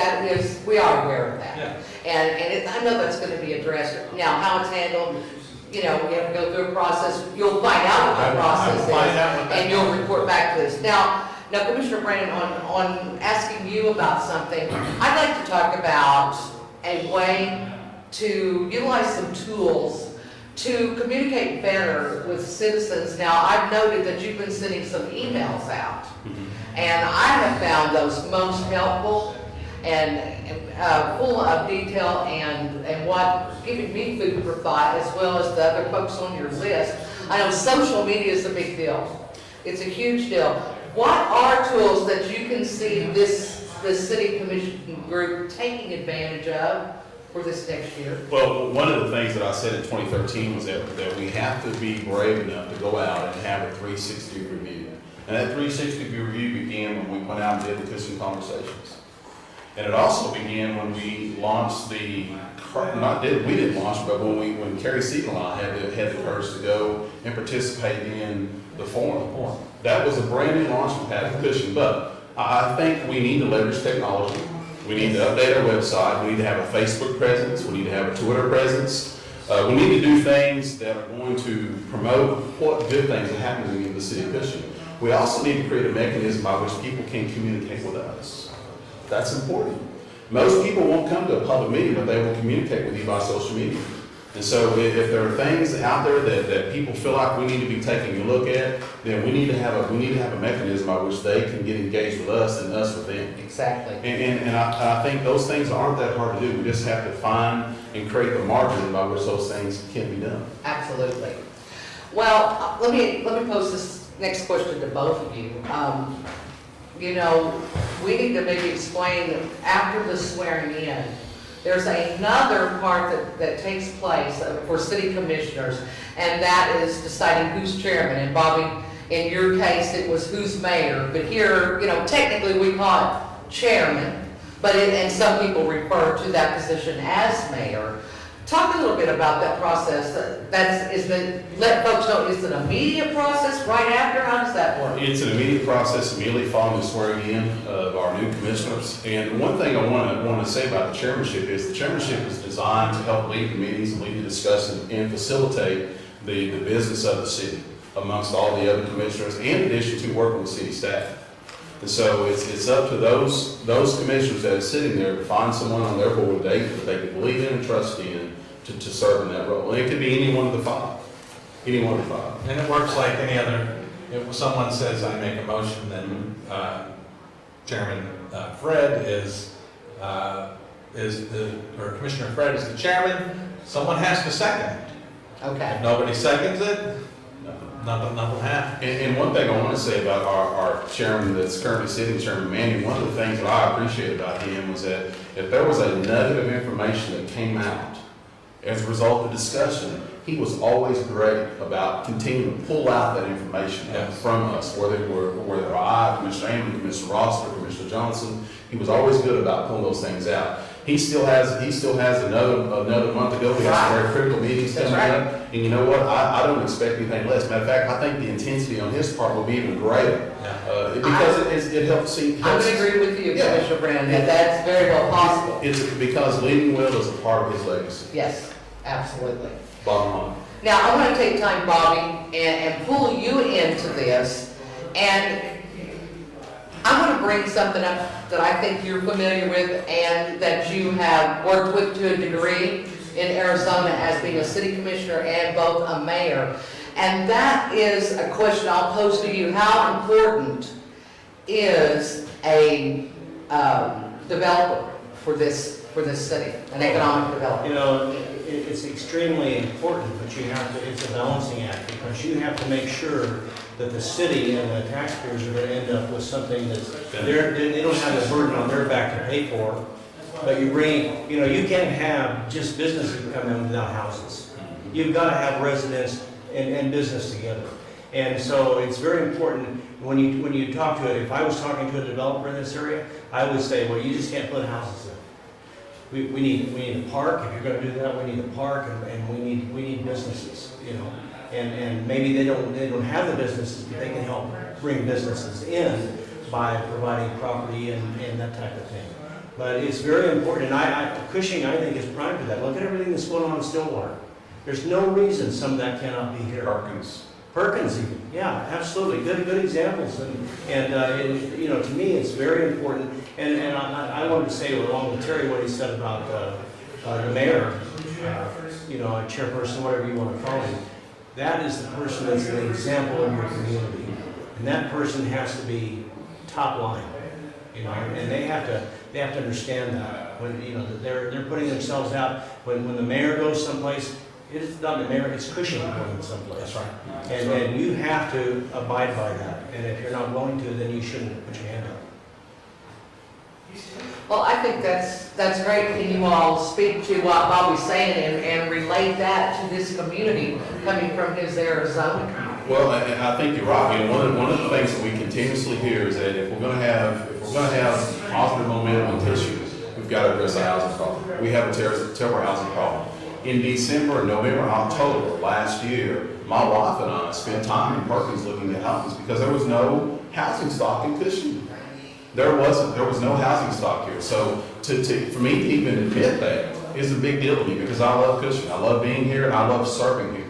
we are aware of that. Yeah. And I know that's gonna be addressed. Now, how it's handled, you know, we have to go through a process. You'll find out what the process is, and you'll report back to us. Now, Commissioner Brannon, on asking you about something, I'd like to talk about a way to utilize some tools to communicate better with citizens. Now, I've noted that you've been sending some emails out, and I have found those most helpful and full of detail and giving me food for thought, as well as the other folks on your list. I know social media is a big deal. It's a huge deal. What are tools that you can see this city commission group taking advantage of for this next year? Well, one of the things that I said in 2013 was that we have to be brave enough to go out and have a 360 review. And that 360 review began when we went out and did the Christian Conversations. And it also began when we launched we didn't launch, but when Carrie Siegel and I had the courage to go and participate in the forum. That was a brand new launching pad for Cushing, but I think we need to leverage technology. We need to update our website. We need to have a Facebook presence. We need to have a Twitter presence. We need to do things that are going to promote what good things are happening in the city of Cushing. We also need to create a mechanism by which people can communicate with us. That's important. Most people won't come to a public meeting, but they will communicate with you by social media. And so if there are things out there that people feel like we need to be taking a look at, then we need to have a mechanism by which they can get engaged with us and us with them. Exactly. And I think those things aren't that hard to do. We just have to find and create the margin by which those things can be done. Absolutely. Well, let me pose this next question to both of you. You know, we need to maybe explain after the swearing in, there's another part that takes place for city commissioners, and that is deciding who's chairman. And Bobby, in your case, it was who's mayor. But here, you know, technically we call it chairman, and some people refer to that position as mayor. Talk a little bit about that process. Let folks know, is it an immediate process right after? How does that work? It's an immediate process immediately following the swearing in of our new commissioners. And one thing I want to say about the chairmanship is the chairmanship is designed to help lead the meetings and lead the discussion and facilitate the business of the city amongst all the other commissioners, in addition to working with city staff. And so it's up to those commissioners that are sitting there to find someone on their board that they can believe in and trust in to serve in that role. And it could be any one of the five. Any one of the five. And it works like any other. If someone says I make a motion, then Chairman Fred or Commissioner Fred is the chairman. Someone has to second it. Okay. If nobody seconds it, nothing happens. And one thing I want to say about our chairman that's currently sitting, Chairman Manning, one of the things that I appreciate about him was that if there was a nugget of information that came out as a result of discussion, he was always great about continuing to pull out that information from us, whether I, Commissioner Amon, Commissioner Roster, Commissioner Johnson. He was always good about pulling those things out. He still has another month to go. We have some very critical meetings coming up. And you know what? I don't expect anything less. Matter of fact, I think the intensity on his part will be even greater because it helps see. I would agree with you, Commissioner Brannon, that that's very well possible. It's because leading well is a part of his legacy. Yes, absolutely. Bottom line. Now, I want to take time, Bobby, and pull you into this, and I want to bring something up that I think you're familiar with and that you have worked with to a degree in Arizona as being a city commissioner and both a mayor. And that is a question I'll pose to you. How important is a developer for this city, an economic developer? You know, it's extremely important, but it's a balancing act, because you have to make sure that the city and the taxpayers are going to end up with something that they don't have the burden on their back to pay for. But you can't have just businesses come in without houses. You've got to have residents and business together. And so it's very important when you talk to it. If I was talking to a developer in this area, I would say, well, you just can't put houses in. We need a park. If you're going to do that, we need a park, and we need businesses, you know. And maybe they don't have the businesses, but they can help bring businesses in by providing property and that type of thing. But it's very important, and Cushing, I think, is prime for that. Look at everything that's going on in Stillwater. There's no reason some of that cannot be here. Perkins even, yeah, absolutely, good examples, and you know, to me, it's very important, and I wanted to say along with Terry what he said about the mayor, you know, a chairperson, whatever you want to call him. That is the person that's an example in your community, and that person has to be top line, you know, and they have to understand that when, you know, that they're putting themselves out. When the mayor goes someplace, it's not the mayor, it's Cushing going someplace. That's right. And you have to abide by that. And if you're not willing to, then you shouldn't put your hand up. Well, I think that's great. Can you all speak to what Bobby's saying and relate that to this community coming from his Arizona? Well, and I think you're right. You know, one of the things that we continuously hear is that if we're going to have positive momentum and tissue, we've got to address the housing problem. We have a terrible housing problem. In December, November, October last year, my wife and I spent time in Perkins looking at houses because there was no housing stock in Cushing. There was no housing stock here. So for me to even admit that is a big deal to me because I love Cushing. I love being here and I love serving here.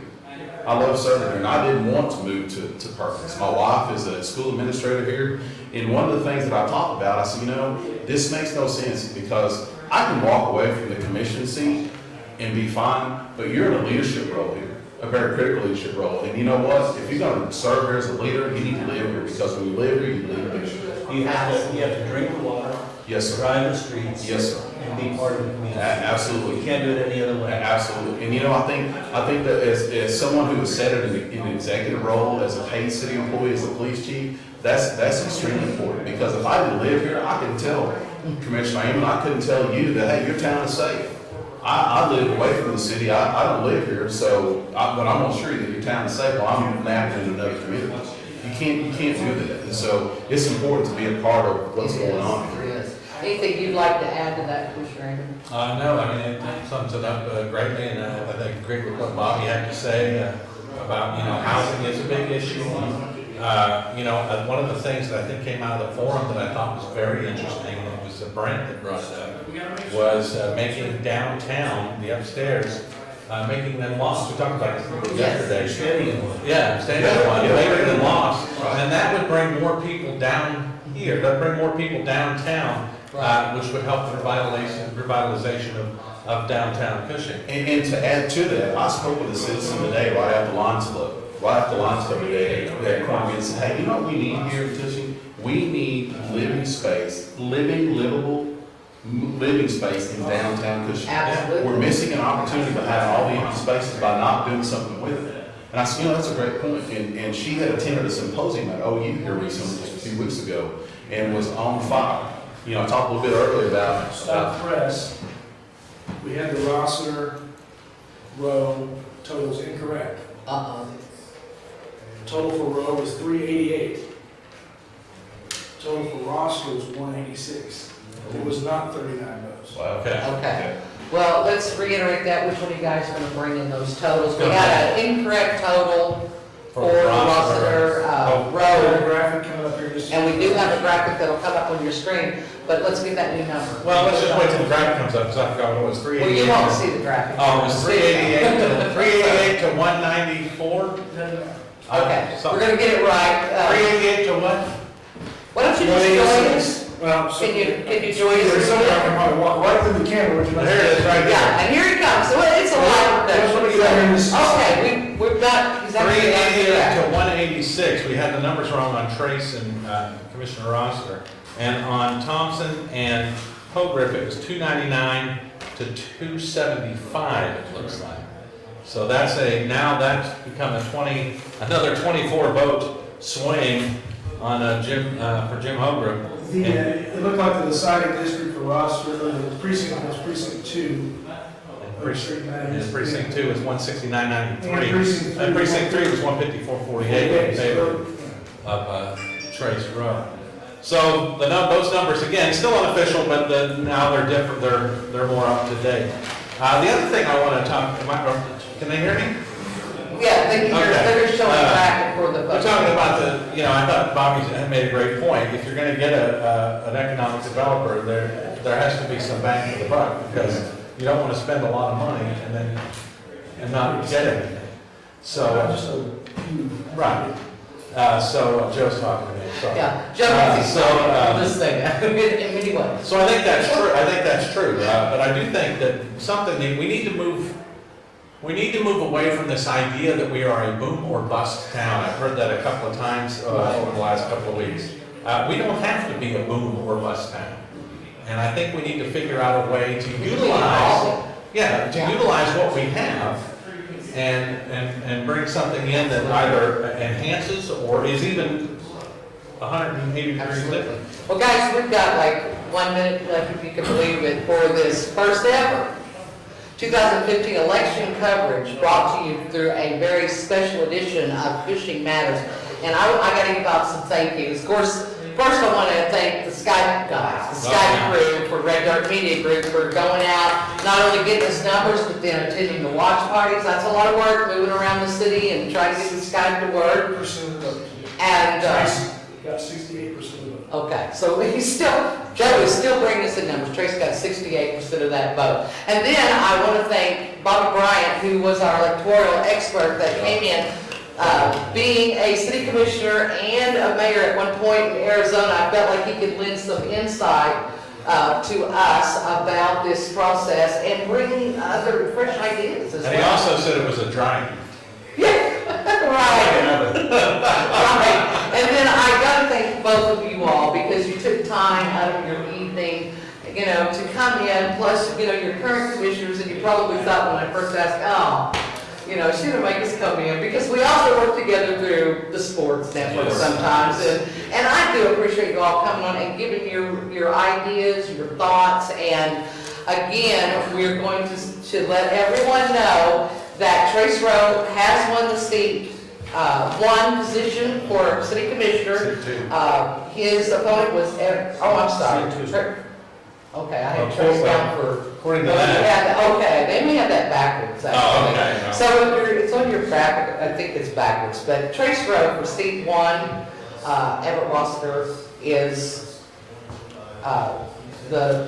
I love serving here, and I didn't want to move to Perkins. My wife is a school administrator here, and one of the things that I talked about, I said, you know, this makes no sense because I can walk away from the commission seat and be fine, but you're in a leadership role here, a very critical leadership role. And you know what? If you're going to serve here as a leader, you need to live here because when you live here, you lead leadership. You have to drink the water. Yes, sir. Drive the streets. Yes, sir. And be part of the community. Absolutely. You can't do it any other way. Absolutely. And you know, I think that as someone who has sat in an executive role as a paid city employee, as a police chief, that's extremely important because if I didn't live here, I couldn't tell Commissioner Amon, I couldn't tell you that, hey, your town is safe. I live away from the city. I don't live here, but I'm going to assure you that your town is safe while I'm napping in another community. You can't do that. And so it's important to be a part of what's going on here. Yes. Anything you'd like to add to that, Commissioner Amon? No, I mean, it sums it up greatly, and I think agree with what Bobby had to say about, you know, housing is a big issue. You know, one of the things that I think came out of the forum that I thought was very interesting, and it was Bryant that brought it up, was making downtown, the upstairs, making them lofts. We talked about this yesterday. Standing one. Yeah, standing one, making them lofts. And that would bring more people down here, that would bring more people downtown, which would help the revitalization of downtown Cushing. And to add to that, I spoke with a citizen today right after Lions Club. Right after Lions Club today, that cornered me and said, hey, you know what we need here in Cushing? We need living space, livable living space in downtown Cushing. Absolutely. We're missing an opportunity by having all the empty spaces by not doing something with it. And I said, you know, that's a great point. And she had attended a symposium at OU here recently, just a few weeks ago, and was on fire. You know, I talked a little bit earlier about Stop press. We had the Rossiter row totals incorrect. Total for row was 388. Total for Rossiter was 186. It was not 39 votes. Wow. Okay. Well, let's reiterate that. Which one of you guys are going to bring in those totals? We had an incorrect total for the Rossiter row. And we do have a graphic that'll come up on your screen, but let's get that new number. Well, let's just wait till the graphic comes up, because I forgot what it was, 388. Well, you won't see the graphic. Oh, it was 388 to 194? Okay, we're going to get it right. 388 to what? Why don't you just join us? Well, can you join us? There's somebody I can probably walk right through the camera. There it is, right there. Yeah, and here he comes. So it's a live production. Okay, we've got exactly 388 to 186. We had the numbers wrong on Trace and Commissioner Rossiter. And on Thompson and Pogriff, it was 299 to 275, it looks like. So that's now that's become another 24 vote swing on for Jim Hogriff. It looked like the deciding district for Rossiter, the precinct was precinct 2, precinct 2 is 169.93, and precinct 3 was 154.48 in favor of Trace Rowe. So those numbers, again, still unofficial, but now they're different. They're more up to date. The other thing I want to talk, can they hear me? Yeah, they're showing back for the. We're talking about I thought Bobby had made a great point. If you're going to get an economic developer, there has to be some bang for the buck, because you don't want to spend a lot of money and not get anything. So, right. So Joe's talking to me. Sorry. Yeah, Joe this thing in many ways. So I think that's true. I think that's true. But I do think that we need to move. We need to move away from this idea that we are a boom or bust town. I've heard that a couple of times over the last couple of weeks. We don't have to be a boom or bust town. And I think we need to figure out a way to utilize, utilize what we have and bring something in that either enhances or is even 180 degrees different. Well, guys, we've got like 1 minute left, if you can believe it, for this first ever 2015 election coverage brought to you through a very special edition of Fishing Matters. And I got to give out some thank yous. Of course, first I want to thank the Skype guys, the Skype crew for Red Dirt Media Group for going out, not only getting us numbers, but then attending the watch parties. That's a lot of work, moving around the city and trying to get the Skype to work. And got 68% of the vote. okay, so Joe is still bringing us the numbers. Trace got 68% of that vote. And then I want to thank Bobby Bryant, who was our electoral expert that came in. Being a city commissioner and a mayor at one point in Arizona, I felt like he could lend some insight to us about this process and bring other fresh ideas as well. And he also said it was a drying. Right. Right. And then I got to thank both of you all, because you took time out of your evening, to come in. Plus, your current commissioners, and you probably thought when I first asked, should have made us come in, because we also work together through the sports network sometimes. And I do appreciate you all coming on and giving your ideas, your thoughts. And again, we're going to let everyone know that Trace Rowe has won the seat, one position for city commissioner. His opponent was, I'm sorry. Okay, I had Trace down for. According to that. Okay, they may have that backwards. Actually. Oh, okay. No. So it's on your back. I think it's backwards. But Trace Rowe for seat 1, Everett Rossiter is the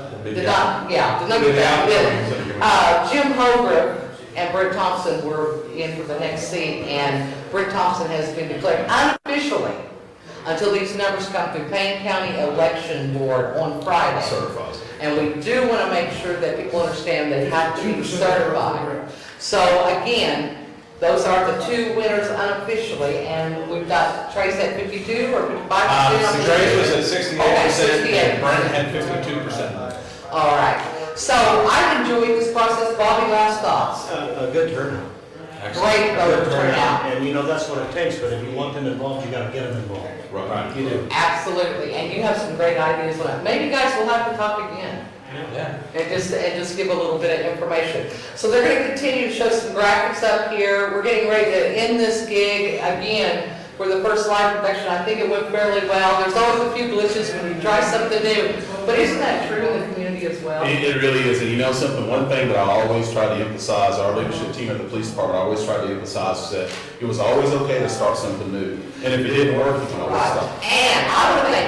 number one. Jim Holbrook and Britt Thompson were in for the next seat, and Britt Thompson has been declared unofficially until these numbers come through Payne County Election Board on Friday. Certified. And we do want to make sure that people understand they have to be certified. So again, those are the two winners unofficially, and we've got Trace at 52 or 55%. Trace was at 68%, okay, and Brent had 52%. All right. So I've enjoyed this process. Bobby, last thoughts? A good turnout. Great voter turnout. And that's what it takes, but if you want them involved, you got to get them involved. Right. You do. Absolutely. And you have some great ideas on it. Maybe you guys will have to talk again. Yeah. And just give a little bit of information. So they're going to continue to show some graphics up here. We're getting ready to end this gig again for the first live production. I think it went fairly well. There's always a few glitches when you try something new. But isn't that true in the community as well? It really is. And something, one thing that I always try to emphasize, our leadership team at the police department, I always try to emphasize is that it was always okay to start something new. And if it didn't work, you can always stop. And I want to thank